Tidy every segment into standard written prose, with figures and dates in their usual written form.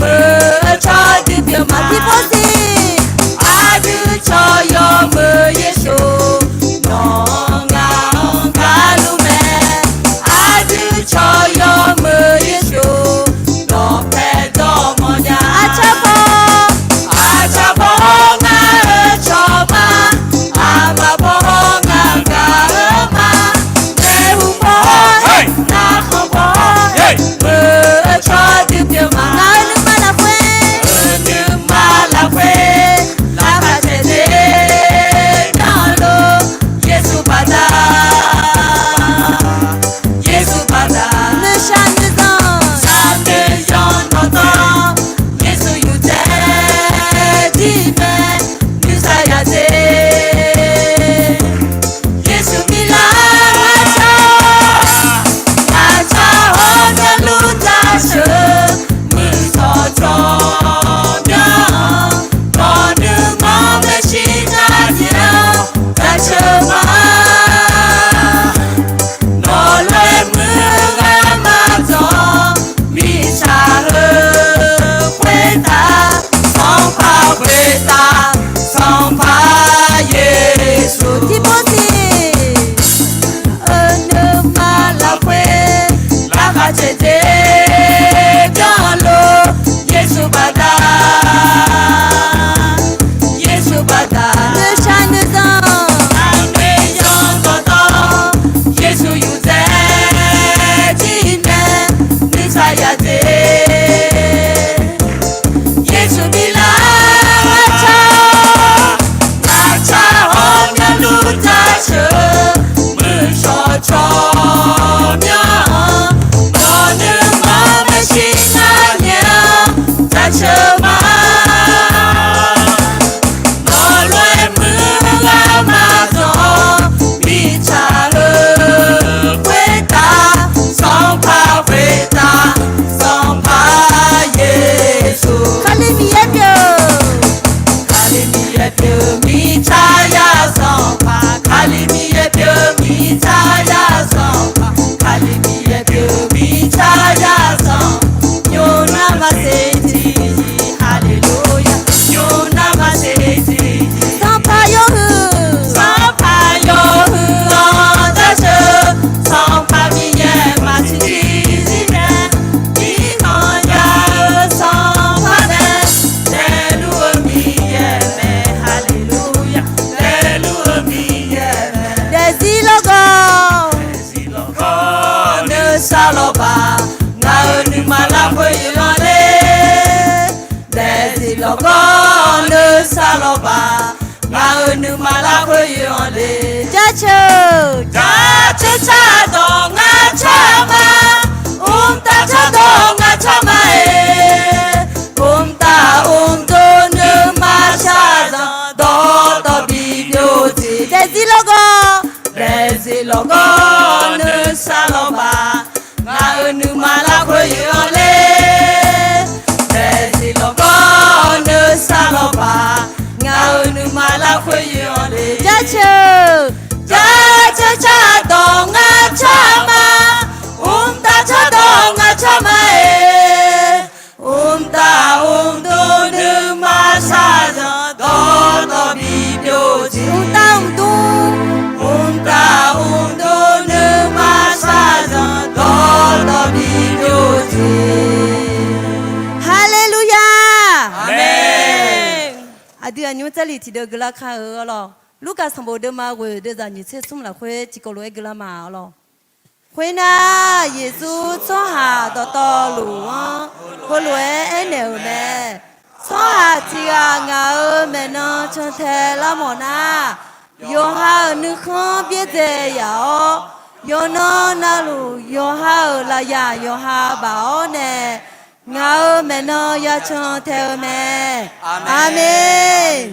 มือชอดิบมาที่พ่อสิอาดูชอยอมือเยซูน้องงากาลูแม่อาดูชอยอมือเยซูดอกแพดอกมอนยาอาชาบองาชอมาอามาบองากามาเนหุบองนาขบองมือชอดิบมานานึมาลาเฟนึมาลาเฟลาคาเจเดนาโลเยซูบาดาเยซูบาดาเนชันเดซอนชาเดยอนโตโตเยซูยูเจดีเมมิซายาเจเยซูมิลาชาอาชาโฮเนลูตาเชมือสอจอมยากอนึมอเมชินาเดียวแต่เชื่อมานอเลมือกามาจอมีชาเฮเควตาสองพาเควตาสองพาเยซูที่โมซีเนมาลาเควลาคาเจเจจอโลเยซูบาดาเยซูบาดาเนชันเนซอนอาเมยอนโตโตเยซูยูเจจีเมมิซายาเจเยซูมิลาชาอาชาโฮเนลูตาเชมือชอชอมยามอนึมาเมชินาเนียแต่เชื่อมานอลวยมือกามาจอมีชาเฮเควตาสองพาเควตาสองพาเยซูคาลิมิเยเดคาลิมิเยเดมีชายาสองพาคาลิมิเยเดมีชายาสองพาคาลิมิเยเดมีชายาสองโยนามาเซจีฮาเลลูยาโยนามาเซจีสองพาโยฮืสองพาโยฮืออตาเชสองพามีเยมาชิจิเนมีนอยาสองพาเนเดลูมีเยเมฮาเลลูยาเดลูมีเยเมเดซิโลโกเนซาโลบานานึมาลาเฟยอนเลเดซิโลโกเนซาโลบานานึมาลาเฟยอนเลจ้าเชชาดองงาชามาตาชาดองงาชามาตาโดนึมาชาดอตอบิโยจิเดซิโลโกเนซาโลบานานึมาลาเฟยอนเลเดซิโลโกเนซาโลบานานึมาลาเฟยอนเลจ้าเชชาดองงาชามาตาชาดองงาชามาตาโดนึมาชาดอตอบิโยจิตาโดนึมาชาดอตอบิโยจิฮาเลลูยาอาเมนอะเดือนนี้จะลิที่เดกลาคาหรอลูกาสมบูรณ์มาเวเดจานิเชซุ่มละคุยจิโกโลเอกลามาหรอคุยนะเยซูซ้อหาต่อหลวงคนรวยไอเหนียวแน่ซ้อหาจีกางาแม่น้องชนเทละหมอนาโยฮานึกข้อเบี้ยเจียโยนอนาลูโยฮาลายาโยฮาบ่าวเน่งาแม่น้องยาชนเทแม่อาเมน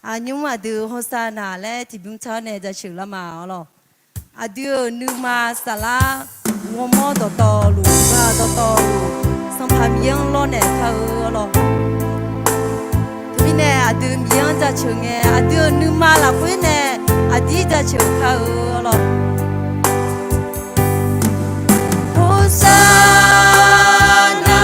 อายุมาดูโฮซานาและที่บุ้งชาเนี่ยจะชื่อละมาหรออาดูนูมาสลาวมอต่อลูมาต่อลูสัมผัสยังร้อนเนี่ยเขาหรอทีนี้อาดูยังจะชื่อไงอาดูนูมาละคุยเนี่ยอาดีจะชื่อเขาหรอโฮซานา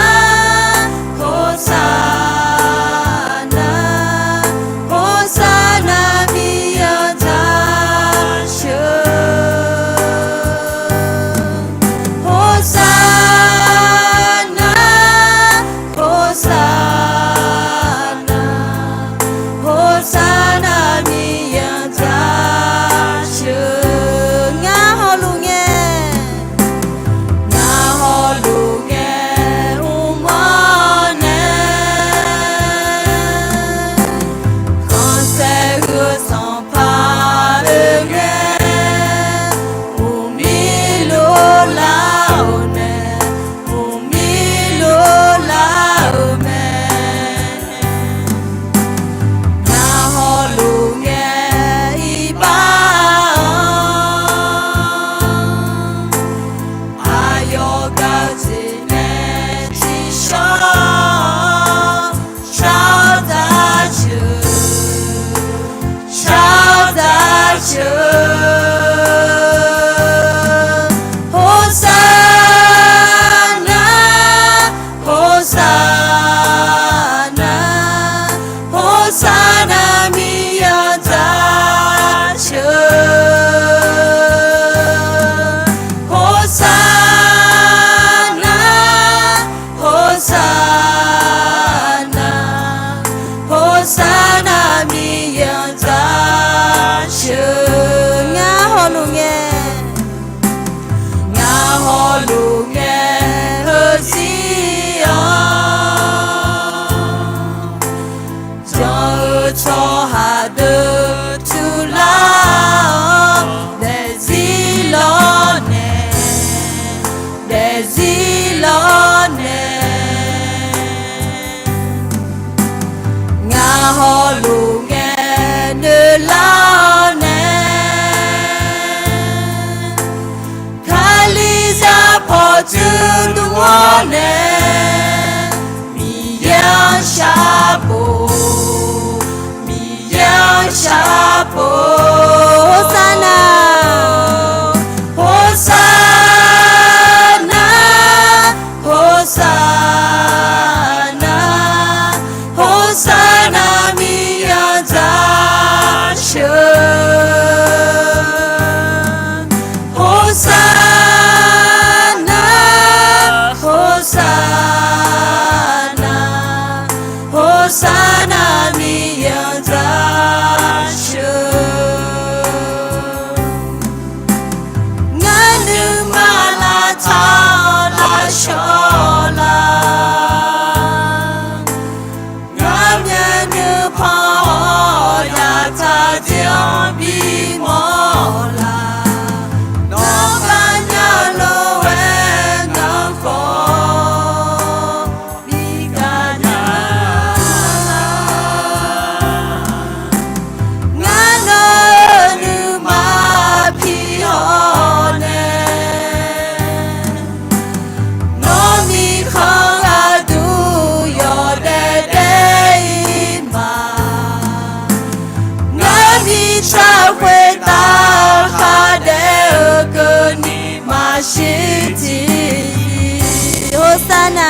Hosanna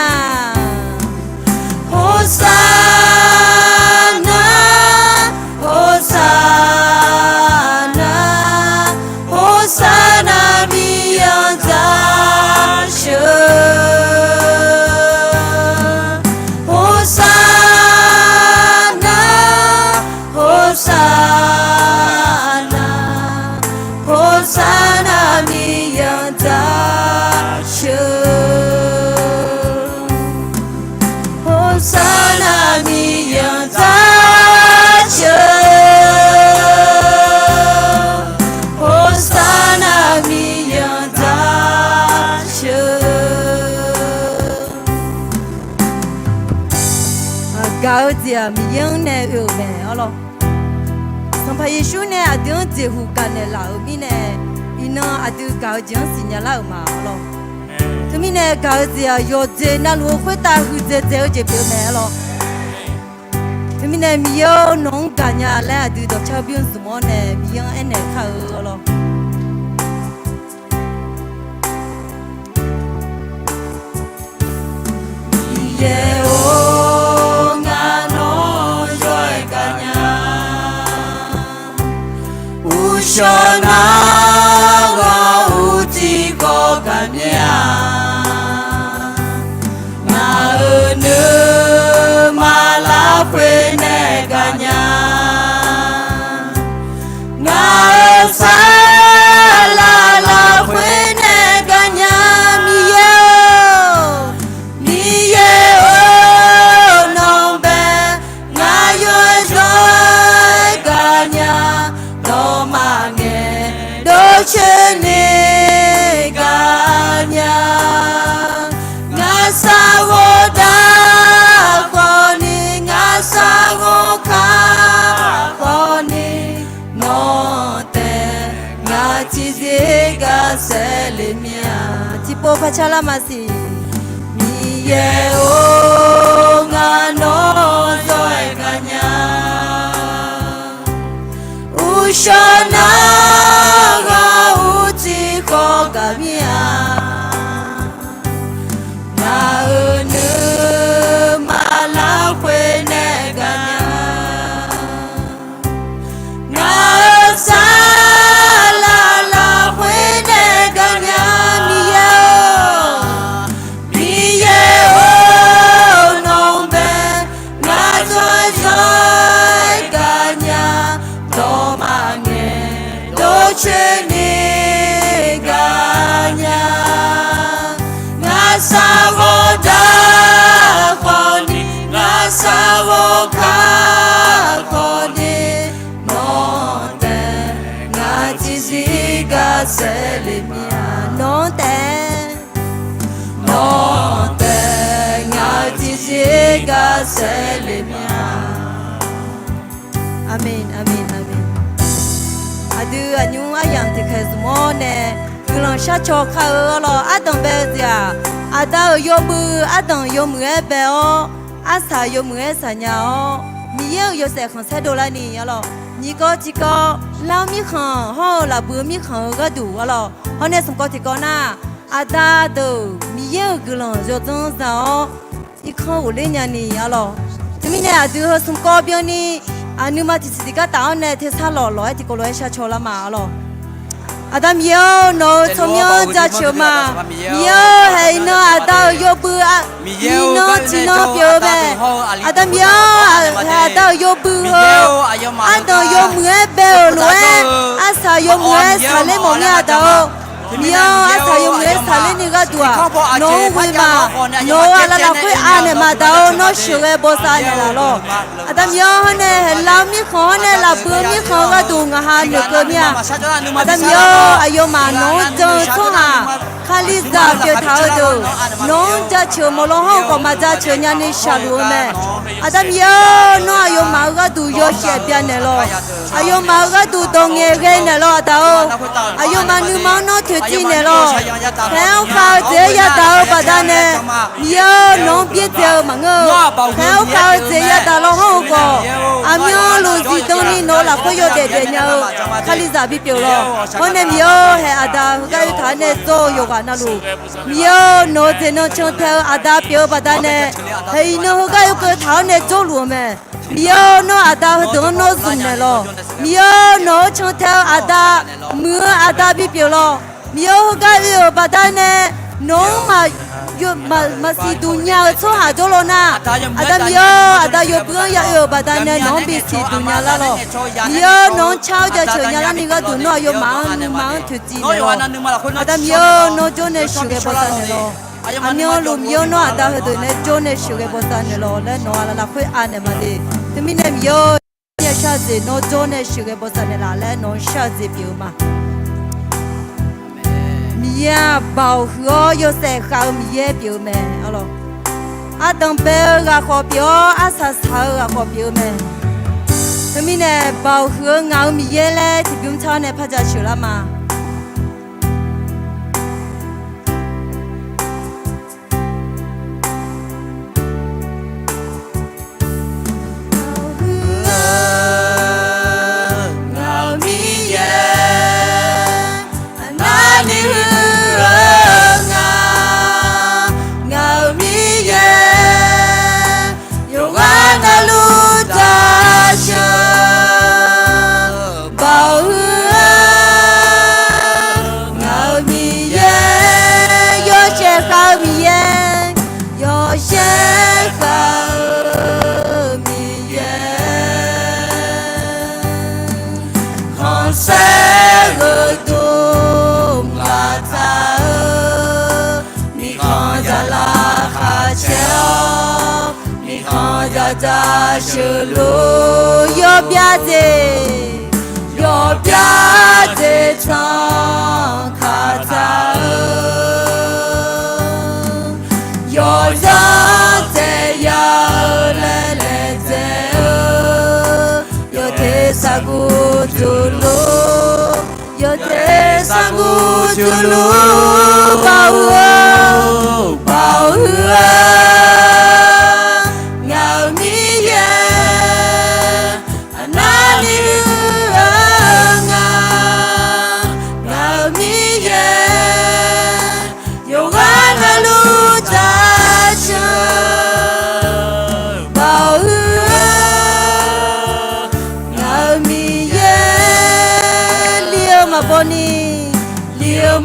Hosanna Hosanna Hosanna Miyandashu Hosanna Hosanna Hosanna Miyandashu Hosanna Miyandashu Hosanna Miyandashu Gao dia miyang ne u me alo Sampa Yesu ne adun jehu kane la u mi ne ina adu gao jiang sinya la u ma alo Tumi ne gao dia yo je na lu hui ta hu je je je biu me alo Tumi ne miyang nong kanya la adu do cha biun sumo ne miyang ene ka u alo Yeah, oh, ngano joy kanya, ushona wa utiko kanya, na unu malapwene kanya, na salala pwene kanya miyo. Chene ganya ngasawo da koni ngasawo ka koni note ngatize ga selemia tipo pachala masi miye o ngano zoe ganya ushana Kogamia na unu malapwene ganya na salala pwene ganya miye o nombe na zoe ganya domange docheni Ngasawoda koni ngasawoka koni nonte ngatiziga selimia nonte ngatiziga selimia Amen amen amen Adu anyu ayam tikazmone Kulang shacho kao lo adon bezia ada yobu adon yomu ebe o asa yomu esanya o miye yo se khon se dola ni lo ni ko ti ko lao mi khon ho la bu mi khon ga du lo ho ne sum ko ti ko na ada do miye gulon yo zon za o i khon wo le nya ni lo ti mi ne adu ho sum ko bio ni anu ma ti ti ga ta ne the sa lo lo ti ko lo sha cho la ma lo Adam yo no tomyo jacho ma yo hey no ada yo bu no chino pyo be Adam yo ada yo bu ho ada yo mue be lo asa yo mue sale mo nya da yo asa yo mue sale ni ga dua no we ma no ala la kwe ane ma da no shuwe bo sa ne la lo Adam yo ne la mi kho ne la bu mi kho ga du nga ha ne ko mya Adam yo ayo ma no jo chonga khaliza pye thao do no ja chu mo lo ho ko ma ja chu nya ni sha lu me Adam yo no ayo ma ga du yo she pya ne lo ayo ma ga du dong nge ge ne lo da ayo ma nu ma no thu chi ne lo phao phao je ya da ba da ne yo long biết theo mà ngơ theo cao gì ya ta lo hông có nhớ lu gì đông đi nó là có yêu để nhau khai giả biết biểu lo hôm nay nhớ hay ada cái thằng này做有个那路nhớ nó thì nó cho theo ada biểu bà ta này hay nó cái thằng này做路咩nhớ nó ada đó nó dùng này lo nhớ nó cho theo ada mưa ada biết biểu lo nhớ cái yêu bà ta này nó mà si dunia cho hà cho lo na ada yo bữa ya bà ta này nó bị si dunia la lo nhớ nó chao cho chơi nhà la ni cái tụi nó yo mang thứ gì lo ada nhớ nó cho nên sửa cái bộ ta này lo nhớ luôn nhớ nó ada hết rồi nên cho nên sửa cái bộ ta này lo nên nó là phải ăn mà đi thì mình em nhớ nhà sao gì nó cho nên sửa cái bộ ta này là nên nó sao gì biểu mà ya bảo hứa yo sẽ khao mi ye biểu mẹ alo đồng bè gà khó biểu sa sa gà khó biểu mẹ thế mình nè bảo hứa ngao mi ye lẽ thì biểu cho nè phát ra chữ là mà ta sư lu yo bia de chang kha ta yo za te ya le te yo te sa gu tu lu bao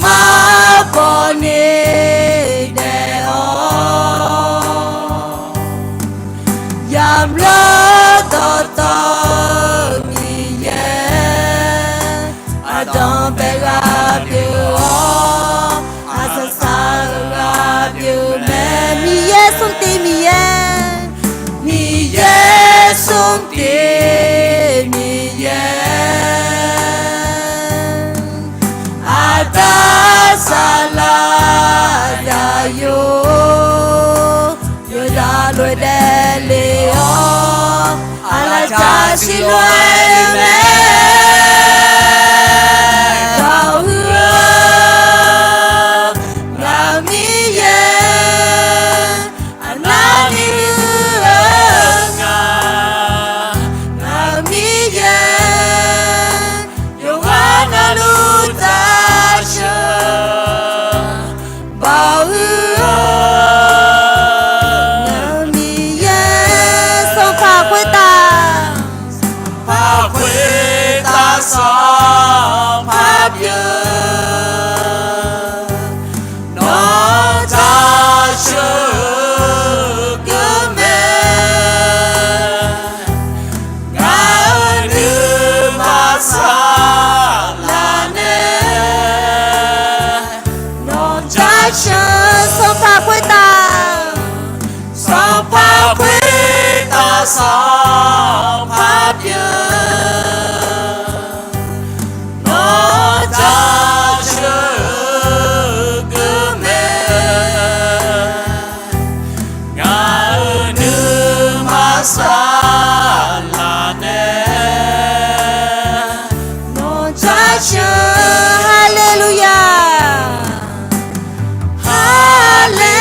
ma boni de o yam lo to mi ye adon bega piu asa sa piu me mi ye sum ti mi ye sum ti mi ye sala ya yo da lo de le o ala cha si lo me ga ga mi ye anani ga mi ye yo ana lu ta sao pháp nó cha chữ cứ mẹ ngã nữ mà xa là nè nó cha chữ hallelujah hallelujah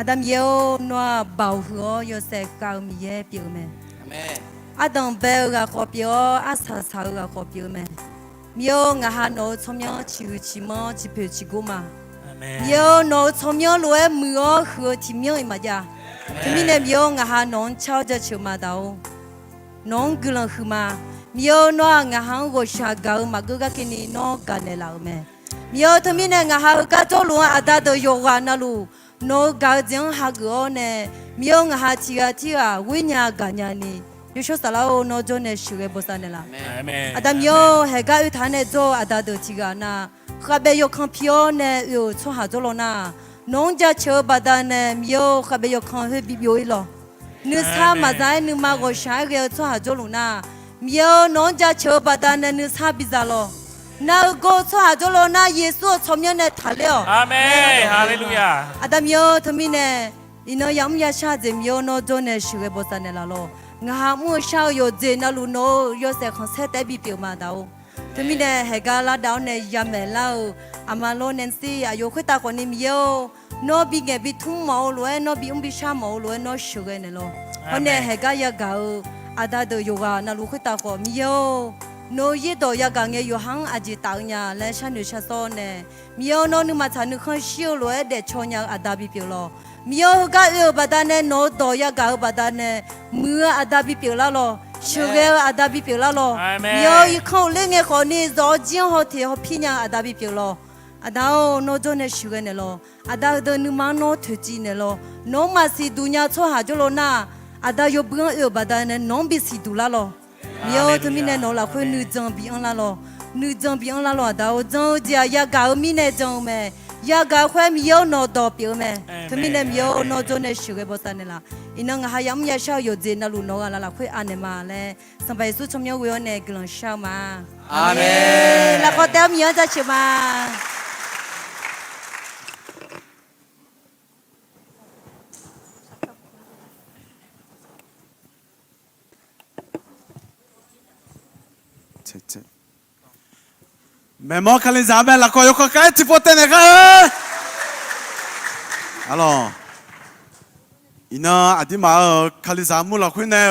ดัมเยวนัวบ่าวหัวยเสกกาวมีเยเปียวแม่อาดัมเบลกะขอเปียวอาสาสาวกะขอเปียวแม่มีโองะฮาโนชมยอชิวชิมอชิเปชิกุมามีโอโนชมยอรวยมือหัวทิมยอมาจ้าที่มีเนี่ยมีโองะฮานนเช่าจะชิวมาดาวน้องกุลังคือมามีโอนัวงะฮังโกชากาวมากุกะกินีนอกันเนลาวแม่มีโอที่มีเนี่ยงะฮากะโจลุงอาดาโดโยกานาลูโนกาจังฮักโอเนมีโองะฮาทิกาทิกาวิญญากัญญานียูชูสลาวโนโจเนชิเวโบซาเนลาอาดามโยเฮกาอุทานเนโจอาดาโดทิกานาขบโยคัมพิโอเนยูชฮาโจโลนาน้องจะเชื่อบาดาเนมีโอขบโยคัมเฮบิบิโออีโลนึกซามาใจนึกมาโกชายเกลชฮาโจโลนามีโอน้องจะเชื่อบาดาเนนึกซาบิซาโลนาโกชฮาโจโลนาเยซูชมยเนทะเลออาเมนฮาเลลูยาอาดามโยทมิเนอินอยามยาชาเจมีโอโนโจเนชิเวโบซาเนลาโลงามูชาวโยเจนาลูโนโยเซคอนเซตบิเปียวมาดาวทมิเนเฮกาลาดาวเนยามเมลาอามาโลเนนซีอายุคุตาคนนี้มีโยโนบิเงบิทุ่งเมาลวยโนบิบิชาเมาลวยโนชูเกเนโลคนเนเฮกายากาอาดาโดโยกานาลูคุตาคนมีโยโนยีโดยากาเงยหังอาจิตางญาและฉันนุชาโซเนมีโยโนนุมาชานุขันชิวลวยเดชญาอาดาบิเปียวโลมีโยกาบาดาเนโนโดยากาบาดาเนมืออาดาบิเปียวลาโลชูเกอาดาบิเปียวลาโลมีโยอีเขาเล่งเงคนนี้รอจิงเขาเทเขาพิญญาอาดาบิเปียวโลอาดาโนโจเนชูเกเนโลอาดาเดนุมาโนทุจีเนโลโนมาสิดุญาโชหาจโลนาอาดาโยเบืองบาดาเนน้องบิสิดุลาโลมีโยทมิเนโนลาคุยนูจังบิอังลาโลนูจังบิอังลาโลอาดาจังจียากามิเนจังเมยากาควมีโยโนดอปิโอเมทมิเนมีโยโนโจเนชูเกโบซาเนลาอินังหายามยาชาวโยเจนาลูโนกาลาลาคุยอันเนมาเลสัมไปสุชมโยเวโอเนกลังชาวมาอาเมนแล้วก็เต้ามีโยจะชิมาแม่หมอคาลิซาเบลละก็ยกกันที่ปวดเนกันฮัลโหลอินาอดีมาคาลิซามุละคุยเนอ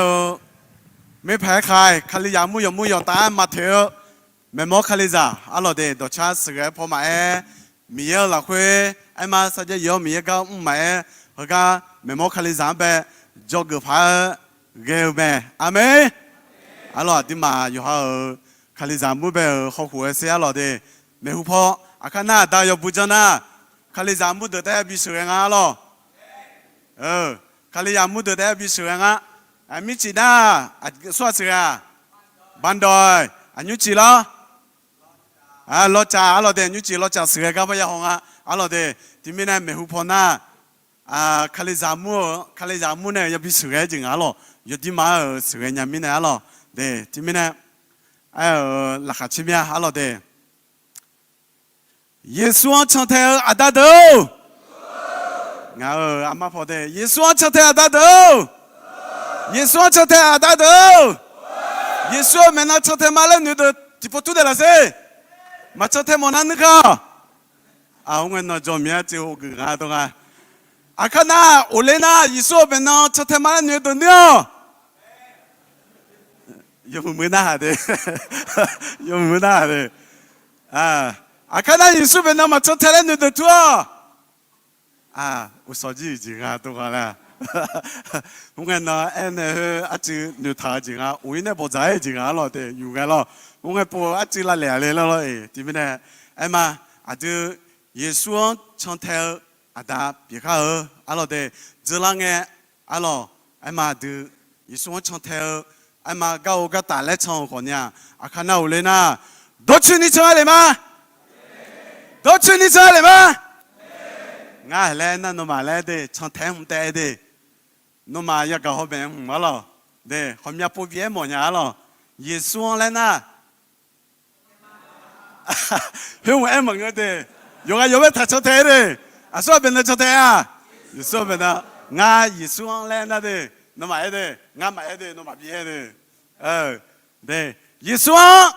ไม่แพ้ใครคาลิยามุยมุยตามาเถอะแม่หมอคาลิซาฮัลโหลเดดชาสเกพอมามีเยอะละคุยไอ้มาสัจยอมีเยอะก็มาแล้วก็แม่หมอคาลิซาเบจอกพาเกลเบอเมฮัลโหลอดีมาอยู่ฮะคาลิซามุเบลเขาหัวเสียหลอดเดไม่หูพออาคานาดายบุจนาคาลิซามุเดแต่บิสุเองอ่ะหรอคาลิยามุเดแต่บิสุเองอ่ะมิจินาสวัสดิ์บันดอยอันยุจิละลอจ่าหลอดเดยุจิลอจ่าเสือกับพยาหงอ่ะหลอดเดที่มีนั่นไม่หูพอนะคาลิซามุเนี่ยยังบิสุเองจริงอ่ะหรอยดีมาสุเองยังมีเนี่ยหรอเดที่มีนั่นลักชิมีฮัลโหลเดเยซูอันชันเทอาดาโดงาอามาพอเดเยซูอันชันเทอาดาโดเยซูอันชันเทอาดาโดเยซูเมนัชันเทมาเลนูเดที่พูดเดลเซ่มาชันเทมอนันนึกอ่ะเงินนจอมีอาจิโอกุกาตรงอ่ะอาคานาโอเลนาเยซูเมนัชันเทมาเลนูเดเนีย有没那的，有没那的看到你是不是那么做太难的多我手机已经都完了，我看到就牛头已我那不在已经了的，有个了，我看不就那两年了对不对？嘛就耶稣唱台打别看了的，这两个了，嘛就耶稣唱台。ไอ้มาเก้าก็ตาเล็กช่องคนเนี่ยอาคานาอุเลน่าโดชุนิช่วยเลยมั้ยโดชุนิช่วยเลยมั้ยง่ายเลยนะโนมาเลยเดช่องแทงแต่เดโนมาอยากกับเขาเป็นหัวเราเดเขามีผู้เบี้ยหมดเนี่ยหรอเยซูเลยนะเฮ้ยไอ้มึงก็เดยกไปถัดช่องแทงเดส่วนเป็นช่องแทงส่วนเป็นง่ายเยซูเลยนะเดโนมาเดง่ายมาเดโนมาเบี้ยเด네 예수와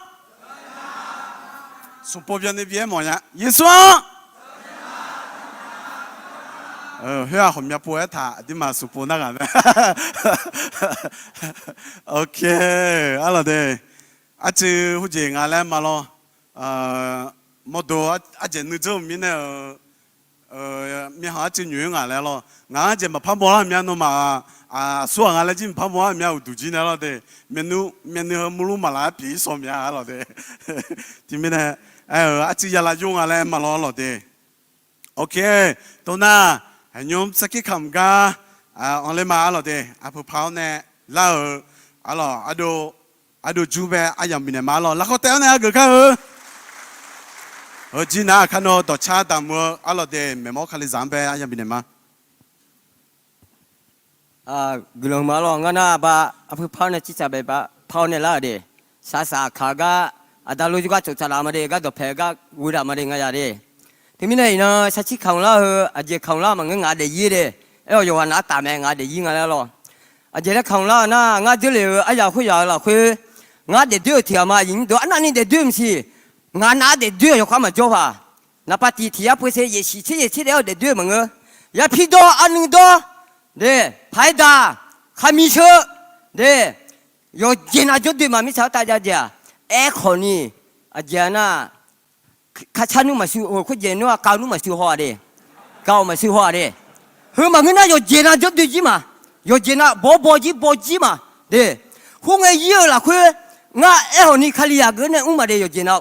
손법변의 비에 뭐냐 예수와 เฮียผมอยากปวดท่าที่มาสุปูนักกันโอเคอะไรเด้อาจจะหุ่นเจงอะไรมา咯มอดูอาจจะนึกถึงมีเนี่ยมีหาจะยุ่งอะไร咯งานจะมาพันบัวมีอันนู้มาส่วนอะไรที่พันบัวมีเอาดูจีเนี่ย咯เด้มีมูลุมาลาปีสมัยอะไรเด้ที่มีเนี่ยอาจจะอยากยุ่งอะไรมา咯เด้โอเคตัวน่ะให้ยมสักกี่คำกันอันเลยมาอะไรเด้ผู้พาวเนี่ยแล้วอะไรดูจูเบอายังมีเนี่ยมาแล้วเขาเต้าเนี่ยเกิดขึ้นจีน่าขนมตัวชาดำอะไรเด้เมื่อเขาเลยจำเบอายังมีเนี่ยมากลุ่มมาลองกันนะบ้าผู้พาวเนี่ยจิตใจบ้าพาวเนี่ยละเด้สาสาขาก็ดารุจุกจุดจามาเด้ก็ตัวเพก็วุฒิมาเด้งายเด้ที่มีเนี่ยนะสักชิขังละอาจจะขังละมันก็งาเดียเด้อยู่วันนั้นตามงาเดียงาแล้วอาจจะขังละนะงาเดียวเลยอยากคุยอยากละคุยงาเดียวที่มายิงตัวอันนั้นเดียวสิงานนั้นเดียวอยู่ความมั่นใจว่านับปฏิทินผู้เสียชีแล้วเดียวมึงอย่าพิจารณาอันนึงตัวเด้ไพ่ดาขามิเชเด้อยู่เจน่าจุดเดียวมามิสาวตาจ้าคนนี้อาจารย์น่ะข้าชันนุ่มมาซื้อคุณเจนว่าเกานุ่มมาซื้อหัวเด้เกามาซื้อหัวเด้เฮ้ยมันงั้นอยู่เจน่าจุดเดียวมาอยู่เจน่าบ่จีมาเด้หุ่งเยอะละคุณงาคนนี้ขลียาเกินเนี่ยมาเด้อยู่เจน่า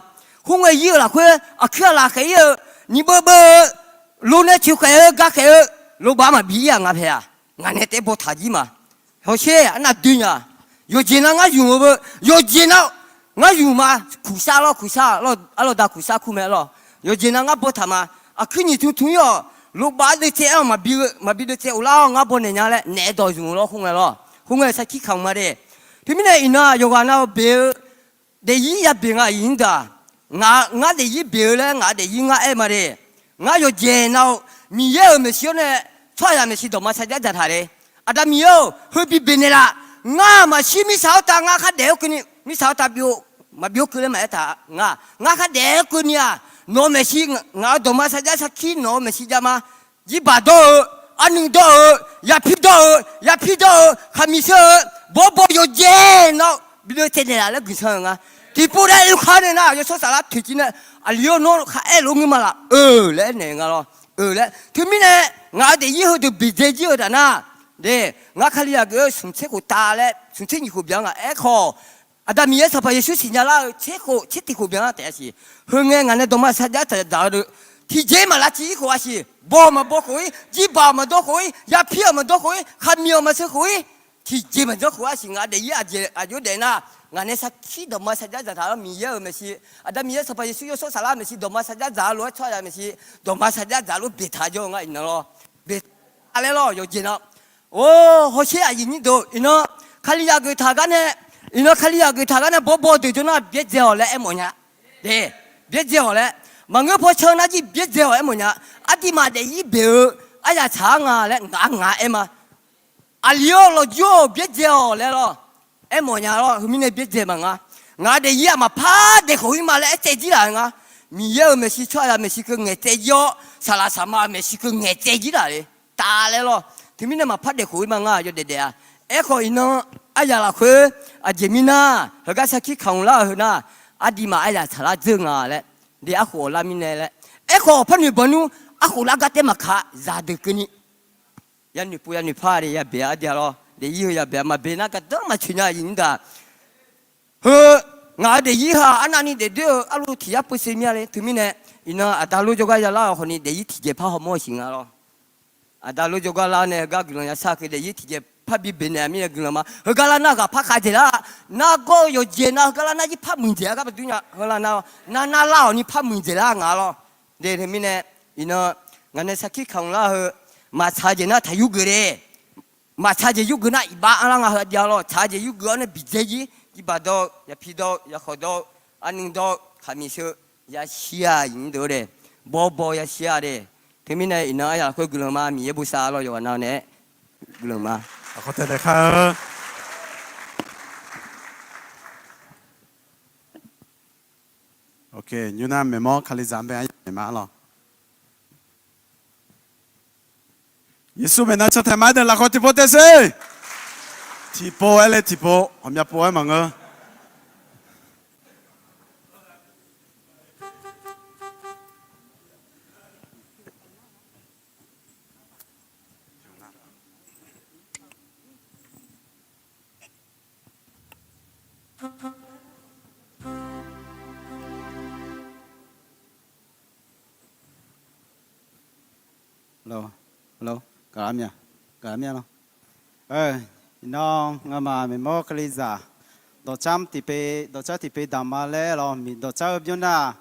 หุ่งเยอะละคุณเคลื่อนละเขาเยอะนี่เบอลูเนี่ยชิวเขาก็เขาลูบ้ามาบีอ่ะงาเพียงานเนี่ยเตะบอลท่าจีมาเขาเชื่ออันนั้นดุนยาอยู่เจน่างาอยู่บ่อยู่เจน่างาอยู่มาคุซ่าเราด่าคุซ่าคุเมล่ะอยู่เจน่างาบอท่ามาคืนนี้ทุ่งๆลูบ้าเด็กเจ้ามาบีเด็กเจ้าเรางาบอเนี่ยแหละเนตดอยอยู่ล่ะคงเลยล่ะคงเลยสักขี้ขังมาเด้ที่มีเนี่ยอิน่าอยู่กันเอาเบลเดี๋ยวยี่ยาเบงาอินดางาเดี๋ยวยี่เบลเลยงาเดี๋ยวยี่งามาเด้งาอยู่เจน่ามีเยอะไม่เชื่อเนี่ยช่วยไม่สิดอกมาสักจะถ่ายเลยอาดามีเยอะเฮ้ยบีเนี่ยละงามาชิมิสาวตางาขัดเดี๋ยวคนนี้มิสาวตาบิวมาบิวคือเลยไหมตางาขัดเด็กคนนี้โนเมชิงาดมาสัจจะสักขี้โนเมชิจะมาจีบาโดอันนึงโดยาพิโดขามิเชบ่อยู่เจนบิดเทเนล่ะแล้วกุศลงาที่พูดได้ลูกค้าเนี่ยนะยศสารถึงจีน่ะอันเลี้ยโน่ข้าลงมาละแล้วเนี่ยงาแล้วแล้วถึงมีเนี่ยงาเดี๋ยวยี่ห้อดูบิดเจจีอ๋อนะเด้งาขลียก็สมเช็คตาแล้วสมเช็คยี่ห้อเบียงขออาดามีเอสพายชูสิญญาละเช็คที่คูเบียงแต่สิเฮงงานเนี่ยดมาสัจจะดาวที่เจมาละจีขวาสิบ่มาบ่คุยจีบ่มาดูคุยยาพี่มาดูคุยขามีมาซื้อคุยที่เจมันดูขวาสิงาเดียอายุเดน่างานเนี่ยสักที่ดมาสัจจะดาวมีเยอะไม่สิอาดามีเอสพายชูยศสารไม่สิดมาสัจจะดาวล้วนช่วยไม่สิดมาสัจจะดาวเบียดทายงาอินเนาะเบียดอะไรล่ะอยู่เจน่ะโอ้โหเชี่ยยินดีดูอินเนาะขลียากุทากันเนี่ยอินขลียากุทากันเนี่ยบ่ดูจนน่ะเบียดเจ้าเลยหมดเนี่ยเด้เบียดเจ้าเลยมันก็พอเชิญนะจีเบียดเจ้าหมดเนี่ยอดีมาเดี๋ยวเบียอาจจะช้างเลยงามาอาเลี้ยวเราโย่เบียดเจ้าเลยล่ะหมดเนี่ยล่ะมีเนี่ยเบียดเจ้ามั้งเดี๋ยวมาพาเด็กคนมาเลยเจ๊จีละมีเยอะไม่ใช่ช่วยไม่ใช่ก็เงี้ยเจ๊ยอสารสามาไม่ใช่ก็เงี้ยเจ๊จีละเลยตาเลยล่ะที่มีเนี่ยมาพาเด็กคนมาอยู่เดี๋ยวคนอินอาจารย์ละคุยอาจารย์มีนะแล้วก็สักที่ขังละเหรอนะอดีมาอาจารย์สารจึงเลยเดี๋ยวขอลามินเลยขอพันธุ์บอนูขอลากาเตมาขาซาดึกนี่ยันนี่ปุยันนี่พาเลยเบียเดียวเดี๋ยวยี่ห้อเบียมาเบียนักต้องมาชิญญาอินดางาเดี๋ยวยี่ห้ออันนั้นเดี๋ยวอาลูที่ยับไปเสียเลยถึงมีเนี่ยอินะอาตาลูจงก็จะเล่าคนนี้เดี๋ยวยี่ที่เจ็บผ้าห่มสิงห์แล้วอาตาลูจงก็เล่าเนี่ยก็กลุ่มยาสักเดี๋ยวยี่ที่เจ็บผ้าบีเบเนี่ยมีกลุ่มมาก็แล้วน่าก็ผ้าขาดละน่าก็อยู่เจน่าก็แล้วน่าจีผ้ามึงเจ้าก็เป็นตัวเนี่ยก็แล้วน่าเล่านี่ผ้ามึงเจ้างาแล้วเดี๋ยวมีเนี่ยอินะงานเนี่ยสักที่ขังละมาชาเจน่าทายุกเลยมาชาเจยุกน่ะอีบ้าอะไรงาเดียวชาเจยุกเนี่ยบิดเจจีบาโดยาพิโดยาขดอันนึงโดขามิเชยาเชียอินโดเลยบ่ยาเชียเลยที่มีเนี่ยอินะอยากคุยกลุ่มมามีบุษาเราอยู่วันนั้นเนี่ยกลุ่มมาขอเชิญเลยครับโอเคยูน่าเมมอคาลิซามเบย์มาหรอ耶稣们拿出台买的拉克提波的噻，提波哎嘞提波，我们要波哎嘛个。Hello, garamnya lo. Nó ngama mình mua cái gì đồ cha tipe damale lo mình đồ cha bây giờ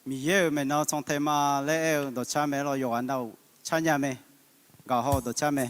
mình yêu mình nó trong thema lẽ đồ cha mình lo yêu anh đâu cha nhà mình gạo hồ đồ cha mình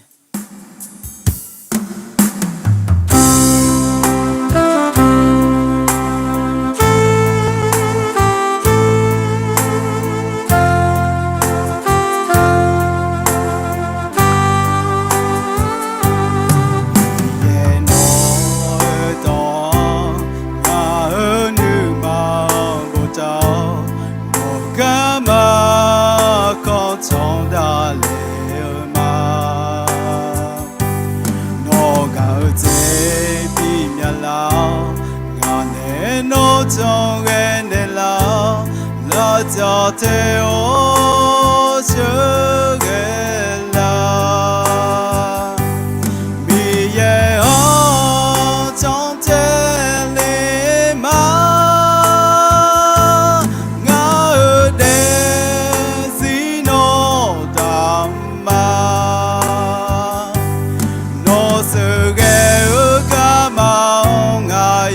trong cái này là cho thế ô chớ cái là bị ye ô trong thế lì mà ngã ở đây gì nó đam mà nó sự ghé ở cả màu ngài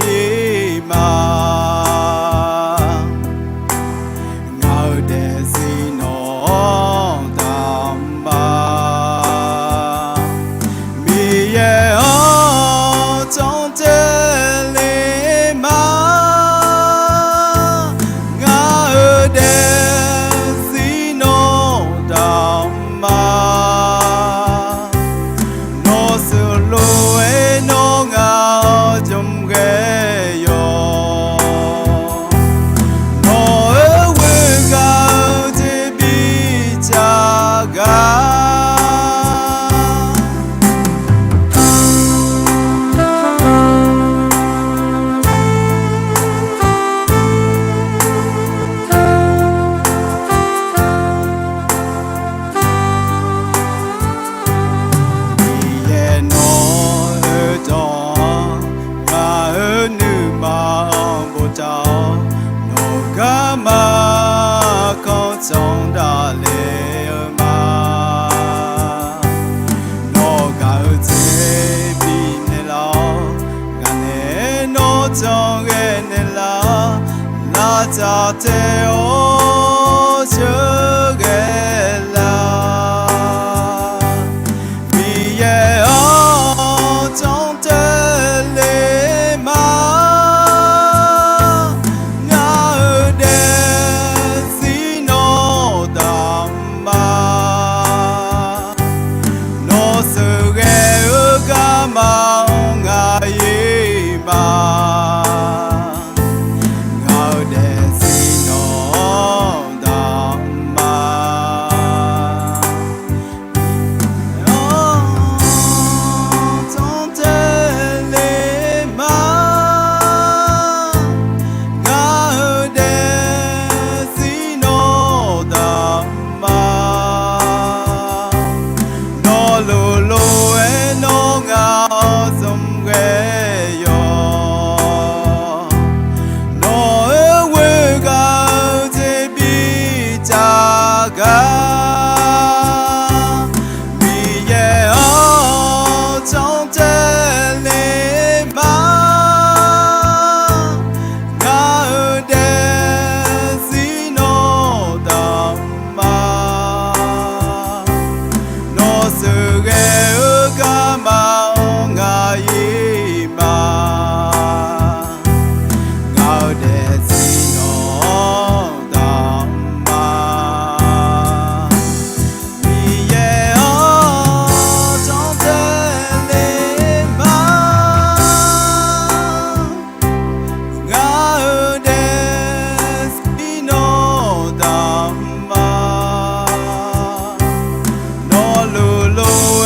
trong đó lệ mà nó cả chế bị nè lo ngàn nè nó trong cái nè la cha thế ô chớ cái la vì ye ô trong thế lệ mà Lord.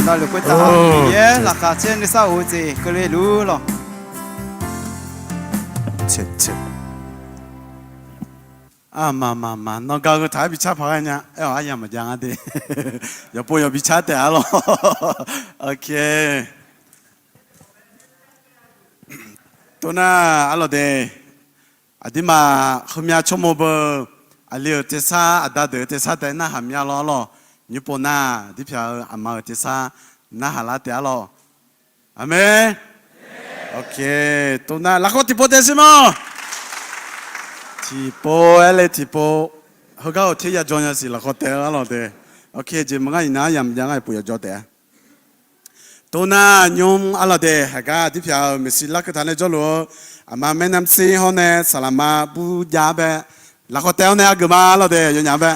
đó là quyết tâm mi ye là cả trên cái sao gì cái này lú lo 切切。啊嘛，那个台比差跑呢，哎呀，哎呀嘛讲啊的，要不要比差点咯？OK。ตัวน่ะอะไรเดอดีมาขมีชมบอเลียเตซ่าอดาเดเตซ่าแต่น่าหามยาล้อญี่ปุ่นน่ะที่เพียอามาเตซ่าน่าหาลาเตะล้ออเมนโอเคตัวน่ะลักติโปเตซิโมติโปติโปเขาก็ที่จะจอยสิลักเตะล้อเดโอเคจิมังไงน่ายามยังไงปุยจอเตะตัวน่ะยมอะไรเดะฮะก็ที่เพียมิสิลักทานจอลัวอามาแม่น้ำซีฮอนเนสลามาบูยาเบะลักเตะเนี่ยก็มาอะไรเดะยังยาเบะ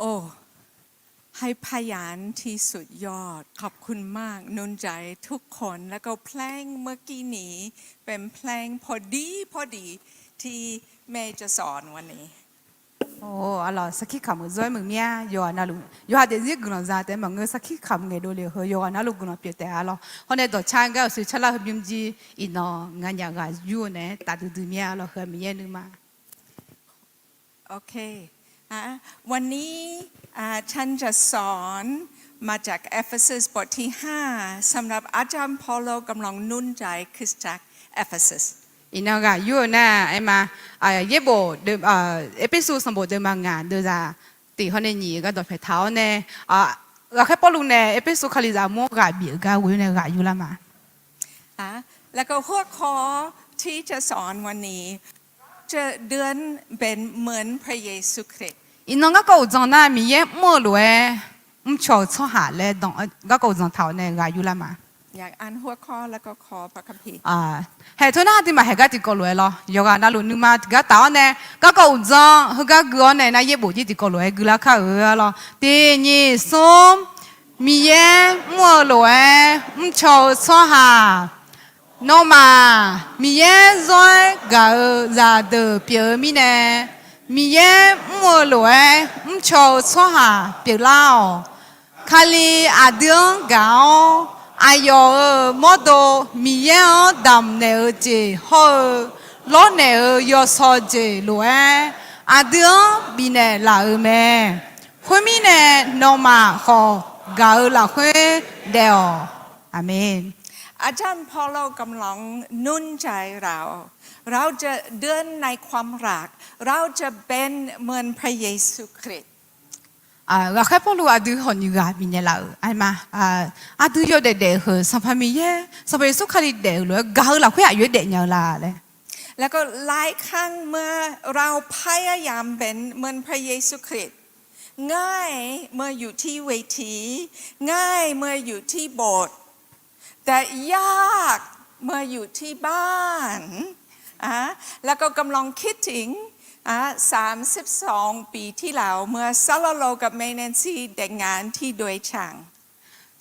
โอ้ให้พยานที่สุดยอดขอบคุณมากนุนใจทุกคนแล้วก็เพลงเมื่อกี้นี้เป็นเพลงพอดีที่แม่จะสอนวันนี้ Oh, alors, ça qui comme ça, mais mia, yo analu. Yo a des grands zates, mais ça qui comme les dolés, yo analu grand piété. Alors, on est dans Changa, c'est chala bimji, ino, nganya gaz, yo ne, ta de mia, alors que mia numa. โอเควันนี้ฉันจะสอนมาจากเอเฟซัสบทที่5สำหรับอาจารย์พอลโลกำลังนุ่นใจคริสตจักรเอเฟซัส Inaga, yo na, ema, yebo, episode sambo de manga, de za, ti hone ni ga do phe thao ne, ga khe polu ne, episode khali za mo ga bi ga wi ne ga yu la ma. แล้วก็หัวข้อที่จะสอนวันนี้จะเดือนเป็นเหมือนพระเยซูคริสต์ Inaga ko zang na mi ye mo lo cho cho ha le dong ga ko zang thao ne ga yu la ma. อยากอ่านหัวข้อแล้วก็ขอพระคัมภีร์ hệ thôi na thì mà hệ cái thì có lỗi lo, yoga na luôn nhưng mà cái tao này cái cầu zong, cái gương này na ye bổ gì thì có lỗi, cứ là khá ở lo, thì nhỉ xóm, mi ye mua lỗi, cho cho hà, nó mà mi ye rồi gà ra từ biểu mi nè, mi ye mua lỗi, cho cho hà biểu lao, khali à đường gạo ayo modo miye dam ne je ho lo ne yo so je lo adio bi ne la me khoi mi ne no ma ho ga la khoi deo amen อาจารย์พอลโลกำลังนุ่นใจเราจะเดินในความรักเราจะเป็นเหมือนพระเยซูคริสต์ เราแค่พอรู้อาดูหอนอยู่กับมินเนล่าไอ้มาอาดูยอดเด็กๆสัมภาระมีเยอะสัมภาระสุขาริเด็กหรือก้าวเราแค่อายุเด็กเนี่ยล่ะเลยแล้วก็หลายครั้งเมื่อเราพยายามเป็นเหมือนพระเยซูคริสต์ง่ายเมื่ออยู่ที่เวทีง่ายเมื่ออยู่ที่โบสถ์แต่ยากเมื่ออยู่ที่บ้านแล้วก็กำลังคิดถึง32 ปีที่แล้วเมื่อซาลโลกับเมเนนซีแต่งงานที่โดยช่าง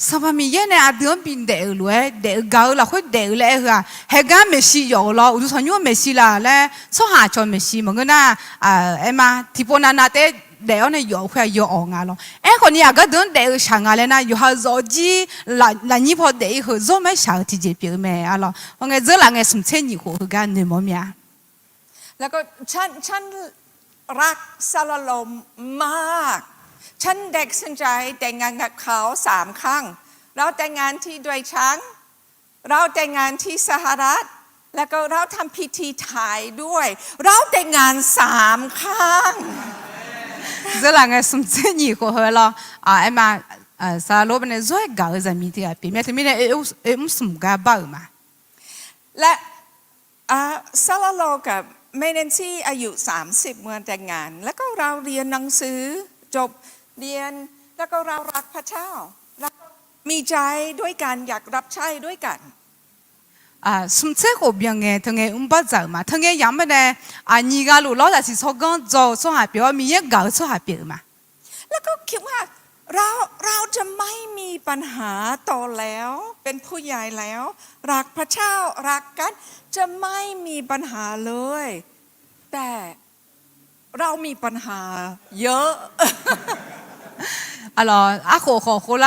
สัมภาระมีเยอะเนี่ยอาดูบินเด็กหรือเด็กก้าวเราแค่เด็กเลยค่ะเฮกันไม่ใช่ยอเราอุตส่าห์ยูไม่ใช่ละเลยสหาชนไม่ใช่เหมือนกันนะเอ็มมาที่พอนาเต้เด็กเนี่ยยอแค่ยออ่างเราคนนี้ก็เดินเด็กช่างอะไรนะอยู่หาจอจีหลายยี่พอเด็กเขาจอไม่ช่างที่จะเปลี่ยนแม่อะไรว่าไงจะหลังไงสมเช่นยี่หัวกันเนี่ยมั้งเนี่ยแล้วก็ฉันรักซาลาโลมมากฉันเด็กสนใจแต่งงานกับเขา3 ครั้งเราแต่งงานที่ด้วยช้างเราแต่งงานที่สหรัฐแล้วก็เราทำพิธีไทยด้วยเราแต่งงาน3 ครั้งจะหลังไงสมเช่นยี่หัวเราไอ้มาซาลาโลมเนี่ยช่วยก้าวจะมีที่ปีนี้ที่มีเนี่ยสมกับบ้ามาและซาลาโลกับเมเนนซี่อายุ30เมื่อแต่งงานแล้วก็เราเรียนหนังสือจบเรียนแล้วก็เรารักพระเจ้าแล้วมีใจด้วยกันอยากรับใช้ด้วยกันสมเช่นก็ยังไงทั้งไงบ้าใจมาทั้งไงยังไม่ได้นี่ก็รู้แล้วแต่สิสองกันจะสหายเปียวมีเยอะก้าวสหายเปียวมาแล้วก็คิดว่า เราจะไม่มีปัญหาต่อแล้วเป็นผู้ใหญ่แล้วรักพระเจ้ารักกันจะไม่มีปัญหาเลย แต่เรามีปัญหาเยอะ Alors, à quoi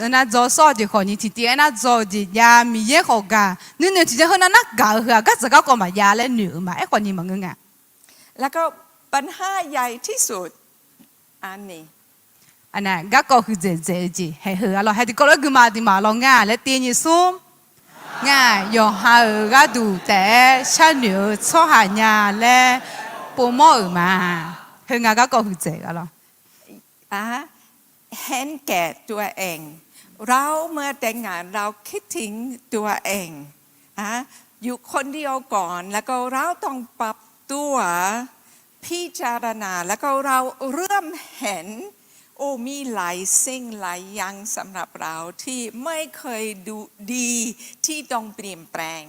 na zo de koni titi na zo de ya mi ye hoga. Nu nu titi hona na ga ha ga zaga ko ma ya le nu ma e koni ma nga. แล้วก็ปัญหาใหญ่ที่สุดอันนี้ Ana ga ko hu je je ji. He hu alo he di ko lo gu ma di ma lo nga le ti ni sum. Nga yo ha ga du te sha nu cho ha nya le po mo ma. Hu nga ga ko hu je alo. เห็นแก่ตัวเองเราเมื่อแต่งงานเราคิดถึงตัวเองอยู่คนเดียวก่อนแล้วก็เราต้องปรับตัวพิจารณาแล้วก็เราเริ่มเห็นมีหลายสิ่งหลายอย่างสำหรับเราที่ไม่เคยดูดีที่ต้องเปลี่ยนแปลง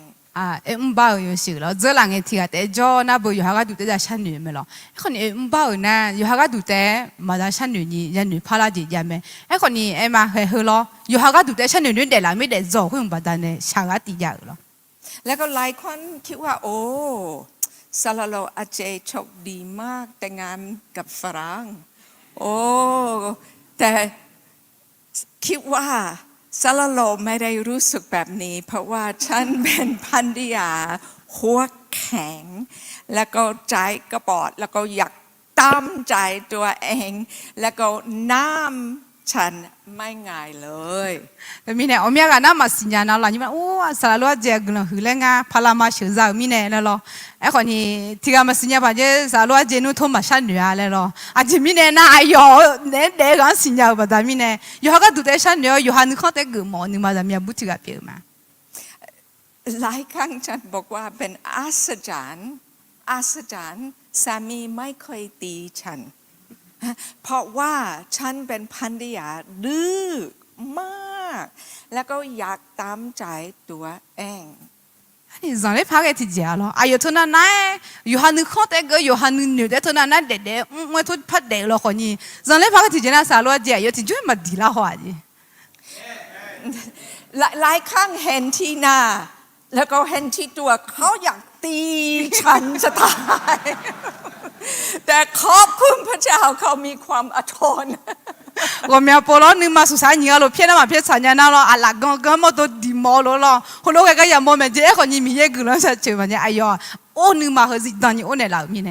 ba yo shi lo zo lang e ti ga te jo na bo yo ha ga du te da shan nu me lo e khoni ba na yo ha ga du te ma da shan nu ni ya nu pha la ji ya me e khoni e ma he ho lo yo ha ga du te shan nu ni de la me de zo hu ba da ne sha ga ti ya lo แล้วก็หลายคนคิดว่าโอ้ซาลาโลอาเจโชคดีมากแต่งงานกับฝรั่งโอ้แต่คิดว่าซาลาโลไม่ได้รู้สึกแบบนี้เพราะว่าฉันเป็นพันธิยาหัวแข็งแล้วก็ใจกระปอดแล้วก็อยากตามใจตัวเองแล้วก็น้ำฉันไม่ง่ายเลย mi ne o mia ga na ma si nya na la ni ma o sa la lo je glo hu le nga pha la ma shu za mi ne le lo e khoni ti ga ma si nya ba je sa lo je nu tho ma sha nu ya le lo a ji mi ne na ayo ne de ga si nya ba da mi ne yo ha ga du de sha ne yo ha nu kho te gu mo ni ma da mi bu ti ga pi ma หลายครั้งฉันบอกว่าเป็นอัศจรรย์สามีไม่เคยตีฉันเพราะว่าฉันเป็นพันธิยาดื้อมากแล้วก็อยากตามใจตัวเอง 你让你拍个体检咯，哎呦，他那那，有哈你看这个，有哈你牛的，他那那得的，我都拍得了可你，让你拍个体检那啥咯，姐，有体检没地啦话的。หลายครั้งเห็นที่หน้าแล้วก็เห็นที่ตัวเขาอยากตีฉันจะตายแต่ขอบคุณพระเจ้าเขามีความอดทน 我们要保罗你嘛，苏三年了，骗那嘛骗三年那了，啊拉刚么都地毛了咯，后来个也没么子，和你米也个人说就嘛的，哎呀，我你嘛和是当你我来老米呢。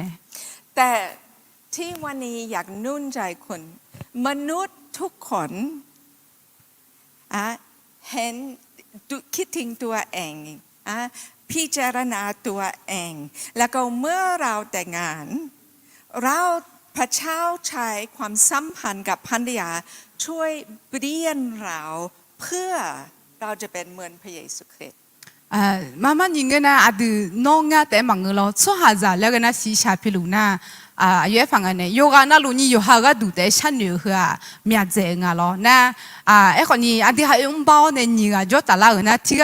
แต่ที่วันนี้อยากนุ่นใจคนมนุษย์ทุกคนเห็นคิดถึงตัวเองพิจารณาตัวเองแล้วก็เมื่อเราแต่งงานเราพระเจ้าใช้ความสัมพันธ์กับภรรยาช่วยเปลี่ยนเราเพื่อเราจะเป็นเหมือนพระเยซูคริสต์妈妈你个呢，啊都弄啊在忙个咯，做下子那个那西下皮路呢，也放个呢，有个那路你有下个都在山牛和面子个咯，那哎个你啊，你还用包呢你个就打那个呢，提个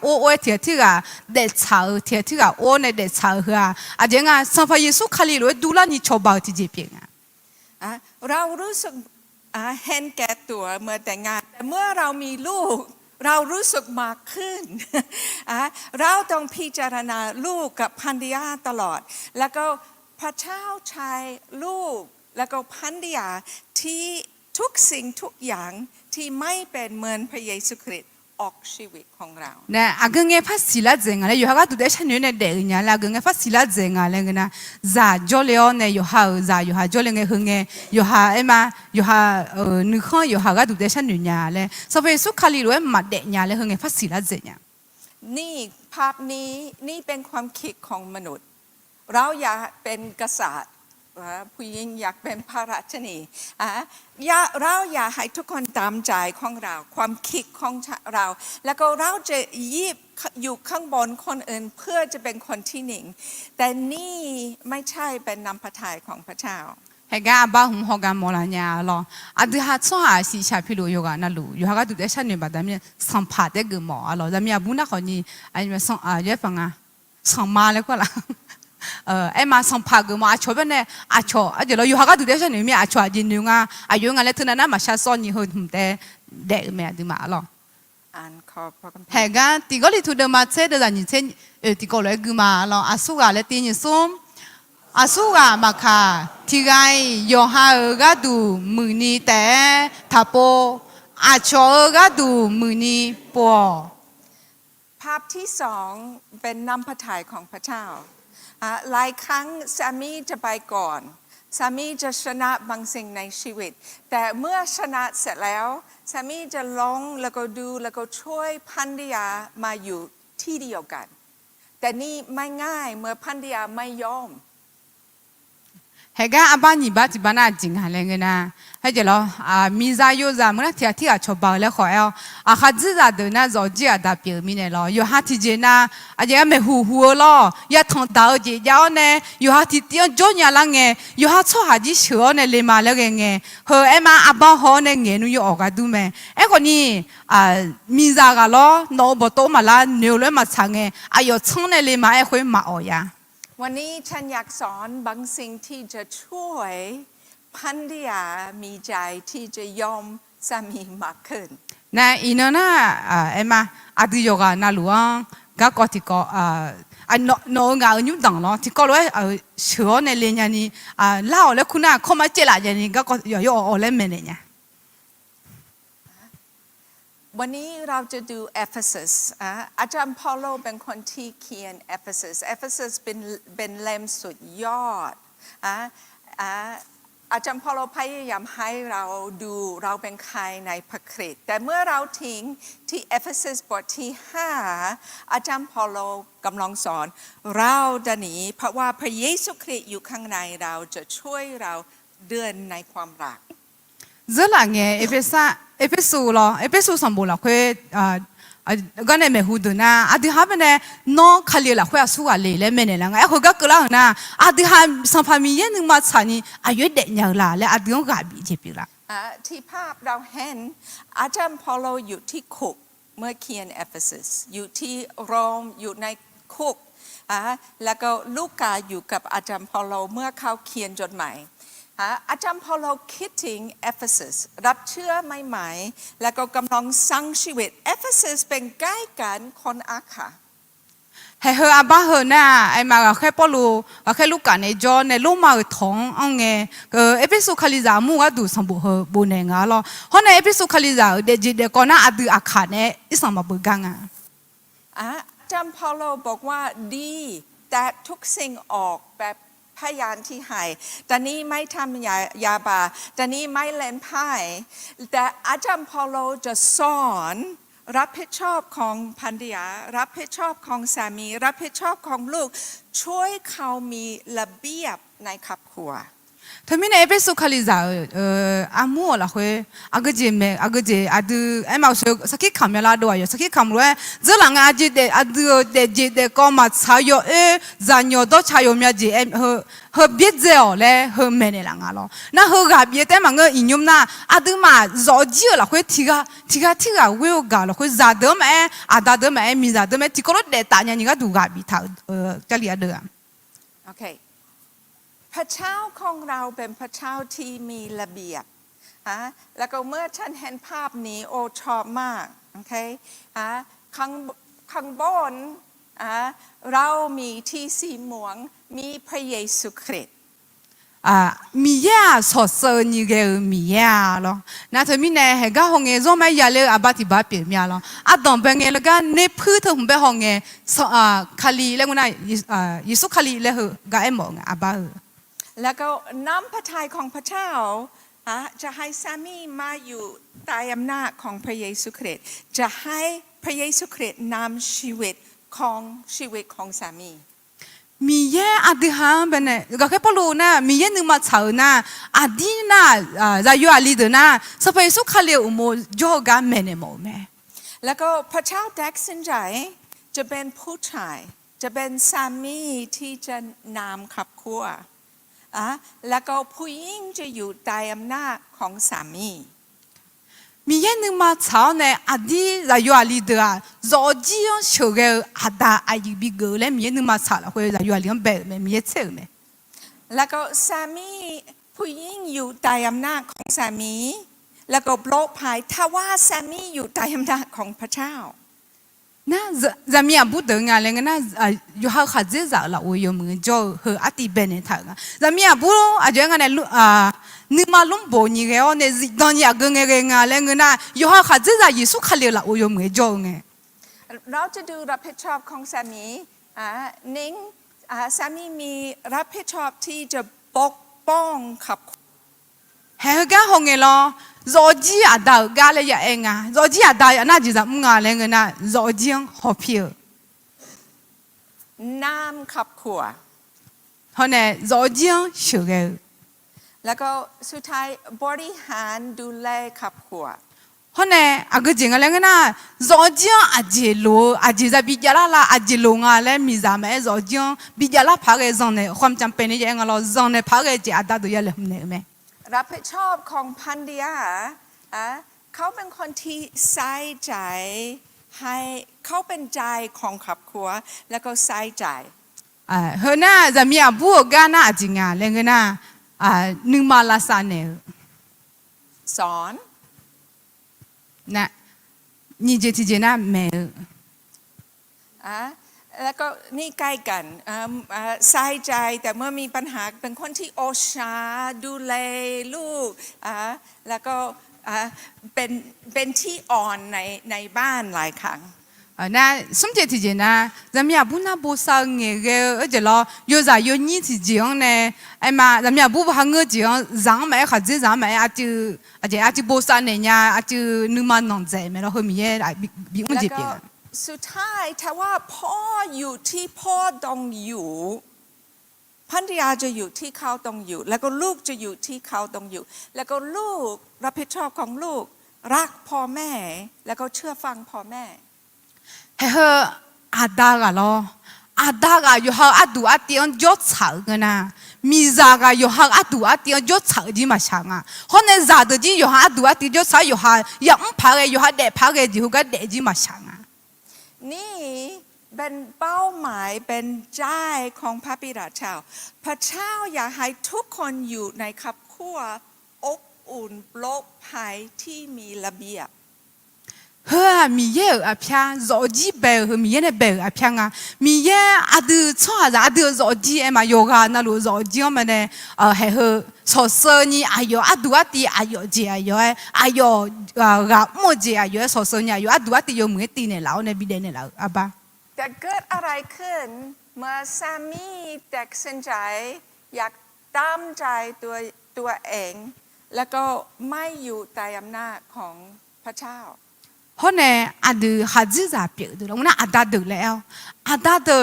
我提个在炒，提个我呢在炒和这个上发耶稣卡里罗都让你炒包提这边เรารู้สึกเห็นแก่ตัวเมื่อแต่งงานแต่เมื่อเรามีลูกเรารู้สึกมากขึ้น เราต้องพิจารณาลูกกับภรรยาตลอดแล้วก็พระเจ้าใช้ลูกแล้วก็ภรรยาที่ทุกสิ่งทุกอย่างที่ไม่เป็นเหมือนพระเยซูคริสต์ออกชีวิตของเราเนี่ยก็เงี้ยภาษีละเจงอะไรอยู่ฮะก็ตัวเด็กฉันอยู่ในเด็กเนี่ยแล้วก็เงี้ยภาษีละเจงอะไรเงี้ยนะจ่าจ่อเลี้ยวเนี่ยอยู่ฮะจ่าอยู่ฮะจ่อเลี้ยงเงี้ยหึงเงี้ยอยู่ฮะไอ้มาอยู่ฮะนึกข้ออยู่ฮะก็ตัวเด็กฉันอยู่เนี่ยเลยสมัยสุขาลีรู้มาเด็กเนี่ยเลยหึงเงี้ยภาษีละเจงเนี่ยนี่ภาพนี้นี่เป็นความคิดของมนุษย์เราอยากเป็นกษัตริย์ผู้หญิงอยากเป็นพระราชินีเราอยากให้ทุกคนตามใจของเราความคิดของเราแล้วก็เราจะยีบอยู่ข้างบนคนอื่นเพื่อจะเป็นคนที่หนึ่งแต่นี่ไม่ใช่เป็นนำพระทัยของพระเจ้าเฮก้าบ้าหุ่มหอกันมอลาเนี่ยหรอดูฮัตซ้อหาสีชาพิโลโยกานั่นลูอยู่ฮักก็ดูได้ฉันเนี่ยแบบนั้นสัมผัสได้กึ่มหมอหรอแต่เมียบุญนะคนนี้ไอ้เมียส่งเยอะฟังสังมาเลยก็ละ အဲ့မှာဆောင်ဖာကမအချောပဲနဲ့အချောအဲ့လိုယူဟာကတူတဲ့ရှင်နေမြအချောအရင်ငါအယုံငါလည်းထနာနာမရှာစောညဟုတ်တဲ့တဲ့မြဒီမှာလော อ่านขอพระคัมภี ဟဲ ร์ ကတီကိုလီထူဒမတ်ဆေဒဇာညင်ချင်းတီကိုလည်းကမာလောအဆုကလည်းတင်းညစုံအဆုကမခါတီဂိုင်းယောဟာကတူမူနီတဲ့ထပိုအချောကတူမူနီပေါ် ภาพที่สองเป็นน้ำพระทัยของพระเจ้าหลายครั้งสามีจะไปก่อนสามีจะชนะบางสิ่งในชีวิตแต่เมื่อชนะเสร็จแล้วสามีจะลงแล้วก็ดูแล้วก็ช่วยภรรยามาอยู่ที่เดียวกันแต่นี่ไม่ง่ายเมื่อภรรยาไม่ยอม ဟဲကအပညီပါတိပနာဂျင်ဟာလည်းငနာဟဲကြလောမီဇာယိုဇာမနတီတီအချောပါလေခေါ်အောအခါဇီဇာဒနာဇောဂျီအဒါပြေမီနေလောယဟာတီဂျေနာအဂျေမေဟူဟူလောယထုံတောဂျီယောနေယဟာတီတီဂျိုညာလာငယ်ယဟာချောဟာဂျီရှောနေလေမာလည်းငယ်ဟဲအမအဘဟောနေငယ်နူယောကဒူမဲအဲ့ကိုနီမီဇာကလောနောဘတိုမလာနေလွဲမချငယ်အယောချုံနေလေမာအခွေမအော်ယာ วันนี้ฉันอยากสอนบางสิ่งที่จะช่วยภรรยามีใจที่จะยอมสามีมากขึ้น na inona ema adu yoga na luang ga ko ti ko no nga nyu dang lo ti ko lo sho ne le nya ni la o le kuna kho ma che la nya ni ga ko yo o le me ne nya วันนี้เราจะดูเอเฟซัสอาจารย์เปาโลเป็นคนที่เขียนเอเฟซัสเป็นเล่มสุดยอดอาจารย์เปาโลพยายามให้เราดูเราเป็นใครในพระคริสต์แต่เมื่อเราทิ้งที่เอเฟซัสบทที่5อาจารย์เปาโลกำลังสอนเราจะหนีเพราะว่าพระเยซูคริสต์อยู่ข้างในเราจะช่วยเราเดินในความรัก zela nge epesu lo epesu sambo la kwe ga ne me hu du na adi ha bene no khali la khwa su ga le le me ne la nga ho ga kla na adi ha sam fa mi ye ning ma cha ni a yue de nya la le adi ngo ga bi je pi la ที่ภาพเราเห็นอาจารย์เปาโลอยู่ที่คุกเมื่อเขียนเอเฟซัสอยู่ที่โรมอยู่ในคุกแล้วก็ลูกาอยู่กับอาจารย์เปาโลเมื่อเขาเขียนจดหมายอาจารย์เปาโลคิดถึงเอเฟซัสรับเชื่อใหม่ๆแล้วก็กำลังสร้างชีวิตเอเฟซัสเป็นใกล้กันคนอาคา he he aba he na ai ma ga khe polu ga khe lu ka ne jo ne lu ma thong ong nge episode khali za mu ga du sam bu he bu ne nga lo ho ne episode khali za de ji de ko na adu akha ne isam ma bu ga nga อาจารย์เปาโลบอกว่าดีแต่ทุกสิ่งออกแบบพยานที่ให้แต่นี้ไม่ทำยาบาแต่นี้ไม่เล่นไพ่แต่อาจารย์เปาโลจะสอนรับผิดชอบของภรรยารับผิดชอบของสามีรับผิดชอบของลูกช่วยเขามีระเบียบในครอบครัว Tamine episode khali za amu la khwe agaje me agaje adu ema so saki khamela do ayo saki khamlo zela nga aje de adu de ko ma cha yo zanyo do cha yo mya ji he biet ze o le he me ne la nga lo na he ga biet te ma nga inyum na adu ma zo ji la khwe tiga we ga lo khwe za de me ada de me mi za de me ti ko de ta nya ni ga du ga bi tha ta li adu โอเคพระเจ้าของเราเป็นพระเจ้าที่มีระเบียบแล้วก็เมื่อฉันเห็นภาพนี้โอ้ชอบมากโอเคข้างบนเรามีที่สีม่วงมีพระเยซูคริสต์มียาสอดเซนีเกมียาลอนาเธอมีเน่เหก็หงเงซอไม่ยาเลอาบาติบาเปียมียาลอดอมเบงเงแล้วก็เนพื้นเธอหงเบหงเงคาลีแล้วก็น่ะยิสุคาลีแล้วก็เอ็มงอาบาแล้วก็น้ำพระทัยของพระเจ้าจะให้สามีมาอยู่ใต้อำนาจของพระเยซูคริสต์จะให้พระเยซูคริสต์นำชีวิตของสามีมีเยอดีฮะเป็นเนี่ยก็แค่พอรู้นะมีเยนึงมาเฉานะอดีนะจะอยู่อะไรเดนะสเปซุคาเลอุโมโยกาเมเนโมเมแล้วก็พระเจ้าตัดสินใจจะเป็นผู้ชายจะเป็นสามีที่จะนำครอบครัวแล้วก็ผู้หญิงจะอยู่ใต้อำนาจของสามีมีเยนึงมาเฉาเนี่ยอดีจะอยู่อะไรเดอะ ဇော်ကြီးအောင်ရှုကဲအတာအယူဘီဂလဲမြေနမဆာလာခွေးရွာလျံဘဲမြေချဲမဲ แล้วก็สามีผู้หญิงอยู่ใต้อำนาจของสามี แล้วก็โลกภายถ้าว่าสามีอยู่ใต้อำนาจของพระเจ้า นะจะมีอาบุตรงานเลยนะอยู่หาขัดเจจะละโอยมือจ่อเหออติเบนเนี่ยทังจะมีอาบุอาจจะงานเนี่ยนึกมาลุ่มโบนี่ก็เนี่ยตอนนี้ก็เงี้ยงานเลยนะอยู่หาขัดเจจะยิสุขัดเลยละโอยมือจ่อไง เราจะดูรับผิดชอบของสามีนิ้งสามีมีรับผิดชอบที่จะปกป้องขับ เฮก้าหงเงลอโจจีอาดากาเลยเองอ่ะโจจีอาดาน่าจะจะมึงอะไรเงี้ยนะโจจีงหอบเพียว น้ำขับขัว ฮะเนี่ยโจจีงชูเกล แล้วก็สุดท้ายบริหารดูแลขับขัว ฮะเนี่ยอากูจริงอะไรเงี้ยนะโจจีงอาเจโลอาเจจะบิจาระอาเจโลงอะไรมิซาเมโจจีงบิจาระพาเกจงเนี่ยความจำเป็นนี่ยังเราจงเนี่ยพาเกจอาดาตัวยันเลยเนี่ยไหม รับผิดชอบของพันเดียเขาเป็นคนที่ใส่ใจให้เขาเป็นใจของครอบครัวแล้วก็ใส่ใจ เฮน่าจะมีอาบุกาน่าจริงอ่ะเลยนะนึกมาลาซาเนล สอน นะนี่เจติเจน่าเมล แล้วก็นี่ใกล้กันใส่ใจแต่เมื่อมีปัญหาเป็นคนที่โอชาดูแลลูกแล้วก็เป็นที่อ่อนในบ้านหลายครั้ง นะสมเจติเจน่าจะมีอาบุน่าบุษาเงี้ยเจล้อยจะยนี่ติเจงเนี่ยไอ้มาจะมีอาบุพังเงเจงจังไม่ขัดเจจังไม่อาจจะบุษาเนี่ยอาจจะนึกมันนองใจไม่เราเฮมีอะไรบิวมันเจ็บยัง สุดท้ายถ้าว่าพ่ออยู่ที่พ่อต้องอยู่ภรรยาจะอยู่ที่เขาต้องอยู่แล้วก็ลูกจะอยู่ที่เขาต้องอยู่แล้วก็ลูกรับผิดชอบของลูกรักพ่อแม่แล้วก็เชื่อฟังพ่อแม่เฮ้ออาดากะลออาดากะอยู่หาอาดูอาเตียนยศฉากกันนะมีซากะอยู่หาอาดูอาเตียนยศฉากจีมาช่างอ่ะคนในซาดจีอยู่หาอาดูอาเตียนยศฉากอยู่หายังพาเกอยู่หาเด็กพาเกจีหูก็เด็กจีมาช่างอ่ะนี่เป็นเป้าหมายเป็นใจของพระบิดาเจ้าพระเจ้าอยากให้ทุกคนอยู่ในครอบครัวอบอุ่นปลอดภัยที่มีระเบียบ เฮ้อมีเยอะอะพี่โจจีเบลมีเยอะเนี่ยเบลอะพี่อ่ะมีเยอะอาดูชั่วอาดูโจจีเอ็มโยกานั่นรู้โจจีมันเนี่ยเฮ้อชอบเสนี่อายุอาดูอาตีอายุเจีอายุกับโมเจีอายุชอบเสนี่อายุอาดูอาตียมือตีเนี่ยแล้วเนี่ยบิดเนี่ยแล้วอ่ะบ้าแต่เกิดอะไรขึ้นเมื่อสามีตัดสินใจอยากตามใจตัวเองแล้วก็ไม่อยู่ใต้อำนาจของพระเจ้าเพราะเนี่ยอาดูหัดจิจะเปลี่ยนดูแล้วนะอาดาดูแล้วอาดาดู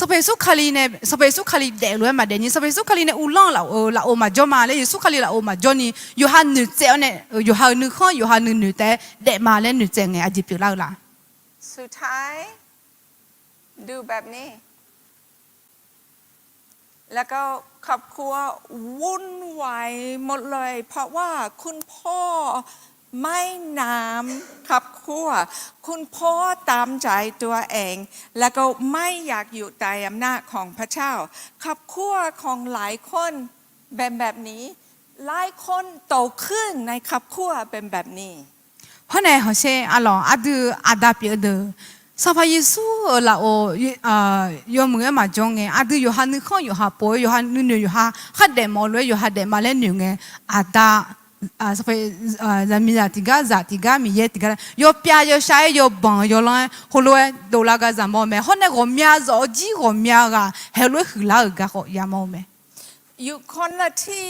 สเปซุคาลีเนี่ยสเปซุคาลีเดลวยมาเดนี่สเปซุคาลีเนี่ยอุลองเราโอมาจอมาเลยสุคาลีเราโอมาจอนี่อยู่หันนึกเจ้าเนี่ยอยู่หันนึกข้ออยู่หันนึกแต่เดมาเลยนึกเจ้าไงอาจิเปลี่ยนแล้วล่ะสุดท้ายดูแบบนี้แล้วก็ครอบครัววุ่นวายหมดเลยเพราะว่าคุณพ่อไม่นำครอบครัวคุณพ่อตามใจตัวเองแล้วก็ไม่อยากอยู่ใต้อำนาจของพระเจ้าครอบครัวของหลายคนเป็นแบบนี้หลายคนโตขึ้นในครอบครัวเป็นแบบนี้เพราะเนี่ยเขาเชื่ออะหรออาดูอาดาเปลี่ยนดูสภาพยิสูละโอยมือมาจงเงอาดูอยู่หันนึกข้ออยู่หันป่วยอยู่หันนึกอยู่หัดเดมอลเลยอยู่หัดเดมาเล่นอยู่เงอาดาสภาพจะมีติกามีเยติกาโยเปียโยใช้โยบังโยลอยฮัลโหลโดลากาจามอเมคนเนี่ยก็มีอาจจีก็มีอากาเฮลโลคือลากาก็ยามอเมอยู่คนละที่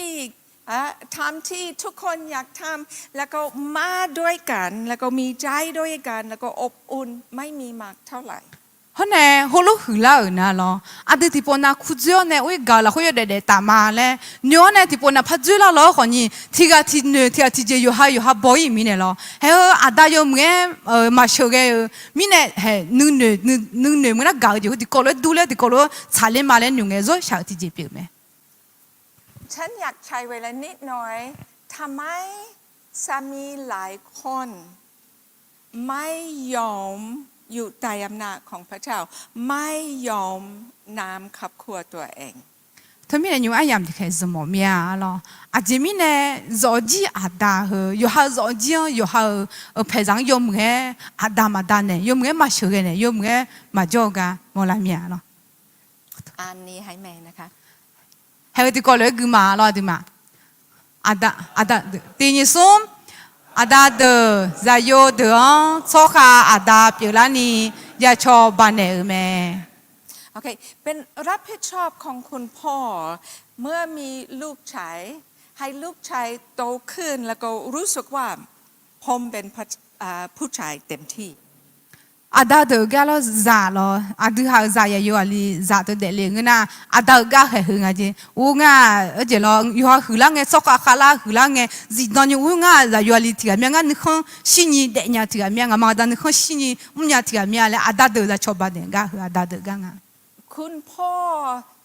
ทำที่ทุกคนอยากทำแล้วก็มาด้วยกันแล้วก็มีใจด้วยกันแล้วก็อบอุ่นไม่มีมากเท่าไหร่ฮะเนี่ยฮัลโหลคือลานะล่ะอาทิตย์ที่ปนนักขุดเจาะเนี่ยอุ้ยกาละคุยเด็ดๆตามมาเลยเนื้อเนี่ยที่ปนนักพัดจุลาล้อคนนี้ที่กาที่เนื้อที่อาทิตย์อยู่หาบ่อยมีเนี่ยล่ะเฮ้ยอาดายมึงมาโชว์เกมีเนี่ยเฮ้ยนึ่งเนื้อมึงน่ะกาอยู่ที่คนละดูเลยที่คนละชาเลนมาเลยนึ่งเงี้ยจะชาวที่เจ็บอยู่ไหมฉันอยากใช้เวลานิดหน่อยทำไมสามีหลายคน ไม่ยอมอยู่ใต้อำนาจของพระเจ้าไม่ยอมนำครอบครัวตัวเอง 他们呢，有爱养的开始么面啊咯，啊这面呢，早起阿达和有哈早起有哈平常有么个阿达嘛达呢，有么个嘛小个呢，有么个嘛叫个么来面咯， อันนี้ให้แม่นะคะ 还有这个那个嘛咯的嘛，阿达第二松阿达的在有的哦，错卡阿达别拉尼也错办的咩。 โอเคเป็นรับผิดชอบของคุณพ่อเมื่อมีลูกชายให้ลูกชายโตขึ้นแล้วก็รู้สึกว่าผมเป็นผู้ชายเต็มที่ 阿达的个了咋了？阿达还咋也有啊？哩咋都得嘞？我那阿达个还很啊子，我啊而且咯，有哈荷兰个烧烤哈拉荷兰个，是当你我啊咋有啊？哩提个面啊，你看悉尼的伢提个面啊，嘛当你看悉尼我伢提个面嘞，阿达的在吃巴的个和阿达的个啊。 คุณพ่อ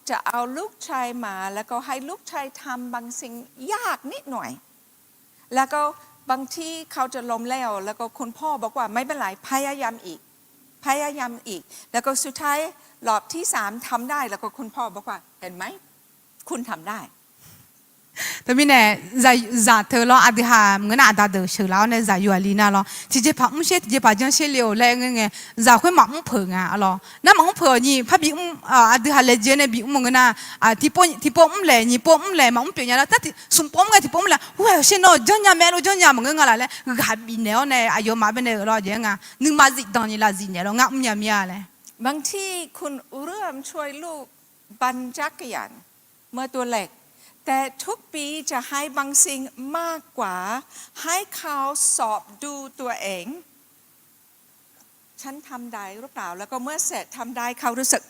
จะเอาลูกชายมาแล้วก็ให้ลูกชายทำบางสิ่งยากนิดหน่อยแล้วก็บางที่เขาจะล้มแล้วก็คุณพ่อบอกว่าไม่เป็นไรพยายามอีกแล้วก็สุดท้ายรอบที่3ทำได้แล้วก็คุณพ่อบอกว่าเห็นไหมคุณทำได้ 特别呢，在头咯，阿弟哈，我那阿达头手老呢，在有啊里那咯，直接把些直接把这些留来个，在会忙碰啊咯，那忙碰你，怕比阿弟哈来接呢，比我们那啊，提波来，你波来，忙别人了，但是送波个提波来，哇，现在这样没了，这样么个来嘞，个还比呢呢，哎呦，马边呢咯，这样啊，你马自当你拉自呢咯，俺唔呀咩嘞。 บางที่คุณเริ่มช่วยลูกปั่นจักรยานเมื่อตัวเล็กแต่ทุกปีจะให้บางสิ่งมากกว่าให้เขาสอบดูตัวเองฉันทำได้หรือเปล่าแล้วก็เมื่อเสร็จทำได้เขารู้สึก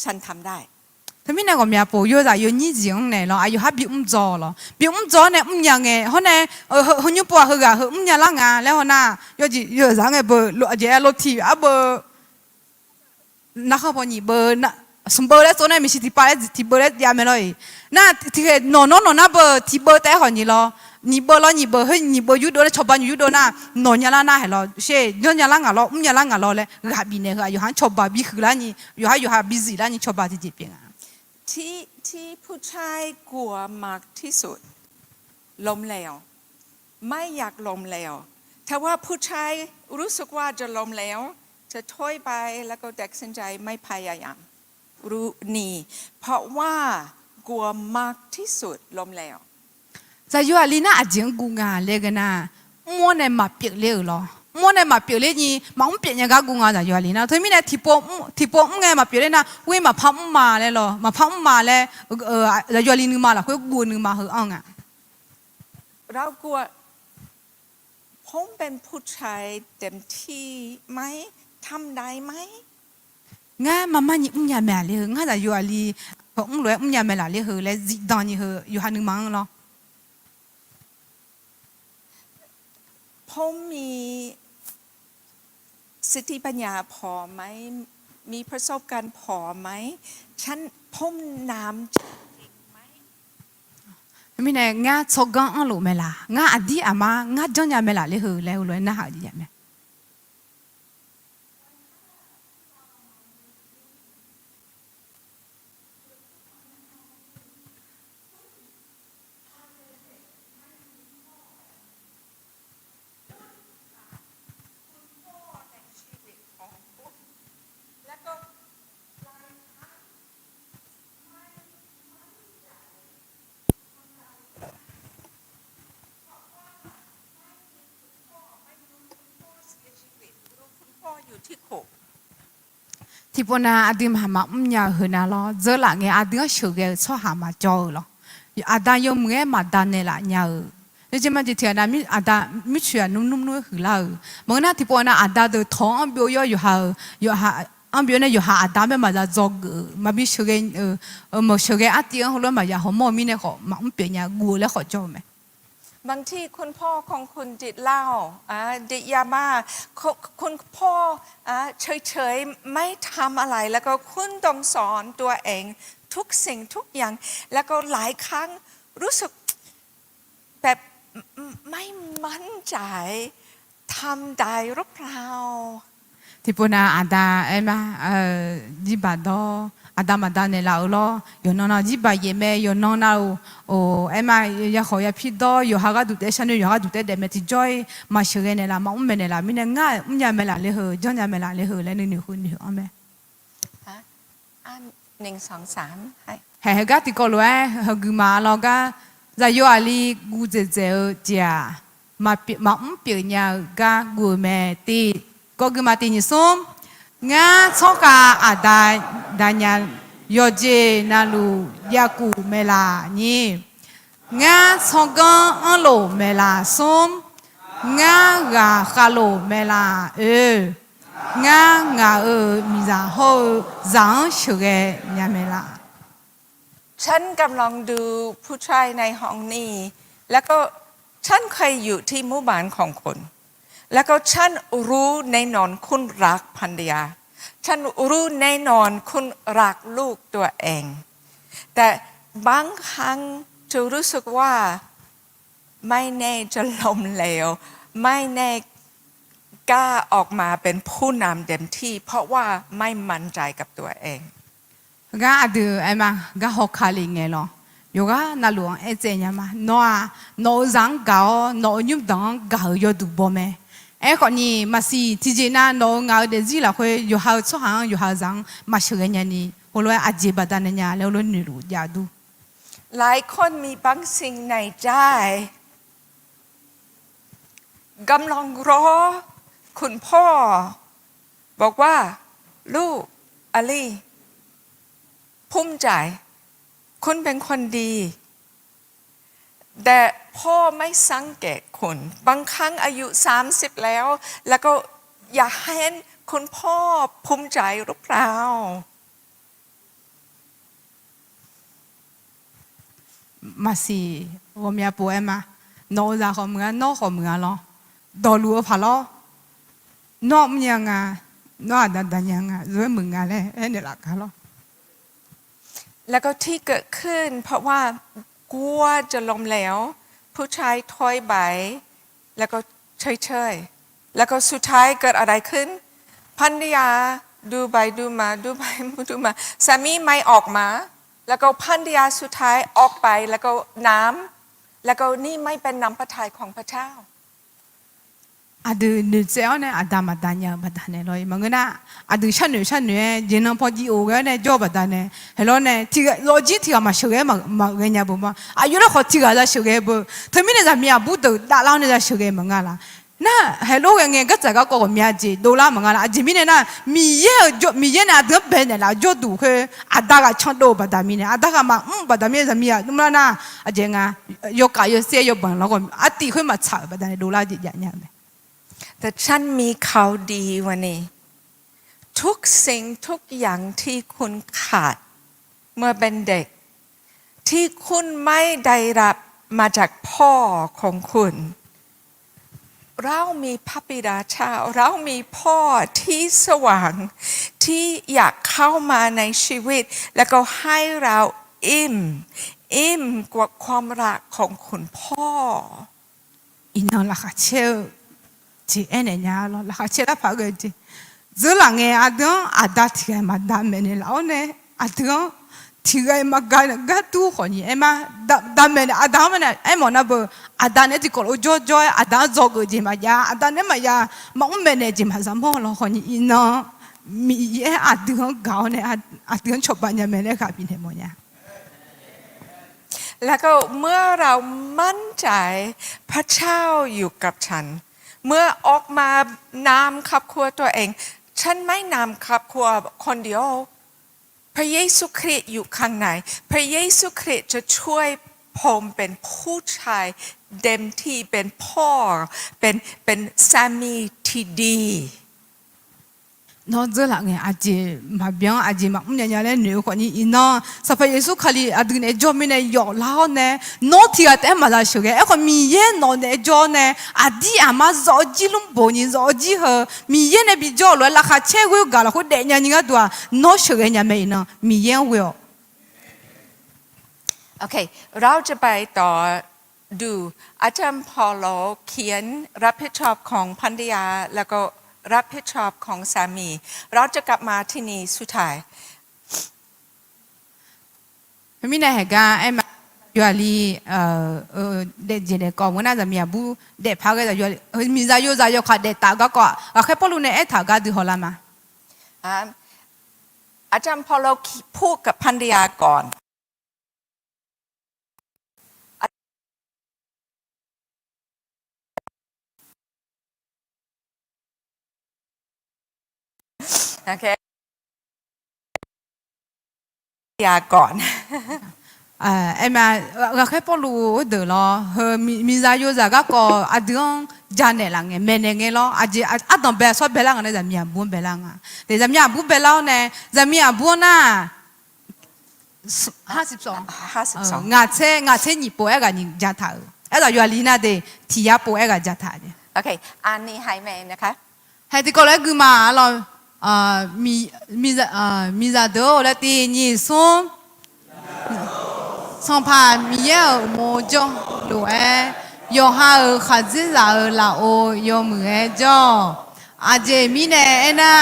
ฉันทำได้ 他们那个面包有啥有年轻呢咯，哎呦还比早咯，比早呢样个，后呢后牛包后个后样啷个，然后呢有啥个不落这落地啊不，那好不你不那。 sumber le so na mi si ti pa le ti bo le ya me lo e na ti ke no na bo ti bo te ho ni lo ni bo he ni bo yu do le choba yu do na no nya la na he lo she nyo nya la nga lo nya la nga lo le ga bi ne ga yu han choba bi khu la ni yu ha busy la ni choba ti ji pin a ที่ผู้ชายกลัวมากที่สุดล้มแล้วไม่อยากล้มแล้วถ้าว่าผู้ชายรู้สึกว่าจะล้มแล้วจะถอยไปแล้วก็ตัดสินใจไม่พยายามรู้นี่เพราะว่ากลัวมากที่สุดล้มแล้ว 在有啊里那阿经古啊那个呢我呢嘛别了咯我呢嘛别了你嘛我别人家古啊在有啊里那他们呢提波我嘛别了那我嘛怕嘛了咯嘛怕嘛了在有啊里你嘛了会古你嘛和昂啊 เรากลัวผมเป็นผู้ชายเต็มที่ไหมทำได้ไหม ngã mà ni nhà mẹ li ngã là yêu ali ông lối nhà mẹ là li hờ lấy dị đòn như hờ yêu hắn mang lo ผมมีสติปัญญาพอไหมมีประสบการณ์พอไหมฉันผมน้ำ mình này ngã cho găng ăn lụm mẹ là ngã à đi à mà ngã cho nhà mẹ là li hờ lấy lối na hả đi nhà mẹ thì bọn na adim hama nhà hơn na lo giờ là nghe adim sửa cái cho hama cho lo ada yo nghe mà đan này là nhà nếu như mà chỉ theo na mi ada mi chuyện nung nuôi hử la mà na thì bọn na ada được thong anh biểu yo ha anh biểu này yo ha ada mà là do mà bị sửa cái mà sửa cái adim hồi đó mà ya họ mi này họ mà ông biểu nhà gù là họ cho mày บางที่คุณพ่อของคุณติดเหล้าติดยาบ้าคุณพ่อเฉยๆไม่ทำอะไรแล้วก็คุณต้องสอนตัวเองทุกสิ่งทุกอย่างแล้วก็หลายครั้งรู้สึกแบบไม่มั่นใจ ทำได้หรือเปล่า ที่ปนาอาดาเอ็มจิบาดออาดามาดาเนลาอุลอยนนาจิบาเยเมยนนาโอเอ็มยาขอยาพิดอยฮากาดุเตชันยฮากาดุเตเดเมติจอยมาเชเกเนลามาเมเนลามิเนง่ายยาเมลาเลเหจอนยาเมลาเลเหและนี่หุ่นนี่อเม ฮะอัน1 2 3ให้ เฮกาติโกลเวฮกุมาลอกาจะยออาลีกูเจเจเจียมาเปียญากากูเมติก็กุมาตินิสมงาชอกาอาดาดาญายอเจนาลูยากูเมลานีงาชอกาอันโลเมลาสมงากาคาโลเมลางมิซาโฮจังชูเกญาเมลา ฉันกำลังดูผู้ชายในห้องนี้แล้วก็ฉันเคยอยู่ที่หมู่บ้านของคนแล้วก็ฉันรู้แน่นอนคุณรักภรรยาฉันรู้แน่นอนคุณรักลูกตัวเองแต่บางครั้งจะรู้สึกว่าไม่แน่จะล้มเหลวไม่แน่กล้าออกมาเป็นผู้นำเต็มที่เพราะว่าไม่มั่นใจกับตัวเองกาดูเอ็มกาฮอกคาลิงเงลอยกานาลวงเอเจญามาโนจังกาโนยุบดังกาโยดูบอมเอคนนี้มาสิที่เจน่าโนงาเดจิลาคุยยูฮาชฮังยูฮาจังมาเชกญานีฮัวลอยอาจิบดานญาแล้วลนิรูยาดูหลายคนมีบางสิ่งในใจกำลังรอคุณพ่อบอกว่าลูกอลีภูมิใจคุณเป็นคนดีแต่พ่อไม่สังเกตคุณบางครั้งอายุ30แล้วก็อยากเห็นคุณพ่อภูมิใจหรือเปล่ามาสิ我们不爱嘛โนราขอมึงโนขอมึงล้อดอลัวพาล้อนอมยังอ่ะนอดันดันยังอ่ะรู้มึงอะไรเนี่ยหลักค่ะล้อแล้วก็ที่เกิดขึ้นเพราะว่ากลัวจะล้มเหลวผู้ชายถอยไปแล้วก็เฉยๆแล้วก็สุดท้ายเกิดอะไรขึ้นภรรยาดูไปดูมาดูไปดูมาสามีไม่ออกมาแล้วก็ภรรยาสุดท้ายออกไปแล้วก็น้ำแล้วก็นี่ไม่เป็นน้ำพระทัยของพระเจ้าอาดูนึกเจ้าเนี่ยอาดามาดานยาบัดเนี่ยลอยมังก็น่ะอาดูฉันเนี่ยยินน้ำพอดีโอ้กันเนี่ยจบบัดเนี่ยเฮโลเนี่ยที่โลจิที่อามาช่วยมาเงี้ยบุมาอายุเราขอที่อาจะช่วยบุทั้งมีเนี่ยจะมีอาบุตรดาราเนี่ยจะช่วยมังกันละน่ะเฮโลเงี้ยก็จะก็มีอาจีดูแลมังกันละอาจีมีเนี่ยนะมีเยอะนะเดือบเป็นเนี่ยละจดูคืออาดาก็ช่างดูบัดมีเนี่ยอาดาก็มาบัดมีจะมีอ่ะนุ่มละนะอาจีงายกกายเสียยกบังแล้วก็อาตีขึ้นมาฉาบัดเนี่ยดูแลจีอย่างเงี้ยแต่ฉันมีข่าวดีวันนี้ทุกสิ่งทุกอย่างที่คุณขาดเมื่อเป็นเด็กที่คุณไม่ได้รับมาจากพ่อของคุณเรามีพระบิดาเจ้าเรามีพ่อที่สว่างที่อยากเข้ามาในชีวิตแล้วก็ให้เราอิ่มกว่าความรักของคุณพ่ออินนอลาคาเชลที่เอ็นเนี่ยเราลักเชื่อพักเลยจีจุลังเงอาดงอาดัที่มาดามเนี่ยเราเนี่ยอาดงที่มากันตู้คนนี้มาดามเนี่ยอาดามเนี่ยมันน่ะบ่อาดานเนี่ยที่คนโจอาดานจอกจีมายาอาดานเนี่ยมายามันเนี่ยจีมาสัมพันธ์เราคนนี้อินนะมีอาดงเก่าเนี่ยอาดงชอบเนี่ยเนี่ยกับพี่เนี่ยมันเนี่ยแล้วก็เมื่อเรามั่นใจพระเจ้าอยู่กับฉันเมื่อออกมานำครอบครัวตัวเองฉันไม่นำครอบครัวคนเดียวพระเยซูคริสต์อยู่ข้างในพระเยซูคริสต์จะช่วยผมเป็นผู้ชายเต็มที่เป็นพ่อเป็นสามีที่ดีนอกจากนั้นอาจีมาเบียงอาจีมาเนี่ยเลยหนูคนนี้อินนะสัพพะเยซูคลีอาดูเนี่ยจอมีเนี่ยยอลาวเนี่ยนอที่อาเต็มมาแล้วช่วยเอ้คนมีเย็นนอเนี่ยจอเนี่ยอาดีอามาจอจีลุงบนี่จอจีเหรอมีเย็นเนี่ยบิจอเลยราคาเช่วิวกาลเขาเดียร์นี่ก็ตัวนอช่วยเนี่ยไม่นะมีเย็นวิวโอเคเราจะไปต่อ ดูอาจารย์พอลเขียนรับผิดชอบของภรรยาแล้วก็รับผิดชอบของสามี เราจะกลับมาที่นี่สุดท้าย mi ne hega ai ma yuali de jene ko ngona za mi abu de pha ga yuali mi za yo kha de ta ga ko a khe polu ne e tha ga du hola ma อาจารย์พอลพูดกับภรรยาก่อนโอเคยาก่อน ai ma ga khe polu de lo mi za yo za ga ko adon jane la nge me ne nge lo aji adon be so be la nge za mi abu be la nga de za mi abu be la ne za mi abu na 52 ငါချဲညီပေါ်အဲ့ကညီကြထားအဲ့ဒါရွာလီနာတဲ့တီရပေါ်အဲ့ကကြထားတယ် โอเคอันนี้ให้แม่นะคะ ဟဲ့ဒီကောလည်းကူမာလောမီဇာဒိုလည်းတီညီဆုံးဖာမီယောမိုဂျောလိုအဲယောဟာခါဇီဇာလာအိုယောမွေဂျောအဂျေမီနေအနာ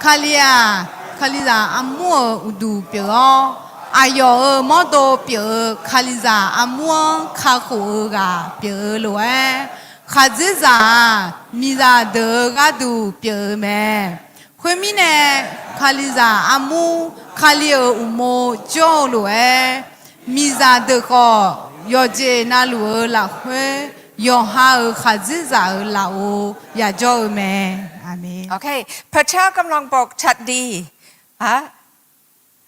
ခလီဇာအမောဥဒူပြောอายุมอโตเปียคาลิซาอมัวคาโคกาเปียลวยคาจิซามีซาเดกาดูเปียแม่ခွေမိနဲ့ခါလီဇာအမှုခါလီအမိုကျော်လိုအဲမိဇာတကောယောဂျေနာလူလာခွေယောဟာခါဇီဇာလာအိုယာကျော်မဲအာမင် โอเคพระเจ้ากำลังบอกชัดดี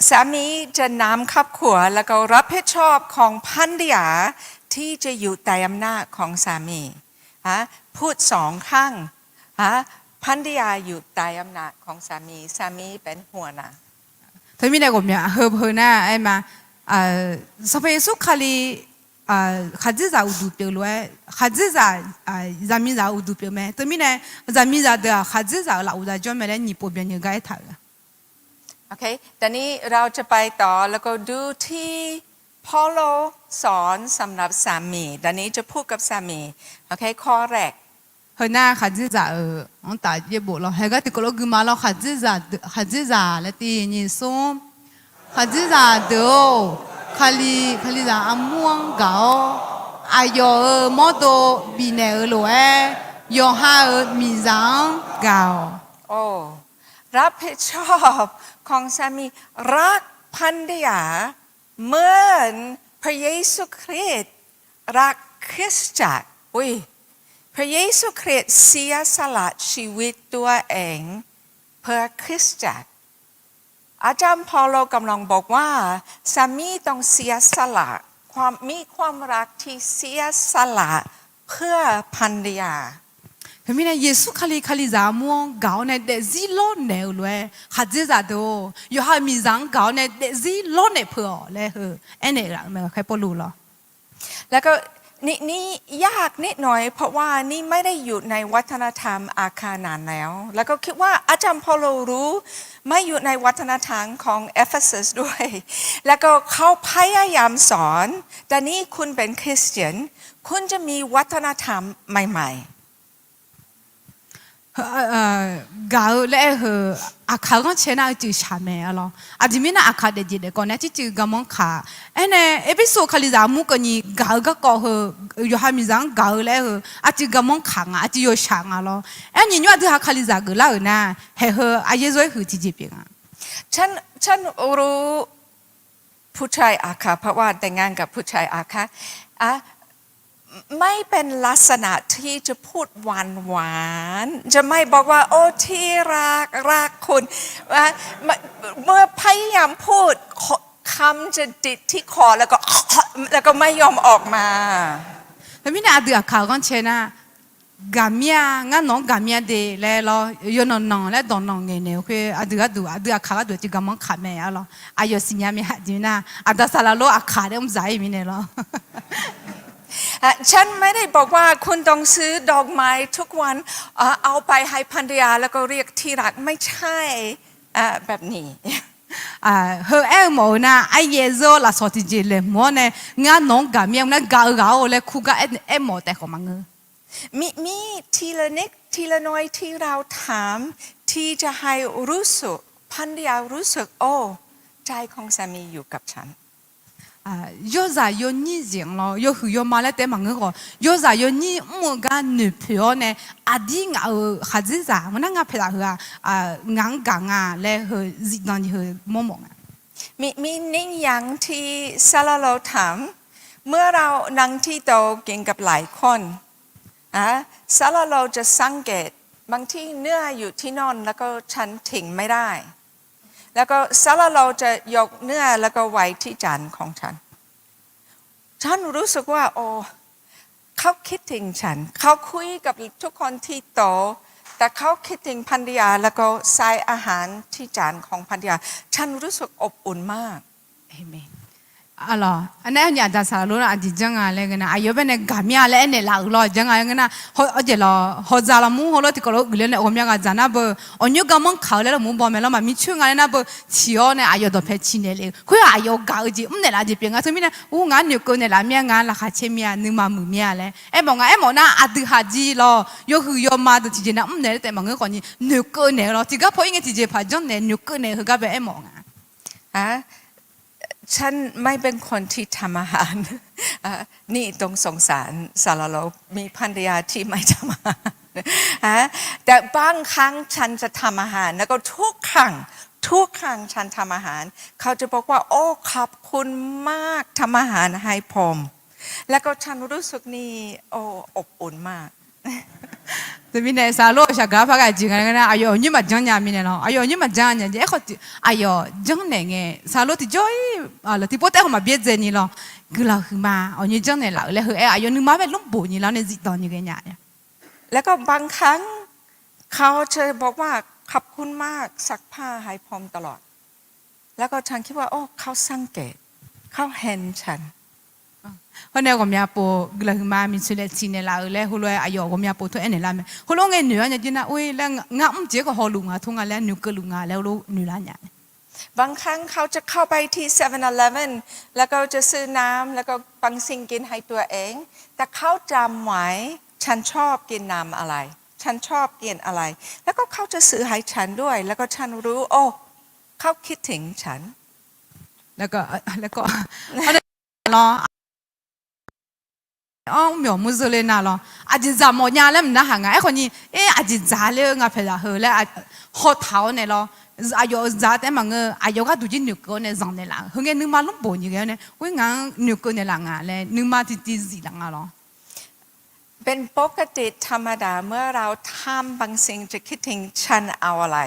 สามีจะนำครอบครัวแล้วก็รับผิดชอบของภรรยาที่จะอยู่ใต้อำนาจของสามีพูดสองข้างภรรยาอยู่ใต้อำนาจของสามีเป็นหัวหน้า thế mình này cũng nhớ hợp hơn na em mà sau khi suốt khali khát giả udu bèo luôn khát giả zami giả udu bèo mẹ thế mình này zami giả được khát giả là udu cho mẹ lên nhịp bộ bên những cái thằng โอเคตอนนี้เราจะไปต่อแล้วก็ดูที่พ่อโลสอนสำหรับสามีตอนนี้จะพูดกับสามีโอเคข้อแรก hơn na khát giả ông ta ye bộ lo hay cái thì có lúc mà lo khát giả là tiền như số khát giả được khali giả amuang gạo ayo moto bine loe yo ha mi zang gạo โอ้รับผิดชอบของสามีรักภรรยาเหมือนพระเยซูคริสต์รักคริสตจักรพระเยซูคริสต์เสียสละชีวิตตัวเองเพื่อคริสตจักรอาจารย์พอลกำลังบอกว่าสามีต้องเสียสละมีความรักที่เสียสละเพื่อภรรยาthế mình này Giêsu khali giả muang gạo này để gì lo nèo luôn khát giả đồ yo ha mi giang gạo này để gì lo nèo phởเลยanh này là mình khai bolu lo แล้วก็นี่ยากนิดหน่อยเพราะว่านี่ไม่ได้อยู่ในวัฒนธรรมอาคานานแล้วก็คิดว่าอาจารย์พอลรู้ไม่อยู่ในวัฒนธรรมของเอเฟซัสด้วยแล้วก็เขาพยายามสอนแต่นี่คุณเป็นคริสเตียนคุณจะมีวัฒนธรรมใหม่ๆgạo lẽ à khá con chế nào chữ cha mẹ lo à chỉ mình à khá để gì để con này chỉ chữ gạo món khá anh này episode khali giả mu cái gì gạo cái có yo ha mi giang gạo lẽ à chữ gạo món khá à chỉ yo sáng lo anh nhìn nhau thứ khali giả cái là na hay à Giêsu chỉ chỉ biết ฉันรู้ผู้ชายอาคาเพราะว่าแต่งงานกับผู้ชายอาคาไม่เป็นลักษณะที่จะพูดหวานจะไม่บอกว่าโอ้ที่รักคุณเมื่อพยายามพูดคำจะติดที่คอแล้วก็ไม่ยอมออกมาแล้วมีอะไรอ่ะข่าวกันเช่นน่ะกามีงั้นน้องกามีเดแล้วเราโยนน้องแล้วดอนน้องเงี้ยเนี่ยคืออะข่าวดูที่กำมังขาแม่อะเราอายุสิญญาไม่หัดดีนะดาสาลาโลอะข่าวเรื่องใจมีเนี่ยเราฉันไม่ได้บอกว่าคุณต้องซื้อดอกไม้ทุกวันเอาไปให้ภรรยาแล้วก็เรียกที่รักไม่ใช่แบบนี้ เฮอเอหมอนะไอเยโซลาสอติเจเลหมอเนี่ยงานน้องกามีนะกาเลยคู่กับเอหมอแต่ของมังเง มีทีละนิดทีละน้อยที่เราถามที่จะให้รู้สึกพันเดียวรู้สึกโอ้ใจของสามีอยู่กับฉัน有啥有你人咯，有后有马来在忙个，有啥有你么个女朋友呢？阿弟我孩子啥，我那个陪他去硬讲来去日当去摸摸啊。มีนิ่งยังที่ซาลาโลถามเมื่อเรานั่งที่โต๊ะกินกับหลายคนซาลาโลจะสังเกตบางที่เนื้ออยู่ที่นอนแล้วก็ฉันทิ้งไม่ได้แล้วก็ซาลาโลจะยกเนื้อแล้วก็ไว้ที่จานของฉันรู้สึกว่าโอ้เขาคิดถึงฉันเขาคุยกับทุกคนที่โต๊ะแต่เขาคิดถึงภรรยาแล้วก็ใส่อาหารที่จานของภรรยาฉันรู้สึกอบอุ่นมากเอเมนalors anh em nhà ta sao luôn anh chỉ chẳng ai lên cái nào ai bên này cảm nhận lên này là lo chẳng ai cái nào họ ở đây là họ ra là muốn họ lo thì có lo người này ôm nhau cái gì na bơ anh nhớ cái món khảo là muốn bỏ mẹ lo mà mình chưa ngay na bơ chiều này ai đó phải chi này liền cứ ai gạo gì này là gì biển à thôi mình ngán nhiều cái này là miếng ngán là khai miếng nhưng mà mười miếng này em bảo em bảo na à từ hạt gì lo yêu hư mà từ chỉ na này tại mà người còn nhiều cái này lo thì cái phải nghe chỉ phải chọn này nhiều cái này cái em bảoฉันไม่เป็นคนที่ทำอาหารนี่ต้องสงสารซาลาโลมีภรรยาที่ไม่ทำอาหารแต่บางครั้งฉันจะทำอาหารแล้วก็ทุกครั้งฉันทำอาหารเขาจะบอกว่าโอ้ขอบคุณมากทำอาหารให้ผมแล้วก็ฉันรู้สึกนี่โอ้อบอุ่นมากแต่มีในซาโลชากราฟก็จริงๆนะอายอนี่มาจังยามีเนี่ยเนาะอายอนี่มาจังเนี่ยเอ้เขาอายอจังเนี่ยไงซาโลที่จอยแล้วที่พอแต่เขามาเบียดเจนี่เนาะคือเราคือมาอันนี้จังเนี่ยเราเลยคืออายอนึกมาเป็นลุ่มปูนี่แล้วในจิตตอนนี้กันเนี่ยแล้วก็บางครั้งเขาจะบอกว่าขอบคุณมากซักผ้าให้ผมตลอดแล้วก็ฉันคิดว่าโอ้เขาสังเกตเขาเห็นฉันเพราะเนี่ยก็มีอาปูกลางมามีสุดเลยทีเนี่ยเราเลยหัวเลยอายก็มีอาปูตัวเอ็นเนี่ยละมั้ยหัวลงเงินเหนือเนี่ยจีน่าอุ้ยแล้วงะเจ๊ก็หัวลุงทุ่งอะไรหนูก็ลุงแล้วรู้หนูละเนี่ยบางครั้งเขาจะเข้าไปที่ 7-Eleven แล้วก็จะซื้อน้ำแล้วก็บางสิ่งกินให้ตัวเองแต่เขาจำไว้ฉันชอบกินน้ำอะไรฉันชอบกินอะไรแล้วก็เขาจะซื้อให้ฉันด้วยแล้วก็ฉันรู้โอ้เขาคิดถึงฉันแล้วก็รออ๋อมีมุสลิมน่ะหรออาจจะจำหมดอย่างแล้วมันน่าหางไอ้คนนี้อาจจะจ่าเลยงั้นเพลาเหรอแล้วหัวเท้าเนี่ยหรออายุจ่าแต่มันอายุก็ดูจีนึกก็เนี่ยจังเนี่ยละเฮ้ยนึกมาลุ่มบ่นอย่างเงี้ยวิ่งงั้นนึกก็เนี่ยละงั้นเลยนึกมาที่จีละงั้นหรอเป็นปกติธรรมดาเมื่อเราทำบางสิ่งจะคิดถึงฉันเอาอะไร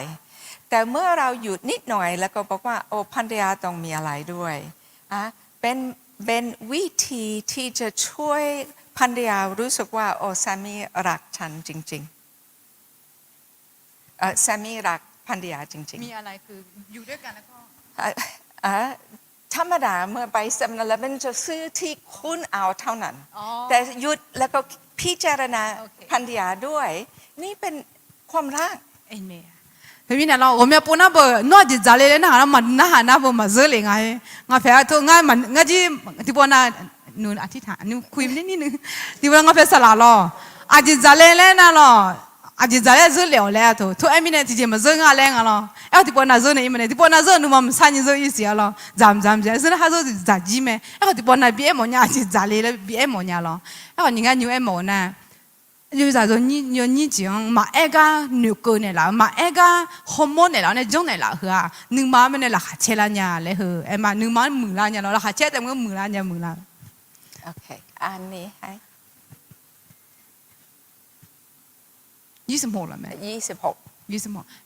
แต่เมื่อเราหยุดนิดหน่อยแล้วก็บอกว่าโอ้ภรรยาต้องมีอะไรด้วยเป็นวิธีที่จะช่วยภรรยารู้สึกว่าโอ้สามีรักฉันจริงๆสามีรักภรรยาจริงๆมีอะไรคืออยู่ด้วยกันแล้วก็ธรรมดาเมื่อไป7-Elevenจะซื้อที่คุณเอาเท่านั้นแต่หยุดแล้วก็พิจารณาภรรยาด้วยนี่เป็นความรักเอ็นเมียเพราะงั้นเรา我们不那不那就咋嘞那哈มัน那哈那不มาเจอเลยไงเพื่อตัวไงมันไงจีที่พอน่ะนู่นอธิษฐานนู่นคุยไม่ได้นี่นึงที่พอไงเพื่อสละล้ออาจจะ咋嘞น่ะล้ออาจจะ咋嘞เจอแล้วแล้วตัวไอ้มีเนี่ยที่จะมาเจออะไรงั้นล้อที่พอน่ะเจอเนี่ยมันที่พอน่ะเจอนู่นมันสัญญาอีเสียล้อจำซึ่ง他说咋จีไหมที่พอน่ะบีเอ็มเนี่ยอาจจะ咋嘞了บีเอ็มเนี่ยล้อ你看牛 M 呢有啥子你讲嘛？那个牛狗呢啦，嘛那个红毛呢啦，那种呢啦，是啊，你妈们呢啦，吃了呢，来呵，哎嘛，你妈没了呢，啦，吃的我没了呢，没了。OK， อันนี้ให้26了没26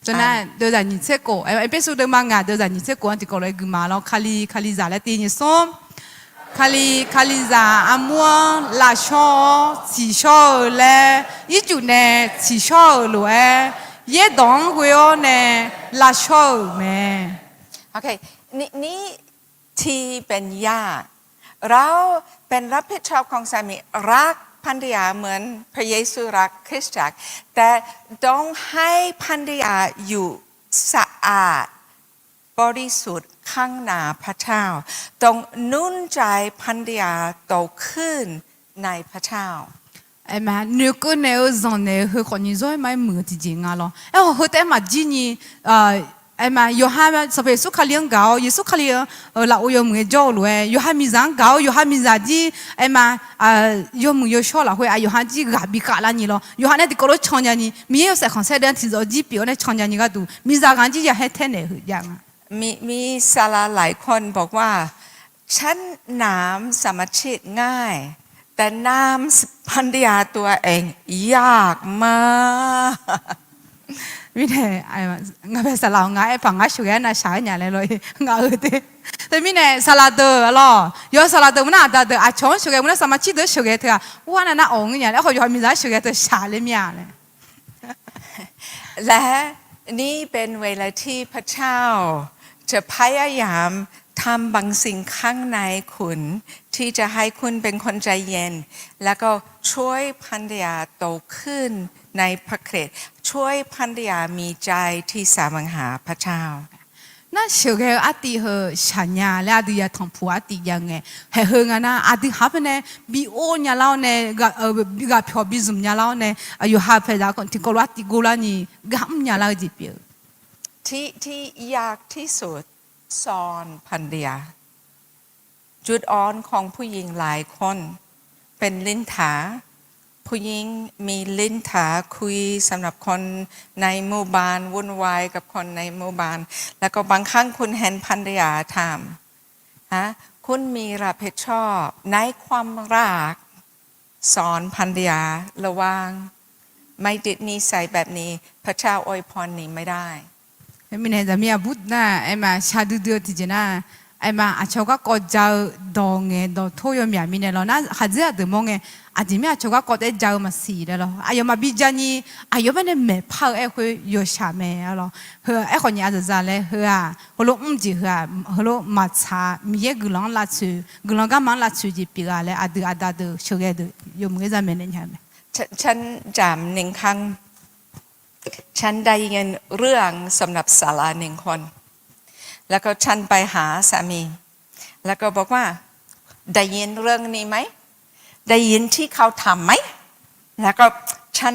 真的都在你这个，哎，别说的嘛啊，都在你这个，这个来个嘛咯，卡里咋来对你说？卡里咋阿莫拉小起小嘞，一就呢起小了哎，也当会哦呢拉小没。OK， นี่ที่เป็นญาติเราเป็นรับผิดชอบของสามีรักภรรยาเหมือนพระเยซูรักคริสตจักรแต่ต้องให้ภรรยาอยู่สะอาดบ บริสุทธิ์ข้างหน้าพระเจ้าต้องนุ่นใจพันธยาโตขึ้นในพระเจ้า 哎妈，你个那个上呢，和可你说买么子钱啊咯？哎，我后头嘛今年哎妈，有哈嘛，特别苏卡里高，耶稣卡里老有么教路哎，有哈米上高，有哈米啥子哎妈有么有少了会啊，有哈几个比卡拉你咯，有哈那的高头长家你，没有在行山的提早几标那长家你个都，米啥干几也还太难去样啊。มีศาลาหลายคนบอกว่าฉันน้ำสามัคคีง่ายแต่น้ำพันธยาตัวเองยากมาก vì thế ngài phải salao ngài bằng ngài suy nghĩ sai nhà này rồi ngài ở đây thế vì này salado lo yo salado mình đã được à chọn suy nghĩ mình sao mà chỉ được suy nghĩ thôi à ủa nó ổn nhà này họ giờ mình đã suy nghĩ được saiเลยมีอะไร และนี่เป็นเวลาที่พระเจ้าจะพยายามทำบางสิ่งข้างในคุณที่จะให้คุณเป็นคนใจเย็นแล้วก็ช่วยพันธยาโตขึ้นในพระคริสต์ช่วยพันธยามีใจที่แสวงหาพระเจ้า 那小个阿弟和小伢俩都要同铺阿弟样个，还和俺那阿弟哈不呢？比我伢老呢比个漂比zum伢老呢，有哈陪他讲，听讲阿弟过了呢，个他们伢老这边。ที่ยากที่สุดสอนพันธยาจุดอ่อนของผู้หญิงหลายคนเป็นลิ้นถาผู้หญิงมีลิ้นถาคุยสำหรับคนในหมู่บ้านวุ่นวายกับคนในหมู่บ้านแล้วก็บางครั้งคุณเห็นพันธยาทำฮะคุณมีรับผิดชอบในความรักสอนพันธยาระวังไม่ติดนิสัยแบบนี้พระเจ้าอวยพรนี้ไม่ได้มินเห็นจะมีอาบุตรนะไอ้มาชาดูดูที่เจนะไอ้มาอาชก็กอดเจ้าดองเงดอทุ่ยมีอามินเนาะนะหาเจ้าเดมองเงอาจิมีอาชก็กอดเจ้ามาสีเลยหรออายมาบิจานีอายมันเนี่ยไม่พาไอ้คุยโยชาเมย์หรอเฮ้ไอ้คนนี้อาจจะจะเลยเฮ้ฮัลโหลจีเฮ้ฮัลโหลมาชามีเยกุลังลาชูกุลังก็มันลาชูจีปีกาเลยอาดูชกเอดูยมเงจะไม่เล่นใช่ไหมฉันจำหนึ่งครั้งฉันได้ยินเรื่องสำหรับศาลาหนึ่งคนแล้วก็ฉันไปหาสามีแล้วก็บอกว่าได้ยินเรื่องนี้ไหมได้ยินที่เขาทำไหมแล้วก็ฉัน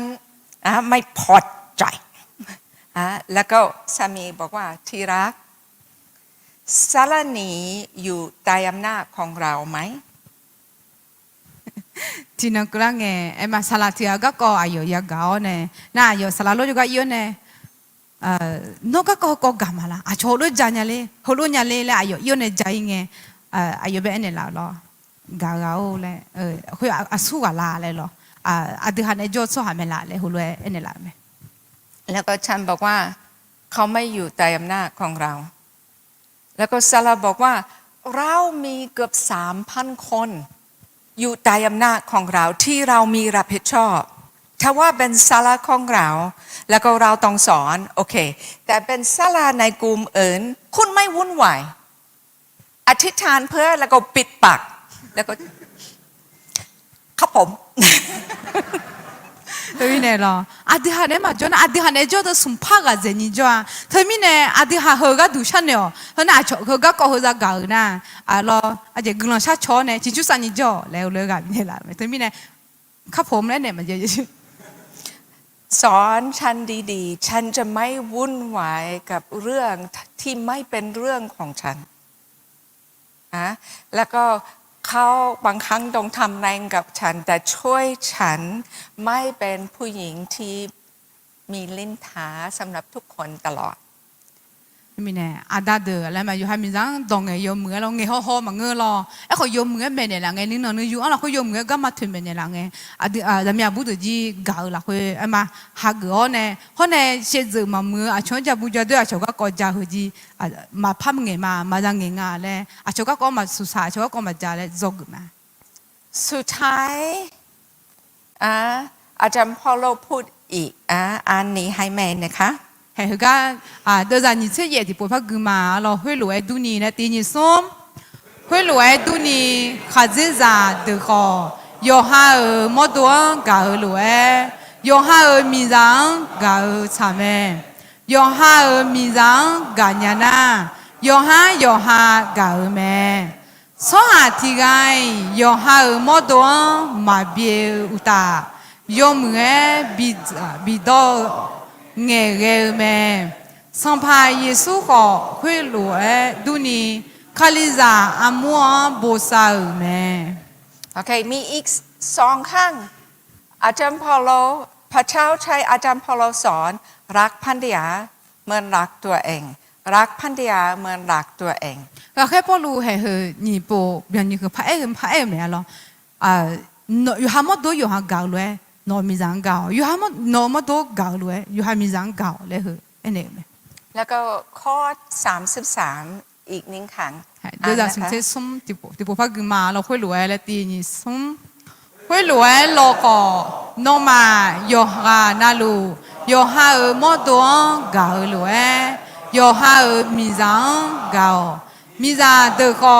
ไม่พอใจแล้วก็สามีบอกว่าที่รักศาลานี้อยู่ใต้อำนาจของเราไหมที่นั่นก็แล้วไงไอ้มาสลัดที่ก็ก็อายุยากเอาเนี่ยน่าอายุสลัดโลจุก็อายุเนี่ยนกก็กำมาละอาชโลจานยาเลยฮัลโหลยาเลยแล้วอายุเนี่ยใจไงอายุเป็นเนี่ยละล้อกาเลยคุยอาสู้กับลาเลยหรออาดูหันไอ้จอดสู้หาไม่ละเลยฮัลโหลเนี่ยละไหมแล้วก็ฉันบอกว่าเขาไม่อยู่ใต้อำนาจของเราแล้วก็สลัดบอกว่าเรามีเกือบ 3,000 คนอยู่ใต้อำนาจของเราที่เรามีรับผิดชอบถ้าว่าเป็นศาลาของเราแล้วก็เราต้องสอนโอเคแต่เป็นศาลาในกลุ่มอื่นคุณไม่วุ่นวายอธิษฐานเพื่อแล้วก็ปิดปากแล้วก็ครับผมเธอมีเนี่ยหรออาทิตย์เนี่ยมาจนอาทิตย์เนี่ยจอดสุ่มพักกันเจนี่จ้าเธอมีเนี่ยอาทิตย์เขาก็ดูฉันเนี่ยเขาหน้าชเขาก็เขาจะก่าวนะรออาจจะกำลังชาชอเนี่ยจิจุสันนี่จ้าแล้วเลยกันเนี่ยละเธอมีเนี่ยข้าผมเนี่ยมันจะสอนฉันดีๆฉันจะไม่วุ่นวายกับเรื่องที่ไม่เป็นเรื่องของฉันแล้วก็เขาบางครั้งต้องทำแรงกับฉันแต่ช่วยฉันไม่เป็นผู้หญิงที่มีลิ้นถาสำหรับทุกคนตลอดมีเนี่ยอาดาเดอแล้วมาอยู่ให้มีจังดองเงยยมมือเราเงยห่อมาเงยรอไอ้เขายมมือเป็นเนี่ยละเงยนึกนอนอยู่เราเขายมมือก็มาถึงเป็นเนี่ยละเงยแต่มีอาบุตรจีเก่าละเขาไอ้มาหักเกาเนี่ยเขาเนี่ยเชื่อใจมามือชนจะบุญจะด้วยชาวก็กอดจ่าหัวจีมาพับเงยมาจังเงยงาเลยชาวก็มาสุสานชาวก็มาจ่าเลยจกมาสุดท้ายอาจารย์พอลพูดอีกอันนี้ให้แม่นะคะเฮ้ยก็เดี๋ยวจะนี่เชื่อเยที่ปวดพักกูมาเราคุยรวยดูนี่นะตีนี่ส้มคุยรวยดูนี่ข้าจะจะเดือดคอยอห้าหมดตัวก็รวยยอห้ามีจังก็ชาเมยอห้ามีจังก็ญาณ ယောဟန်ယောဟာဂါမဲဆောဟာတီဂိုင်ယောဟာမောတောမာဘေဥတာယောမငယ်ဘီတော့ငယ်ငယ်မဲစံဖာယေစုကိုခွေလိုအဲဒူနီခါလီဇာအမွန်ဘောဆာမဲ โอเคมีอีกสองข้างอาจารย์พอลโลพระเจ้าใช้อาจารย์พอลโลสอนรักภรรยาเหมือนรักตัวเองรักภรรยาเหมือนรักตัวเอง ก็แค่พอรู้ให้เฮนี่โปเบียนี่คือพระเอกแม่ล่ะอยู่หามดอยู่หาเก่าเลยนอมีจังเก่าอยู่หามดนอมดเก่าเลยอยู่หามีจังเก่าเลยเฮอันนี้แม่ แล้วก็ข้อ33อีกหนึ่งครั้ง เดี๋ยวจะสิ่งที่ส้มที่พพักมาเราค่อยรวยแล้วตีนี่ส้มค่อยรวยโลก็นอมาโยฮานาลูโยฮามดเก่ารวยโยฮามีจังเก่ามีจังเด็กก็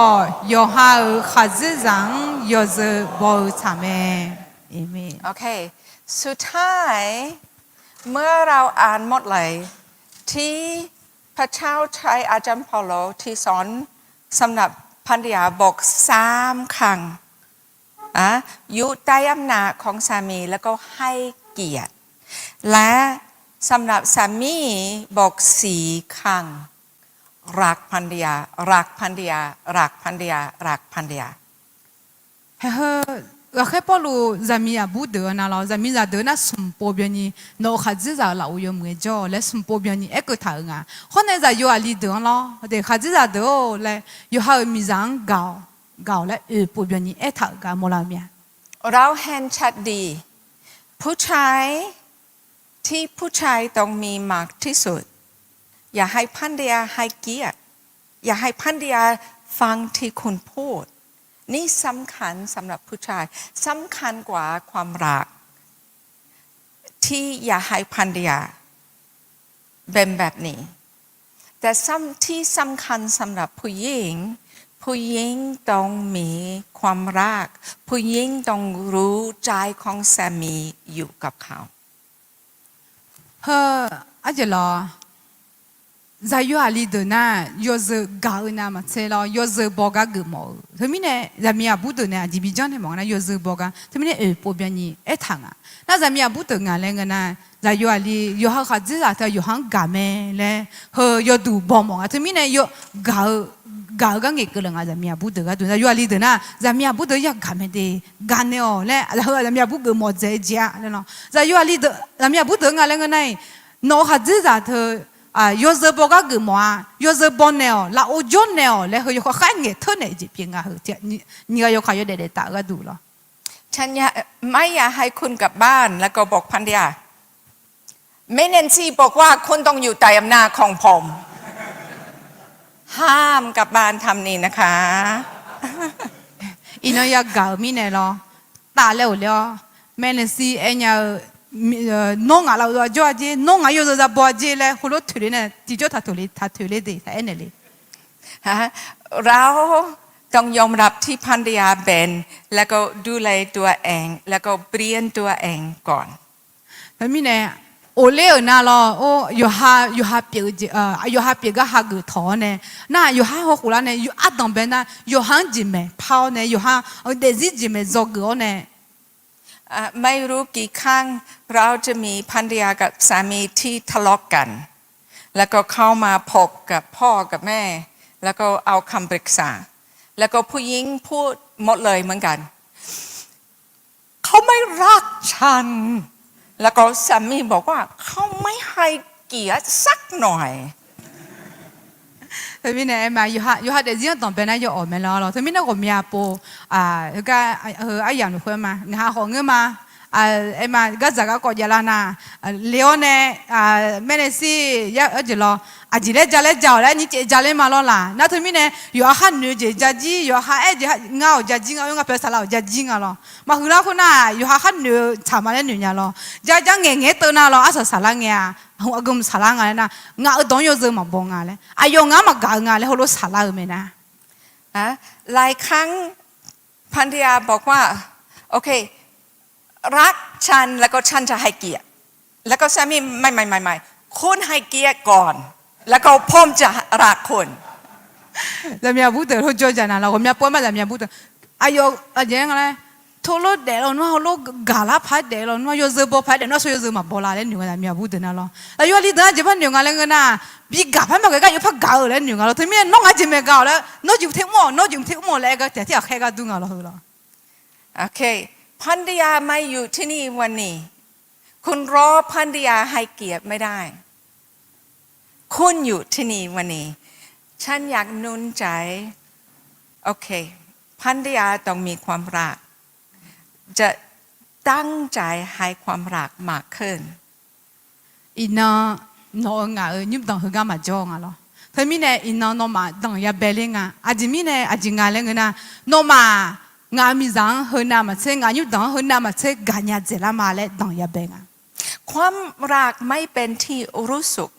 โยฮาขัดจังโยจะบอกทำไมเอเมน โอเคสุดท้ายเมื่อเราอ่านหมดเลยที่พระเจ้าใช้อาจารย์เปาโลที่สอนสำหรับภรรยาบอก3 ครั้งอยู่ใต้อำนาจของสามีแล้วก็ให้เกียรติและสำหรับสามีบอก4 ครั้งรักภรรยารักภรรยารักภรรยารักภรรยา ก็แค่พอรู้จะมีอาบุเดอนะเราจะมีจะเดินน่ะสมบูรณ์นี่นอกจากจะเราอยู่เมื่อจ่อและสมบูรณ์นี่เอกทางอ่ะคนนั้นจะอยู่อะไรเดินเราแต่ข้าจะเดินและอยู่หามีจังเก่าและปูเบียนี่เอกทางกันหมดแล้วเนี่ย เราเห็นชัดดีผู้ชายที่ผู้ชายต้องมีมากที่สุดอย่าให้ภรรยาให้เกียรติอย่าให้ภรรยาฟังที่คุณพูดนี่สำคัญสำหรับผู้ชายสำคัญกว่าความรักที่อย่าให้ภรรยาเป็นแบบนี้แต่ที่สำคัญสำหรับผู้หญิงต้องมีความรักผู้หญิงต้องรู้ใจของสามีอยู่กับเขาอาจจะรอจะอยู่อะไรเดินน่ะยูจะก่าวน่ะมาเช่เรายูจะบอกกันมั้งทำไมเนี่ยจะมีอาบุตรเนี่ยจีบีจันเนี่ยมองนะยูจะบอกกันทำไมเนี่ยปูเบียนี่ทางอ่ะน่าจะมีอาบุตรงานอะไรกันนะจะอยู่อะไรยูหาข้าจะจะอยู่ห้างกาเมเลยยูดูบอมองอ่ะทำไมเนี่ยยูก่าวกันเกี่ยวกับอะไรจะมีอาบุตรกันดูจะอยู่อะไรเดินน่ะจะมีอาบุตรอยากกาเมเดกันเนี่ยอ๋อเลยจะมีอาบุตรหมดใจเจ้าเลยเนาะจะอยู่อะไรจะมีอาบุตรงานอะไรกันนะนอกจากจะยูจะบอกกันมั้งยูจะบอกเนี่ยละโอจอนเนี่ยแล้วยูก็ขันเงี้ยเท่านี้จีบยังไงนี่ก็ยูขายเด็ดๆตาก็ดูละฉันไม่อยากให้คุณกลับบ้านแล้วก็บอกภรรยาแม่เนนซี่บอกว่าคุณต้องอยู่ใต้อำนาจของผมห้ามกลับบ้านทำนี่นะคะอินอยากก่าวมีเนี่ยหรอตาแล้วเลยแม่เนนซี่เอ็นยาน้องอะไรเราจะจีน้องอายุจะบอกจีเลยคนรู้ถุยเนี่ยจีจ้าถุยดีแต่เอ็นเลยเราต้องยอมรับที่ภรรยาเป็นแล้วก็ดูแลตัวเองแล้วก็เปลี่ยนตัวเองก่อนแล้วมีเนี่ยโอเล่น่ะล่ะโอ้ยูฮาเปียจียูฮาเปียก็ฮากุทอเนี่ยน่ะยูฮาหัวกุลาเนี่ยยูอัดดังเป็นน่ะยูฮังจิเมพาวเนี่ยยูฮาเดซิจิเมจอกเนี่ยไม่รู้กี่ครั้งเราจะมีภรรยากับสามีที่ทะเลาะกันแล้วก็เข้ามาพบกับพ่อกับแม่แล้วก็เอาคำปรึกษาแล้วก็ผู้หญิงพูดหมดเลยเหมือนกันเขาไม่รักฉันแล้วก็สามีบอกว่าเขาไม่ให้เกียรติสักหน่อยทำไมเนี่ยมายูฮาเดซิอันตอนเป็นนายออกมาแล้วทำไมเนี่ยก็มีอาโปก็ไอ้อย่างนู้นมางาของเงินมาไอ้มาก็จะก็ยาลานาเลี้ยวเนี่ยแม่เนี่ยสิยาจะรออาจิเล่จะเล่จะแล้วนี่จะเล่มาแล้วล่ะนั่นทำไมเนี่ยยูฮาหนูจะจียูฮาจะเงาจะจีเงาอยู่กับภาษาเราจะจีเงาแล้วมาคือเราคนน่ะยูฮาหนูทำอะไรหนูเนี่ยแล้วจะเงี้ยตัวน่ะแล้วอาศัยสาระเงี้ยหัวกุมสาระไงนะงาต้องยูจะมาบงอะไรอายุงามากางอะไรเขารู้สาระไหมนะหลายครั้งภรรยาบอกว่าโอเครักฉันแล้วก็ฉันจะให้เกียรติแล้วก็สามีไม่คุณให้เกียรติก่อนแล้วก็ผมจะรักคุณ咱们不得，我叫人了，我们不嘛，咱们不得。哎呦，这样嘞，拖了得了，那好了，嘎啦拍得了，那有时不拍得，那所以有嘛不啦嘞，女个咱们不得那了。哎呦，你等下这帮女个嘞个呐，比嘎拍嘛个个有拍嘎了女个了，对面弄下就没嘎了，那就听我，那就听我来个，天天开个东个了好了。 โอเคพันธยาไม่อยู่ที่นี่วันนี้คุณรอพันธยาให้เกียรติไม่ได้คุณอยู่ที่นี่วันนี้ฉันอยากหนุนใจโอเคพันธยาต้องมีความรักจะตั้งใจให้ความรักมากขึ้น อินน่ะน้องอ่ะยุบต้องหัวมาจ้องอ่ะหรอถ้ามีเนี่ยอินน่ะน้องมาต้องอย่าเบลล์งอ่ะอาจจะมีเนี่ยอาจจะงานเรื่องนะน้องมางานมีสังหัวหน้ามาเช่งานยุบต้องหัวหน้ามาเช่งานยาเจริญมาเลยต้องอย่าเบลล์งอ่ะ ความรักไม่เป็นที่รู้สึก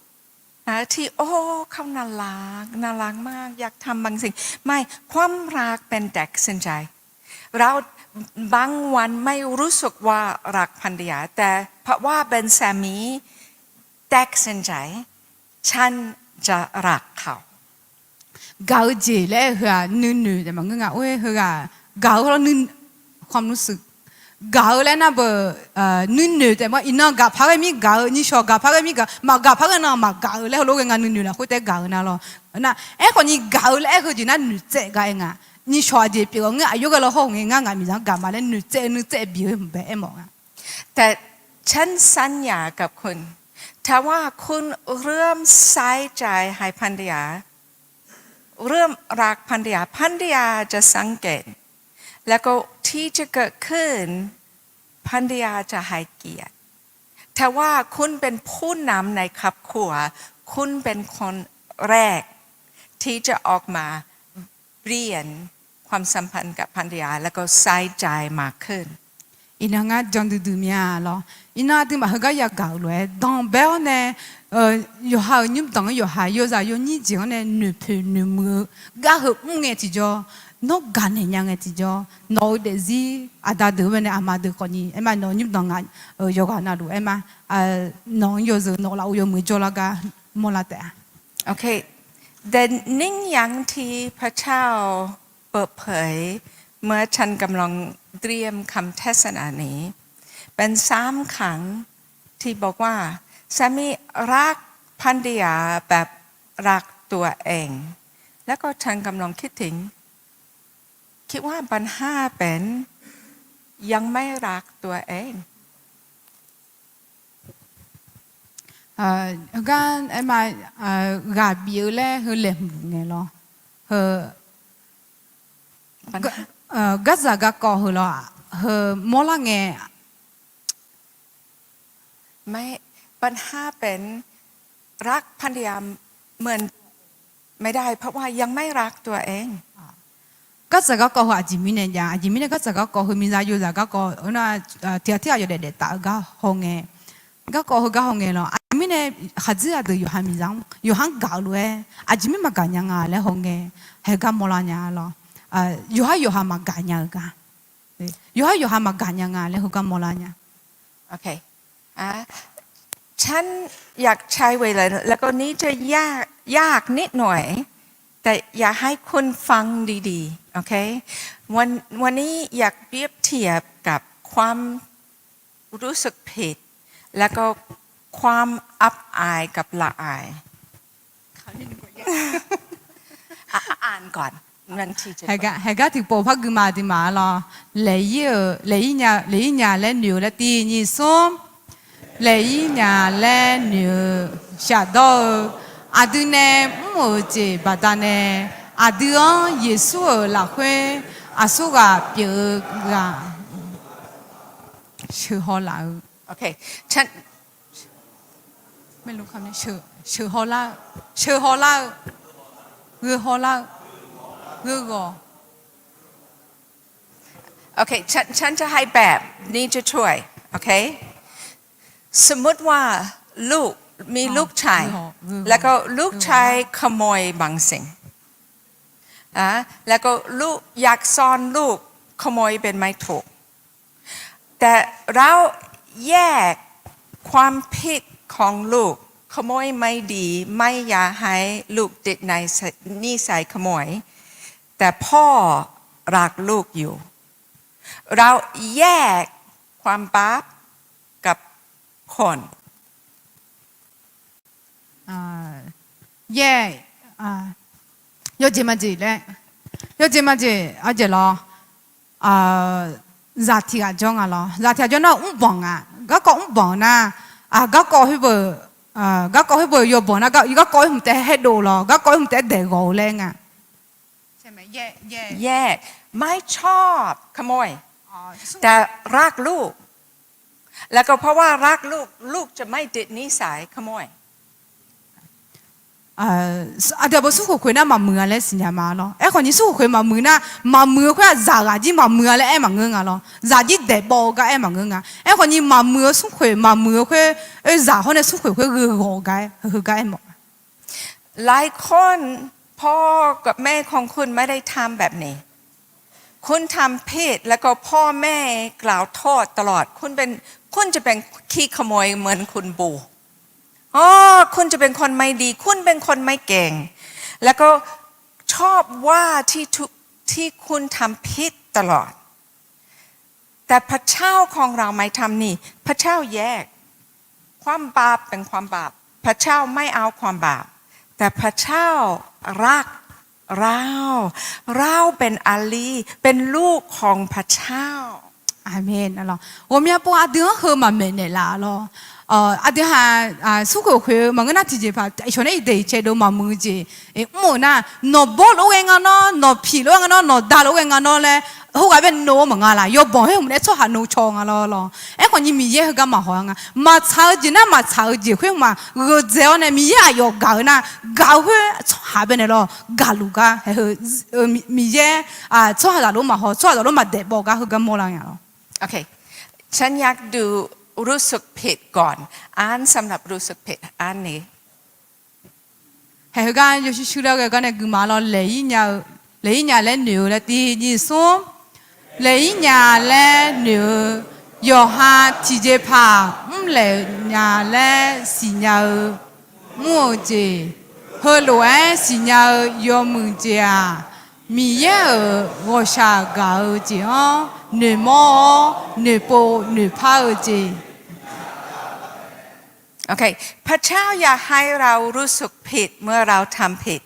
นะที่โอ้เขาน่ารักมากอยากทำบางสิ่งไม่ความรักเป็นเด็กสนใจเราบางวันไม่รู้สึกว่ารักภรรยาแต่เพราะว่าเป็นสามีเด็กสนใจฉันจะรักเขา กาวเจเลยเหรอนึ่งแต่มันก็งาเว้ยเหรอกาวเรานึ่งความรู้สึกกาวแล้วนะเบอร์นึ่งแต่ว่าอินน่ะกาวพักมีกาวนี่ชอบกาวพักมีกาวมากาวพักน่ะมากาวแล้วเราเองงานนึ่งนะคุยแต่กาวนะเรานะคนนี้กาวแล้วคนจีน่ะนึ่งเจ๊กาวเองอ่ะนี่ชอบเจี๊ยบก็งี้อายุก็เราห้องเองงานมีสังกาวมาแล้วนึ่งเจ๊เบี้ยมันแบบมั้งอ่ะแต่ฉันสัญญากับคุณถ้าว่าคุณเริ่มใส่ใจให้ภรรยาเริ่มรักภรรยาจะสังเกตแล้วก็ที่จะเกิดขึ้นภรรยาจะให้เกียรติถ้าว่าคุณเป็นผู้นำในครอบครัวคุณเป็นคนแรกที่จะออกมาเปลี่ยนความสัมพันธ์กับภรรยาแล้วก็ใส่ใจมากขึ้นอินน่ะจังดูมีอะไรอินน่ะที่มาเหก็อยากกาวเลยตอนเบลเนี่ยอยู่หายุ่งตองอยู่หาอยู่จะอยู่นี่จังเนี่ยหนุ่มผู้หนุ่มมือก็เหอะงเงี้ยที่จ่อนกกันเนี่ยยังไงที่จ่อนกเดซี่อาดาดูเนี่ยอามาดูคนนี้เอ็มน้องยุ่งตองกันอยู่กันน่ะดูเอ็มน้องอยู่จะน้องเราอยู่มือจ่อละก็มอละแต่โอเคแต่นิ่งยังที่พระเจ้าเปิดเผยเมื่อฉันกำลังเตรียมคำเทศนานี้เป็น3 ครั้งที่บอกว่าสามีรักภรรยาแบบรักตัวเองแล้วก็ฉันกำลังคิดว่าปัญหาเป็นยังไม่รักตัวเองกันเอ็มกาบิวเล่คือเล่มไงล่ะก็จะก็ก่อเหรอมอละไงไม่ปัญหาเป็นรักภรรยาเหมือนไม่ได้เพราะว่ายังไม่รักตัวเองก็จะก็ก่ออาจิมิเนี่ยอาจิมิเนี่ยก็จะก็ก่อมีใจอยู่จะก็ก่อน่ะเที่ยวอยู่เด็ดๆตาก็ห้องเงก็ก่อก็ห้องเงเนาะอาจิมิเนี่ยขัดเจออยู่หามีจังอยู่ห้างเก่าเลยอาจิมิมากันยังไงแล้วห้องเงให้ก็มอละเนี่ยเนาะอยู่หามากันยังกันอยู่หามากันยังไงแล้วก็มอละเนี่ยโอเคฉันอยากใช้เวลาแล้วก็นี้จะยากนิดหน่อยแต่อยากให้คุณฟังดีๆโอเควันนี้อยากเปรียบเทียบกับความรู้สึกผิดแล้วก็ความอับอายกับละอายอ่านก่อนนั่นที่จะให้ก็ถึงปู่พักมาที่มาล่ะเลยเนี่ยเล่นอยู่แล้วตีนี่ส้มเลยเนี่ยเล่นอยู่ชาดอาดูเนี่ยมั่วจีบัดเนี่ยอาดูเยซูละเว้อาสุกาเปียกาชื่อฮอลาโอเคฉันไม่รู้คำนี้ชื่อฮอลาเรือฮอลาเรือก็โอเคฉันจะให้แบบนี้จะช่วยโอเคสมมติว่าลูกมีลูกชายแล้วก็ลูกชายขโมยบางสิ่งแล้วก็ลูกอยากสอนลูกขโมยเป็นไม่ถูกแต่เราแยกความผิดของลูก ขโมยไม่ดีไม่อยากให้ลูกติดในนิสัยขโมยแต่พ่อรักลูกอยู่เราแยกความบาปกับคน 耶要怎么子嘞？要怎么子？而且咯热天啊种啊咯，热天种那棒啊，嗰個棒呐，嗰個迄個嗰個迄個要棒那個，如果改唔得喺度咯，嗰改唔得地我咧啊，ใช่ไหมแยกไม่ชอบขโมยแต่รักลูกแล้วก็เพราะว่ารักลูกจะไม่ติดนิสัยขโมยเดี๋ยวสู้กับคนน่ะมาเมือเลยสิญญามาเนาะไอ้คนนี้สู้กับคนมาเมือน่ะมาเมือคนจ่าจีมาเมือเลยไอ้มาเงือกเนาะจ่าจีเด็บบอกไอ้มาเงือกไอ้คนนี้มาเมือสู้คนมาเมือคนจ่าคนเนี่ยสู้คนคนเงือกไอ้หมดหลายคนพ่อกับแม่ของคุณไม่ได้ทำแบบนี้คุณทำผิดแล้วก็พ่อแม่กล่าวโทษตลอดคุณจะเป็นขี้ขโมยเหมือนคุณบูคุณจะเป็นคนไม่ดีคุณเป็นคนไม่เก่งแล้วก็ชอบว่าที่คุณทำผิดตลอดแต่พระเจ้าของเราไม่ทำนี่พระเจ้าแยกความบาปเป็นความบาปพระเจ้าไม่เอาความบาปแต่พระเจ้ารักเราเป็นอาลีเป็นลูกของพระเจ้าอาเมนนะ我们要不阿丁和嘛没呢啦咯阿丁哈苏口会嘛个那直接怕像那一堆切都嘛木子么那喏包路个喏喏皮路个喏大路个喏嘞好个边喏嘛啦要帮迄我们来做下喏创啊咯哎คนนี้มีเยอะก็มาหองมาชาวจีน่ะมาชาวจี会嘛个这样呢มีเยอะ要搞นะ搞会下边的咯搞路个还有มีเยอะ做下路嘛好做下路嘛得包个好个么啦呀咯โอเคฉันอยากดูรู้สึกผิดก่อนอ่านสำหรับรู้สึกผิดอ่านนี้ให้กันอยู่ชุดเรากันเนี่ยคือมาเราเลยเนี่ยเล่นหนูแล้วตีนี่ส้มเลยเนี่ยเล่นหนูยอฮาที่เจ็บผ้าเลยเนี่ยเล่นสีเนี่ยมัวเจฮัลโหลสีเนี่ยยอมือเจ้ามีเยอะว่าชาเกาเจ้าหนูมอหนูโปหนูผ้าเจโอเคพระเจ้าอยากให้เรารู้สึกผิดเมื่อเราทำผิด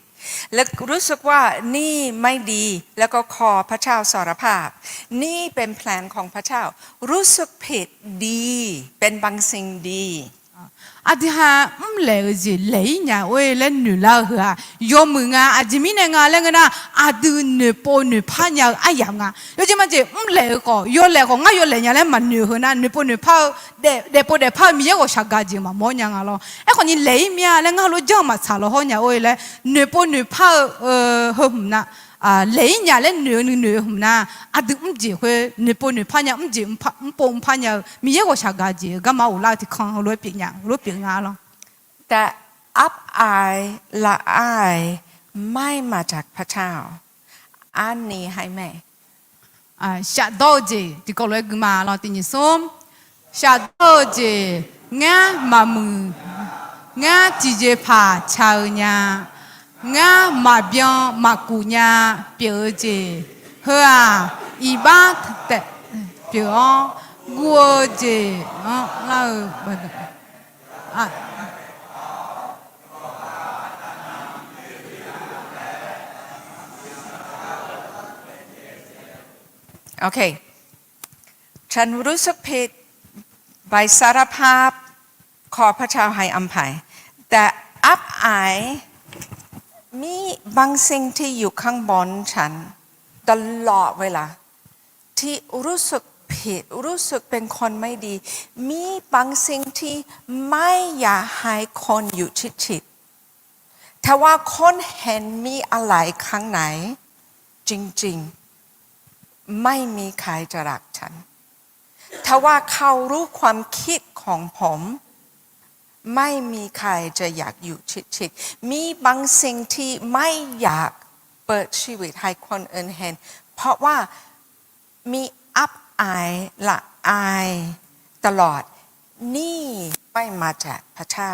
และรู้สึกว่านี่ไม่ดีแล้วก็ขอพระเจ้าสารภาพนี่เป็นแผนของพระเจ้ารู้สึกผิดดีเป็นบางสิ่งดีอาทิฮะเลยจีเลยเนี่ยโอ้ยเล่นหนูเล่าเหรอยอมึงอ่ะอาจิมิเนี่ยงาเล่นกันนะอาดูหนูโปหนูพันยาไอ้ยังอ่ะยอจิมันจีเลยก็ยอเลยก็ง่ายยอเลยเนี่ยเล่นมันหนูเหรอนะหนูโปหนูพันเดโปเดพันมีเยอะกว่าชักกาจิมาโมยังอ่ะ咯ไอ้คนนี้เลยเมียเล่นงาลูกจ้ามาชาโลหัวเนี่ยโอ้ยเลยหนูโปหนูพันเหรอนะเลยเนี่ยเล่นหนูนะอาดูจีเว้ยหนูโปหนูพันยาจีโปพันยามีเยอะกว่าชักกาจิก็มาอุลาที่ข้างรู้เปลี่ยน咯แต่อับอายละอายไม่มาจากพระเจ้าอันนี้ให้แม่ชาดอจีที่ก็เลยมาเราตินิสมชาดอจีงามามืองาจีเจพาชาวญางามาเบียงมากุญาเปียวจีเฮ้ออีบ้าแต่เปียวกัวจีเราโอเคฉันรู้สึกผิดไปสารภาพขอพระเจ้าให้อภัยแต่อับอายมีบางสิ่งที่อยู่ข้างบนฉันตลอดเวลาที่รู้สึกผิดรู้สึกเป็นคนไม่ดีมีบางสิ่งที่ไม่อยากให้คนอยู่ชิดๆถ้าว่าคนเห็นมีอะไรข้างในจริงๆไม่มีใครจะรักฉันถ้าว่าเขารู้ความคิดของผมไม่มีใครจะอยากอยู่ชิดๆมีบางสิ่งที่ไม่อยากเปิดชีวิตให้คนอื่นเห็นเพราะว่ามีอับอายละอายตลอดนี่ไม่มาจากพระเจ้า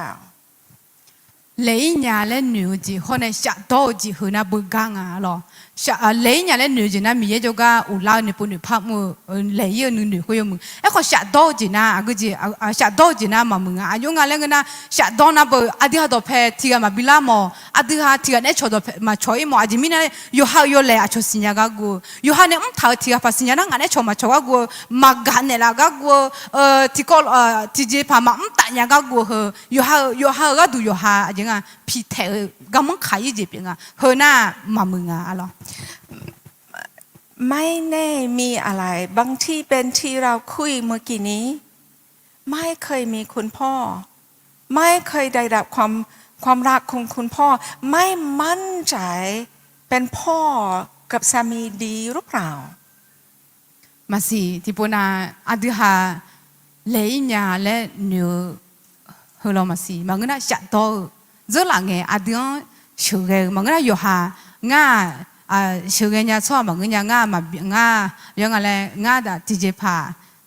lấy nhà lên nhiều gì hôm nay xả đau gì hơn là bự gang à lo xả lấy nhà lên nhiều gì na mi cho ga u lao ni pun ni phap mu lấy yêu ni ni khơi mu ấy có xả đau gì na cái gì xả đau gì na mà mừng à yung lên cái na xả đau na bự adi ha đồ phe thì mà bila mò adi ha thì này cho đồ mà choi mò adi mi na yo ha yo le à cho xin nhà ga gu yo ha ne thao thì ha xin nhà na ngane cho mà cho ga gu mà gan ne la ga gu thì có thì je pa mà tại nhà ga gu yo ha ga du yo ha à phi thể cái món khai gì biển à hơn na mà mừng à lo ไม่แน่มีอะไรบางที่เป็นที่เราคุยเมื่อกี้นี้ไม่เคยมีคุณพ่อไม่เคยได้รับความรักของคุณพ่อไม่มั่นใจเป็นพ่อกับสามีดีหรือเปล่า masih tipu na ada ha lainnya le new hello masih mangena syak to zelange ada suge mangena yo ha nga suge nya so mangena nga ma nga yo nga le nga da tije pha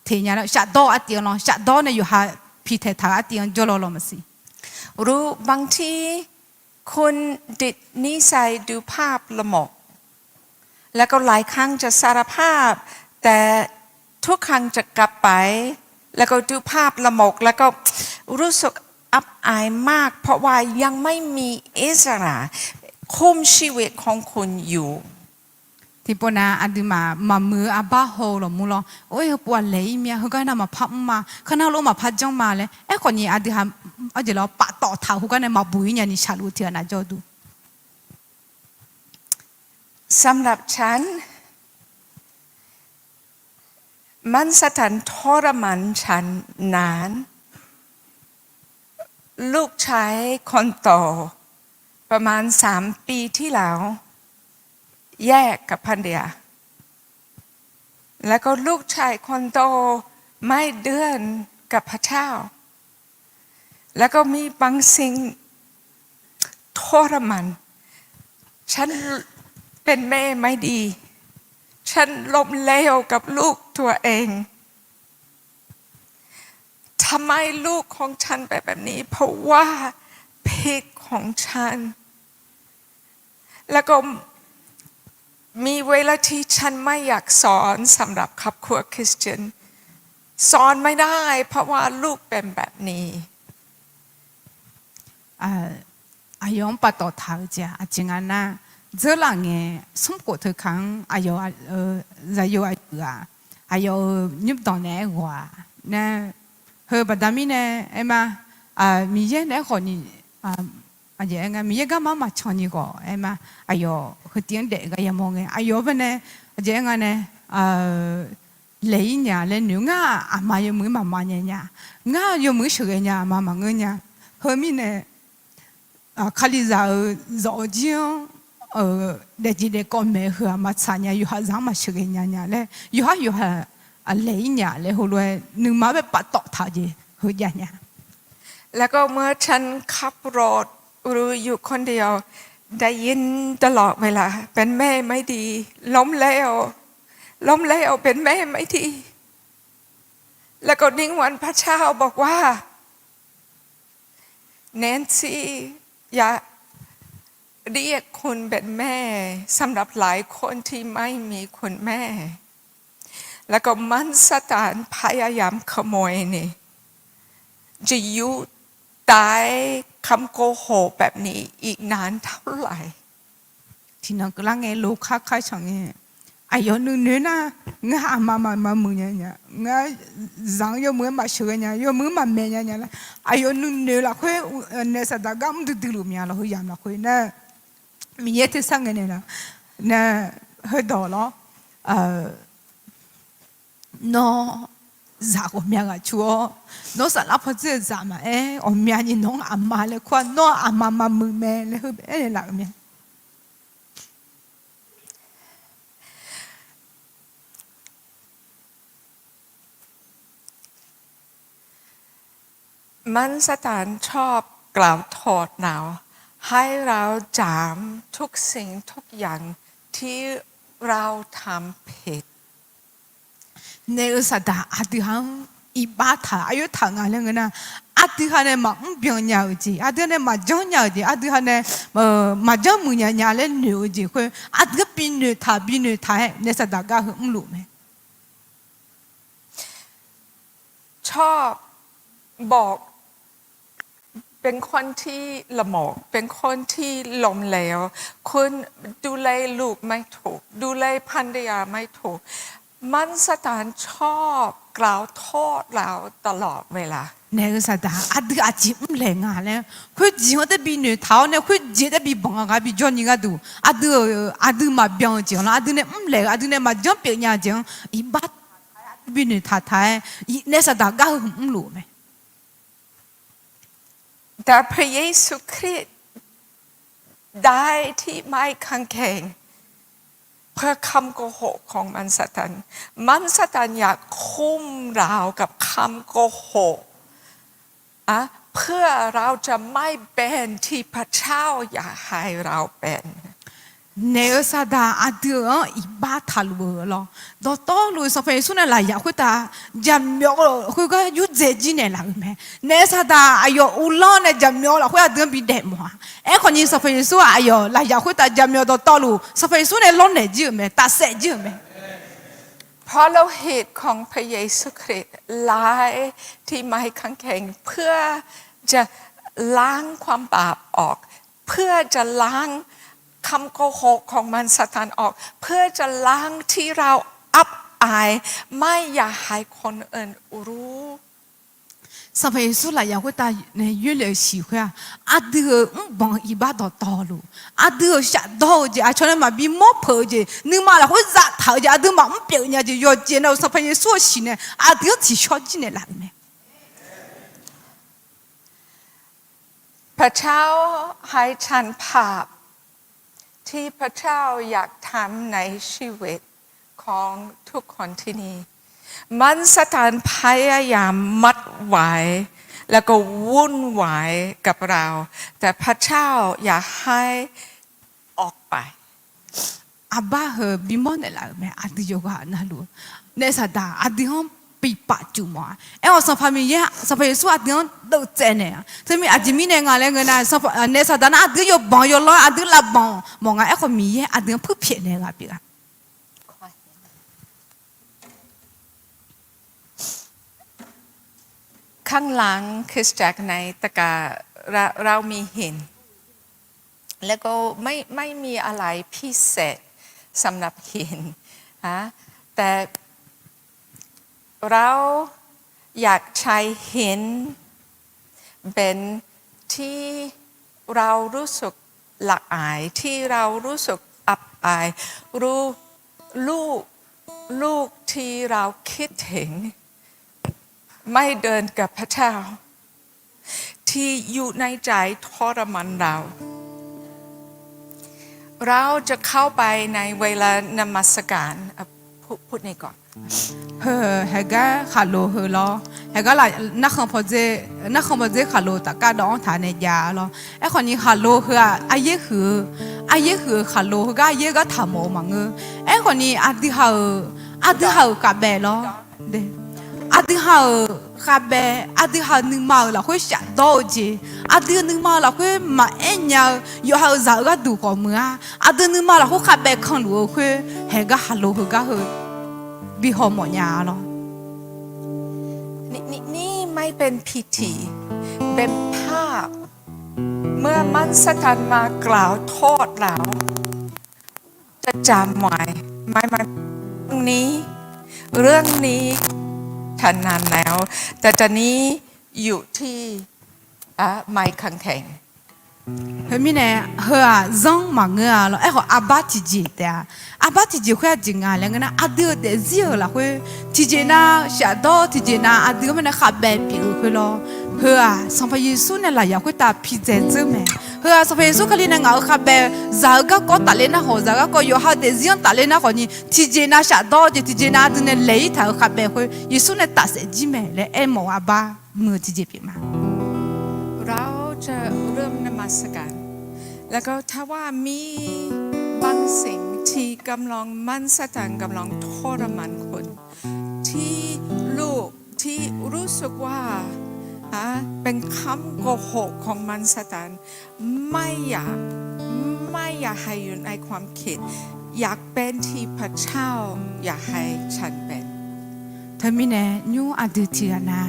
thenya lo syak to atiang lo syak to ne yo ha phi the tha atiang jolo lo masih รู้บางทีคุณติดนิสัยดูภาพละหมกแล้วก็หลายครั้งจะสารภาพแต่ทุกครั้งจะกลับไปแล้วก็ดูภาพละหมกแล้วก็รู้สึกอับอายมากเพราะว่ายังไม่มีอิสระคุมชีวิตของคุณอยู่ tipu na ada ma mu aba ho lo mu lo oi pu le mi ha ga na ma pha ma khana lo ma pha jong ma le e ko ni ada ha a je lo pa to tha hu ga na ma bu nya ni cha lu ti na jo du สำหรับฉันมันสถานทรมานฉันนานลูกชายคนโตประมาณ3 ปีที่แล้วแยกกับภรรยาแล้วก็ลูกชายคนโตไม่เดือนกับพระเจ้าแล้วก็มีบางสิ่งทรมานฉันเป็นแม่ไม่ดีฉันล้มเหลวกับลูกตัวเองทำไมลูกของฉันเป็นแบบนี้เพราะว่าผิดของฉันแล้วก็มีเวลาที่ฉันไม่อยากสอนสำหรับครอบครัวคริสเตียนสอนไม่ได้เพราะว่าลูกเป็นแบบนี้ ayong pa to tha ja a jinga na zelange sum ko the khang ayo za yo ayo nyup don ne wa na he ba da mi ne ema mi ye ne ko ni a ye nga mi ye ga ma chon ni ko ema ayo he tian de ga ya mo nge ayo ba ne a ye nga ne lấy nhà lên nếu ngã mà yêu mới mà nhà ngã yêu mới sửa nhà mà ngơ nhà hơi mi nè khali za rõ chiêu để chỉ để con mẹ hứa mà xa nhà yêu ha dáng mà sửa nhà lẽ yêu ha lấy nhà lẽ hồi rồi nhưng mà bị bắt tọt thà gì hứa nhà แล้วก็เมื่อฉันขับรถรู้อยู่คนเดียวได้ยินตลอดเวลาเป็นแม่ไม่ดีล้มแล้วเป็นแม่ไม่ดีแล้วก็นิ่งวันพระเจ้าบอกว่าแนนซี่อย่าเรียกคุณเป็นแม่สำหรับหลายคนที่ไม่มีคุณแม่แล้วก็มันสถานพยายามขโมยนี่จะอยู่ตายคำโกหกแบบนี้อีกนานเท่าไหร่ thì nó cứ lắng nghe lô khác khác chẳng nghe ai yo nữa na ngã mà mừng nha ngã giang yo mới mà sửa nha yo mới mà mẹ nha là ai yo nữa là khơi nè sa da gam du du mía là hơi yam là khơi nè mi ye thế sang này là nè hơi đỏ lo nó giả của mẹ à chúa nó sẽ lắp hết cái giả mà ông mẹ nhìn nó mà lại qua nó mà mừng mẹ lại hơi bé là mẹ มันสถานชอบกล่าวโทษเราให้เราจำทุกสิ่งทุกอย่างที่เราทำผิด 내가 사다 아드함 อีบ้าถ่ายอายุถ่างอะไรเงี้ยนะอาทิตย์ฮันเนี่ยมาเบียงยาวจีอาทิตย์เนี่ยมาจ้องยาวจีอาทิตย์ฮันเนี่ยมาจ้องมือยาวเลยเหนียวจีคืออาทิตย์ปีนถ่ายเนี่ยสัตว์ก็หึงรู้ไหมชอบบอกเป็นคนที่ละหมอกเป็นคนที่ล้มเหลวคุณดูแลลูกไม่ถูกดูแลภรรยาไม่ถูกมันสถานชอบกล่าวโทษเราตลอดเวลาเนี่ยก็สัตว์อาทิตย์อาจิมแรงอ่ะเลยคือจีฮต์ปีนเท้าเนี่ยคือจีได้ปีบังอ่ะปีจอนนี่ก็ดูอาทิตย์มาเบียงจีแล้วอาทิตย์เนี่ยแรงอาทิตย์เนี่ยมาจ้องเปียงยาจีอีบ้าปีนถ่ายเนี่ยสัตว์ก็หึงรู้ไหมแต่พระเยซูคริสต์ได้ที่ไม้กางเขนเพื่อคำโกหกของมันสตันอยากคุ้มเรากับคำโกหกเพื่อเราจะไม่เป็นที่พระเจ้าอยากให้เราเป็นเนี่ยสัตว์อาทิตย์อีบ้าทัลเวอร์ล้อตัวโตลุยสเปซสุนันลายคุตาจำเมียวคุยก็ยุดเจจิเนี่ยละมั้ยเนี่ยสัตว์อายุอุลอนเนี่ยจำเมียวละคุยอาเดินบิดเดมัวคนนี้สเปซสุอายุลายคุตาจำเมียวตัวโตลุสเปซสุเนี่ยล้นเนี่ยจิ๋วมั้ยตาเสจจิ๋วมั้ยเพราะเราเหตุของพระเยซูคริสต์ลายที่ไม้กางเขนเพื่อจะล้างความบาปออกเพื่อจะล้างคำโกหกของมันสถานออกเพื่อจะล้างที่เราอับอายไม่อยากให้คนอื่นรู้สเปซสุลายคุตาเนี่ยยุเลสิคุยอาทิตย์บังอีบ้าตัวโตลุอาทิตย์ชัดโตจีอาชนมาบีมอเพอจีนึกมาละคุยจัดเท่าจีอาทิตย์มาเปียกเนี่ยจียอดจีเนี่ยสเปซสุสิเนี่ยอาทิตย์ที่ชอบจีเนี่ยละมั้ยพระเจ้าให้ฉันภาพที่พระเจ้าอยากทำในชีวิตของทุกคนที่นี่มันสถานพยายามมัดไว้แล้วก็วุ่นวายกับเราแต่พระเจ้าอยากให้ออกไปอาบ้าเหอบิมอนเนี่ยละมั้ยอาทิตย์โยกานะลูเนี่ยสัตว์อาทิตย์ปีปัจจุบันสัมภาระเนี่ยสัมภาระส่วนอาทิตย์ดูเจเนี่ยแต่มีอาจจะมีเนี่ยงานอะไรเงี้ยนะสัมภาระเนี่ยสัตว์นั้นอาทิตย์โยบังโยล้ออาทิตย์ละบังมองไงคนมีเนี่ยอาทิตย์ผู้เพี้ยนเนี่ยกับพี่กันข้างหลังคริสตจักรในตะกาเรามีหินแล้วก็ไม่มีอะไรพิเศษสำหรับหินแต่เราอยากใช้หินเป็นที่เรารู้สึกละอายที่เรารู้สึกอับอายลูกที่เราคิดถึงไม่เดินกับพระเจ้าที่อยู่ในใจทรมานเราจะเข้าไปในเวลานมัสการพูดในก่อนเฮก็ขัดโลเฮล้อเฮก็หลายนักขบวนเจขัดโลตะการดองฐานในยาล้อคนนี้ขัดโลเฮอาเยคือขัดโลเฮก็อาเยก็ทำโมมังคนนี้อาทิตย์กับเบล้อเดอาทิตย์กับเบอาทิตย์นึกมาแล้วคุยชัดโตจีอาทิตย์นึกมาแล้วคุยมาเนี่ยอยู่หาจะก็ดูก่อนมั้ยอาทิตย์นึกมาแล้วคุยกับเบขันโลคุยเฮก็ขัดโลเฮก็บิหอมหมดยาหรอนี่ไม่เป็นพิธีเป็นภาพเมื่อมันสถานมากล่าวโทษเราจะจำไว้ไม่เรื่องนี้ฉันนานแล้วแต่ตอนนี้อยู่ที่ไม้กางเขนเฮ้ยมีเนี่ยเฮ้ยจังมังเงาแล้วเขาอาบัติจีเดียอาบัติจีคุยจริงอ่ะแล้วงั้นอาเดียวเดี๋ยวจีละคุยทีเจน่าชาโดทีเจน่าอาเดียวมันขับแบบปีกคุยล้อเฮ้ยสัมภาระสุเนี่ยละอยากคุยตาพิเศษจังไหมเฮ้ยสัมภาระสุเขาเรียนงานขับแบบจากก็ตาเลน่าหัวจากก็อยู่หาเดี๋ยวจีนตาเลน่าคนนี้ทีเจน่าชาโดทีเจน่าตัวเนี่ยเลยถ้าขับแบบคุยยิสุเนี่ยตัดเสียจีไหมเลยหมออาบ้ามือทีเจปีมาเราจะเริ่มนมัสการแล้วก็ถ้าว่ามีบางสิ่งที่กำลังมันสถานกำลังทรมานคนที่ลูกที่ รู้สึกว่าเป็นคำโกหกของมันสตันไม่อยากให้อยู่ในความคิดอยากเป็นที่พระเจ้าอยากให้ฉันเป็น ทำไมเนี่ยยูอาดูที่นะ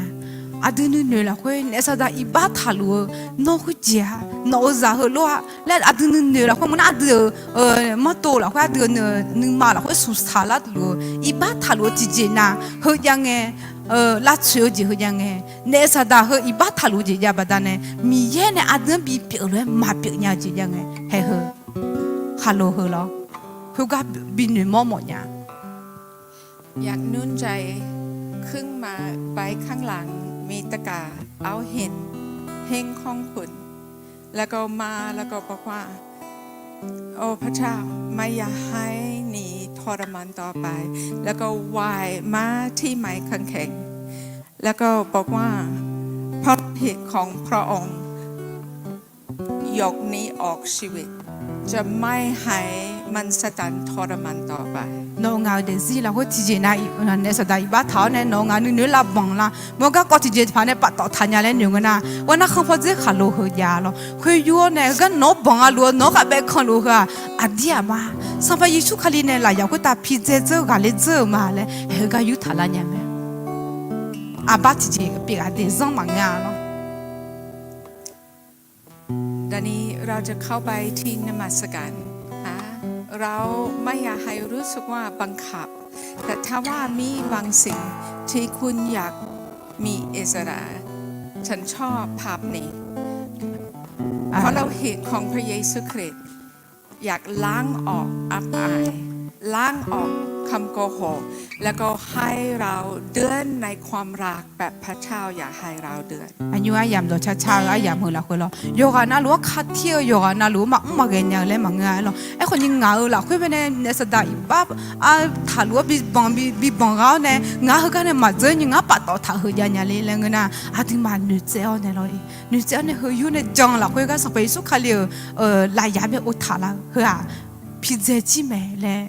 อาดูนู่นนี่ละคุยเนี่ยสัตว์อีบ้าทะลุนกขุจีฮะนกซาฮลัวแล้วอาดูนู่นนี่ละคุยมันอาดูมาโตละคุยอาดูนึงมาละคุยสุดท้ายละดูอีบ้าทะลุจีจีน่ะเฮียยังไงลาชิโอจีเฮียยังไงเนี่ยสัตว์เฮียอีบ้าทะลุจีจะบัดนั้นมีเย่เนี่ยอาดูบีเปียเลยมาเปียเนี่ยจียังไงเฮ้ยฮัลโหลเฮียละเฮียก็บินหนึ่งมอมเนี่ย อยากนุ่นใจขึ้นมาไปข้างหลังมีตะกาเอาเห็นเฮงของคุณแล้วก็มาแล้วก็บอกว่าโอ้พระเจ้าไม่อยากให้หนีทรมานต่อไปแล้วก็ไหว้มาที่ไม้ขังแข็งแล้วก็บอกว่าพระเหตุของพระองค์ยกนี้ออกชีวิตจะไม่ให้มันสตันทรมานต่อไปน้องเอาเดซี่แล้วก็ที่เจน่าเนี่ยสดายบ้าท้าเนี่ยน้องเอาหนึ่งลับบังละมันก็ที่เจผ่านเนี่ยปัดต่อทันยาเล่นอยู่กันนะวันนั้นเขาพอจะขับรถยาแล้วคุยอยู่เนี่ยก็น้องบังอ่ะรู้น้องก็ไปขับรถอ่ะอดีตมาสัมภาระชุกขลีเนี่ยหลายอย่างก็ตาพิเศษเจ้ากันเลยเจ้ามาเลยเฮก็อยู่ทันละเนี่ยแม่อาบ้าที่เจก็เปียกเดซังมังงาเนาะตอนนี้เราจะเข้าไปที่นมัสการเราไม่อยากให้รู้สึกว่าบังคับแต่ถ้าว่ามีบางสิ่งที่คุณอยากมีอิสระฉันชอบภาพนี้เพราะเราเห็นของพระเยซูคริสต์อยากล้างออกอับอายล้างออกคำโกหกแล้วก็ให้เราเดินในความรักแบบพระเจ้าอยากให้เราเดินอันนี้อายามตัวช้าๆอายามหัวละคนละโยกานาลัวคัดเที่ยวโยกานาลัวมาเกณฑ์อย่างเลยมังงาละไอ้คนยังงาละคุยไปเนี่ยสดายบ้าถาลัวบีบังเราเนี่ยงาเขาเนี่ยมาเจอยังงาปัดต่อถาเฮียเนี่ยเลยแล้วเงี้ยนะอาทิตย์มาหนุ่มเจ้าเนี่ยเลยหนุ่มเจ้าเนี่ยเฮียอยู่เนี่ยจังละคุยกันสักไปสุขเลยลายยาเบอุทาละเฮียพิเศษจีเมเลย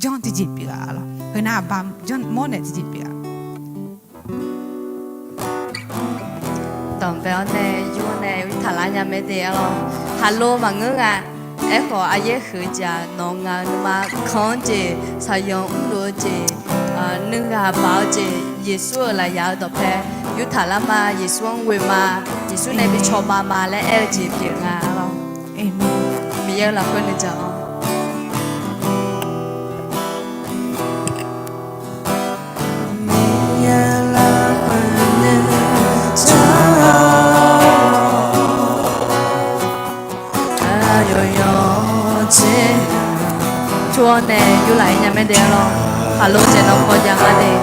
จังที่จีบกันละเฮียน่าบ้าจังมอเนี่ยที่จีบกันตอนไปเนี่ยอยู่เนี่ยวิทาลาเนี่ยไม่ได้หรอกฮัลโหลมังงะไอ้หัวอายุคือจะน้องงานมาคอนเจสายองรู้เจนึกว่าบ่าวเจเยซูละยาวต่อไปยุทธาลามาเยซูเวมาเยซูในบิชอมาและเอลจีเปียงาหรอเอเมนมีเยอะละคนนะจ๊ะชัวร์เนี่ยอยู่ไหนยังไม่เดียวหรอกฮัลโหลเจน้องก็ยังไม่เดียว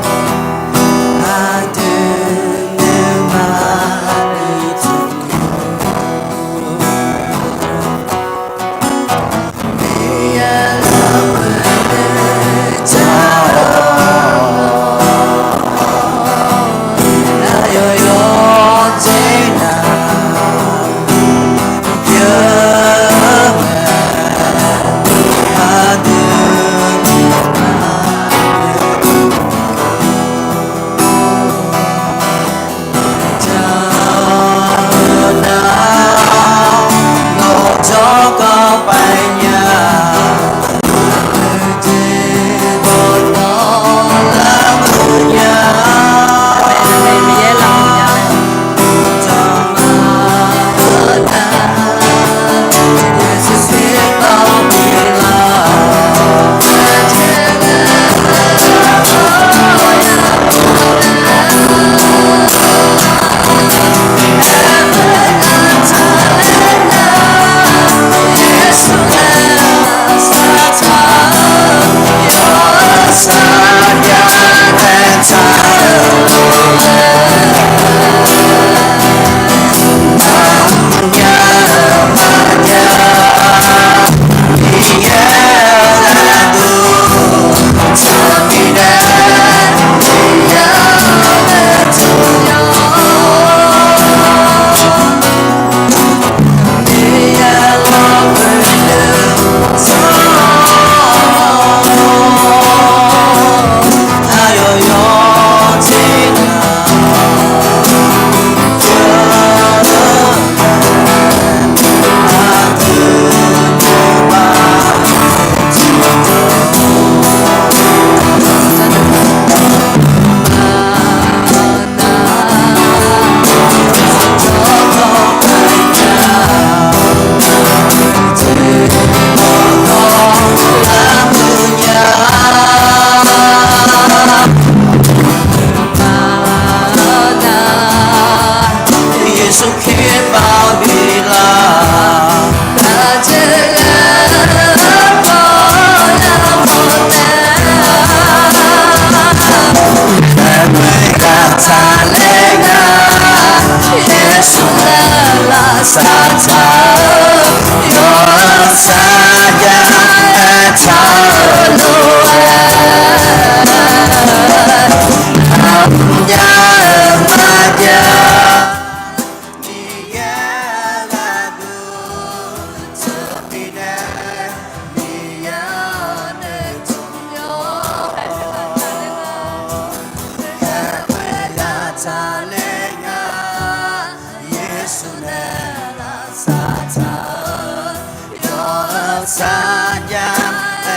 Sanya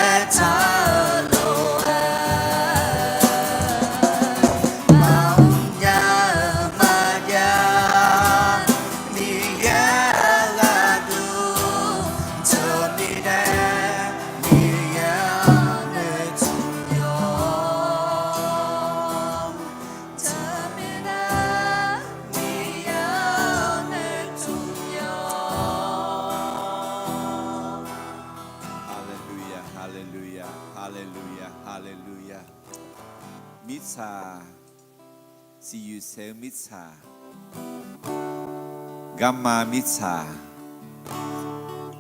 etalo Maunya maya Niya ladu Tonine Niya netunyo Tamina Niya netunyo Hallelujah, hallelujah, hallelujah, hallelujah. Mitsa, see you say mitsa. Gamma mitsa,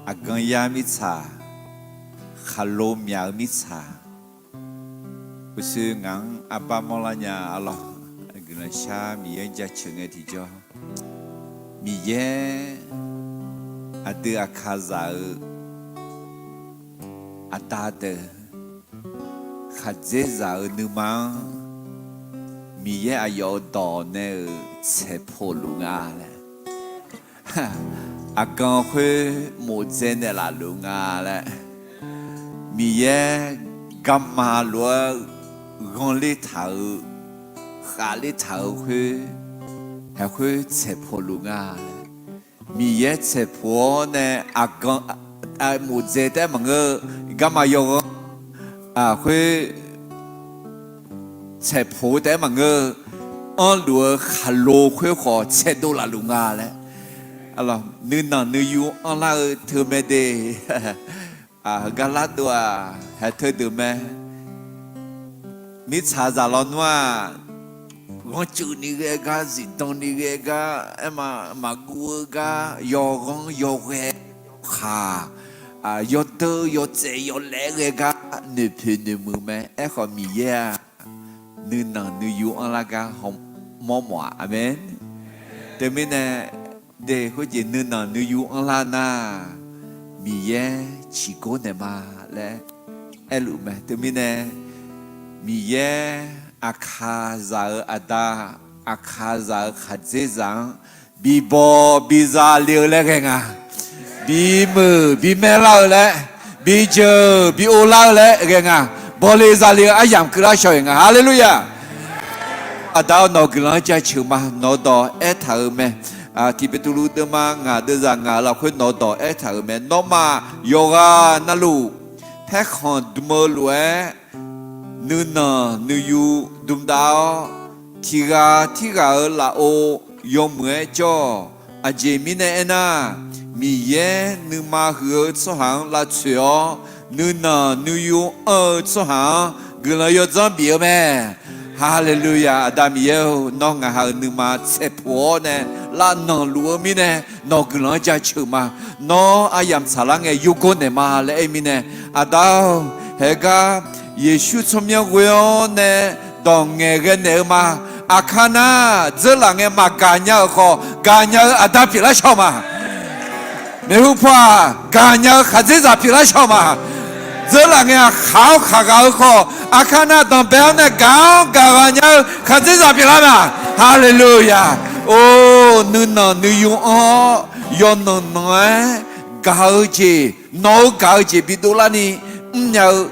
aganya mitsa, halomya mitsa. Usu ngang apa molanya Allah, guna sha miye jacunge tijo. Miye ada akaza. Atade khadzeza numa miye ayo done tsepolunga le akan khwe mozene la lunga le miye gamma lo gon le thau kha le thau khwe ha khwe tsepolunga le miye tsepo ne akan một dễ thế mà ngơ gamma yo khuê chế phổ thế mà ngơ on lúa hello khuê khó chế đô la lunga lẽ alors nữ nọ nữ yu on la thưa mẹ đề galat đua hay thưa từ mẹ mít xả giả lon hoa ngon chữ ni ghê ga gì đông ni ghê ga em mà cua ga yo ngon yo ghê khà yo tơ yo chế yo lẽ ghê ga nửa phe nửa mưa mẹ em còn mì ya nửa nằng nửa yu ăn la ga hồng mò mò amen từ bên này để có gì nửa nằng nửa yu ăn la na mì ya chỉ có này mà lẽ em lụm mẹ từ bên này mì ya akaza ada akaza khadzezang bi bo bi za liu lẽ cái ngà bi mờ bi mẹ lao lẽ bi chờ bi ô lao lẽ cái ngà bo lê za liu ai giảm cứ la soi ngà hallelujah ada nó cứ la cha chữ mà nó đỏ ép thở mẹ thì bị tụi đưa mà ngà đưa ra ngà là khuyên nó đỏ ép thở mẹ nó mà yoga na lu thế còn mơ lúa nữ nọ nữ yu đum đào thì gà là ô yom mẹ cho anh mi nè na mi ye nữ ma hứa số hàng là chuyện nữ nọ nữ yu số hàng người là yo dân biểu mẹ hallelujah adam yêu nó ngà hàng nữ ma sẽ phổ nè là nó lúa mi nè nó người là cha chữ mà nó ai làm sao là nghe yu con nè mà lẽ mi nè adam 해가 예수 점령고요네 동에게네마 아카나 저랑에 마가냐고 가냐 아다필라셔마 메후파 가냐 가제자 필라셔마 저랑에 하오카가고 아카나 동배네 가가냐 가제자 필라마 할렐루야 오 누나 누유어 요노노에 가우지 노 가우지 비둘라니 nhờ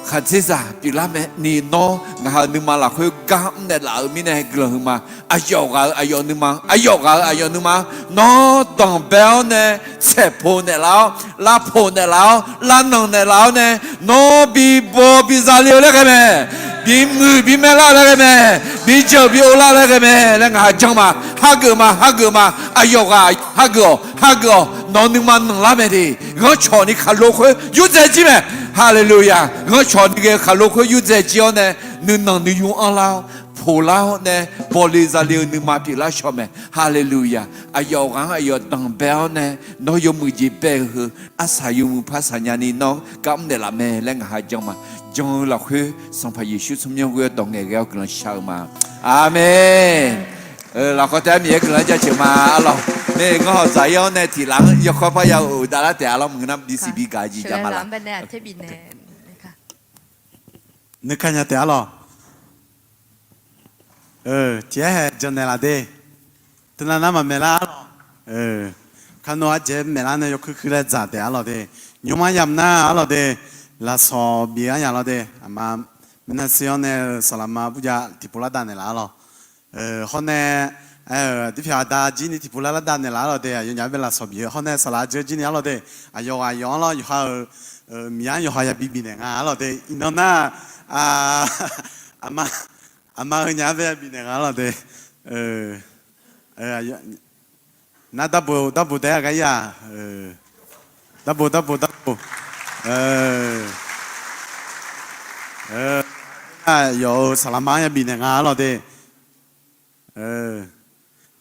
khát chế giả bị làm mẹ ni nó ngà nương mà là khơi cam để lỡ mi này gờ mà ayo nương mà nó toàn béo nè xe phô nè lão la phô nè lão la nong nè lão nè nó bị bò bị già liều đấy cái mẹ bị mười bị mẹ la đấy cái mẹ bị chờ bị ô la đấy cái mẹ là ngà chăng mà ha gờ mà ha gờ nó nương mà nong la mẹ đi ngó chọn đi khát lô khơi yêu dễ chi mẹ hallelujah ngó chọn đi cái khát lô khơi yêu dễ chi nè nương nong nương yêu ăn lao phô lao nè bò lì già liều nương mà bị la cho mẹ hallelujah ayo tăng béo nè nó yêu mười gì bé hư asa yêu mười phát sản ni nó cắm để làm mẹ lên ngà chăng mà trong là khơi xong phải Giêsu sống nhau với đồng nghề gạo cần sao mà amen là có thể mình cần cho chịu mà Allah nè ngõ giải yêu nè thì lắng yêu khó phải yêu đã là để Allah mình năm đi xí bị cái gì cho mà làนึกขันจะเตะหรอเจ๊จะเนี่ยละเด้ตอนนั้นมันไม่ละขันว่าเจ๊ไม่ละเนี่ยยกคือได้จ่าเตะหรอเด้ ยูมายำหน้าเราเดลาซอเบียอย่างเราเดอามามันน่าเสียเนี่ยสลามาบุญญาที่พูดด้านเนี่ยละคนเนี่ยที่พิจารณาจีนที่พูดด้านเนี่ยละเราเดยังยังเป็นลาซอเบียคนเนี่ยสลาเจจีนเราเดอายุอายุเราอยู่มีอันอยู่หายาบีบีเนี่ยเราเดอินโดน่าอามายังเป็นบีเนี่ยเราเดน่าดับบุได้กันยาดับบุ有萨拉玛也比那个了的，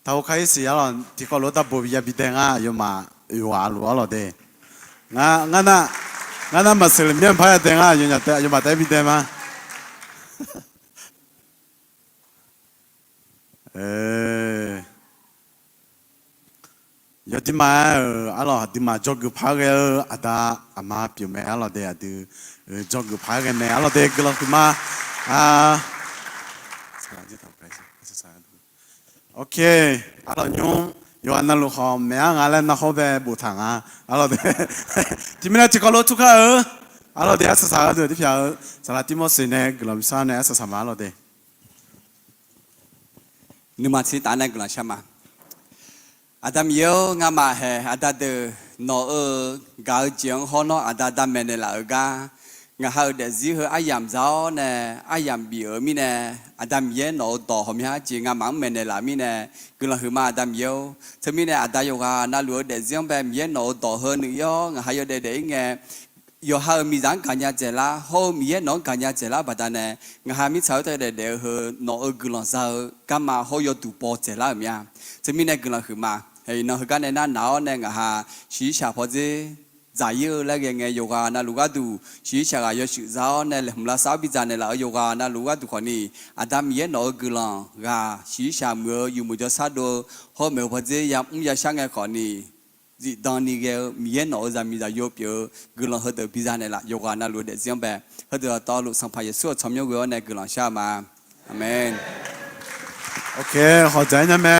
头开始了，这个罗达布也比那个有马路了的，我那马斯林面拍的啊，有马带比的吗？有的嘛，阿拉的嘛做个拍个阿达阿妈表妹阿拉的阿的做个拍个呢，阿拉的个了嘛，OK， 阿拉用有安那路好，没阿拉那好呗不长啊，阿拉的，你们那这个路出去阿拉的阿是啥的？你票啥啦？蒂莫斯呢？个路上呢阿是啥嘛阿拉的？你嘛是打那个了什么？Adam yo ngama he ada de no gao jiang ho no ada da men la ga nga ha de zi he ayam zao ne ayam bi mi ne Adam ye no do hom ya ji nga mang men la mi ne gu la hu ma Adam yo se mi ne ada yo ga na lu de jiang ba ye no do he ni yo nga ha yo de nge yo ha mi dang ka nya je la ho mi ye no ka nya je la ba da ne nga ha mi chao de he no gu la sa ka ma ho yo tu po je la mi ya se mi ne gu la hu ma hey nó cái này nó nên ha chỉ xả phật gì giải yêu là cái ngày yoga na luga tu chỉ xả cái sự giáo nên là हमला sáu bây giờ này là yoga na luga tu khoan đi Adam ye nó cứ lòng ga chỉ xả mưa yêu mưa cho sát đồ hôm mưa phật gì yam ya sang ngày khoan đi dị đàn đi cái ye nó ra mi ra yêu biểu cứ lòng hết từ bây giờ này là yoga na luga để riêng bé hết từ tao lúc sang phải suốt chấm nhau cái này cứ lòng xả mà amen OK，好在那边。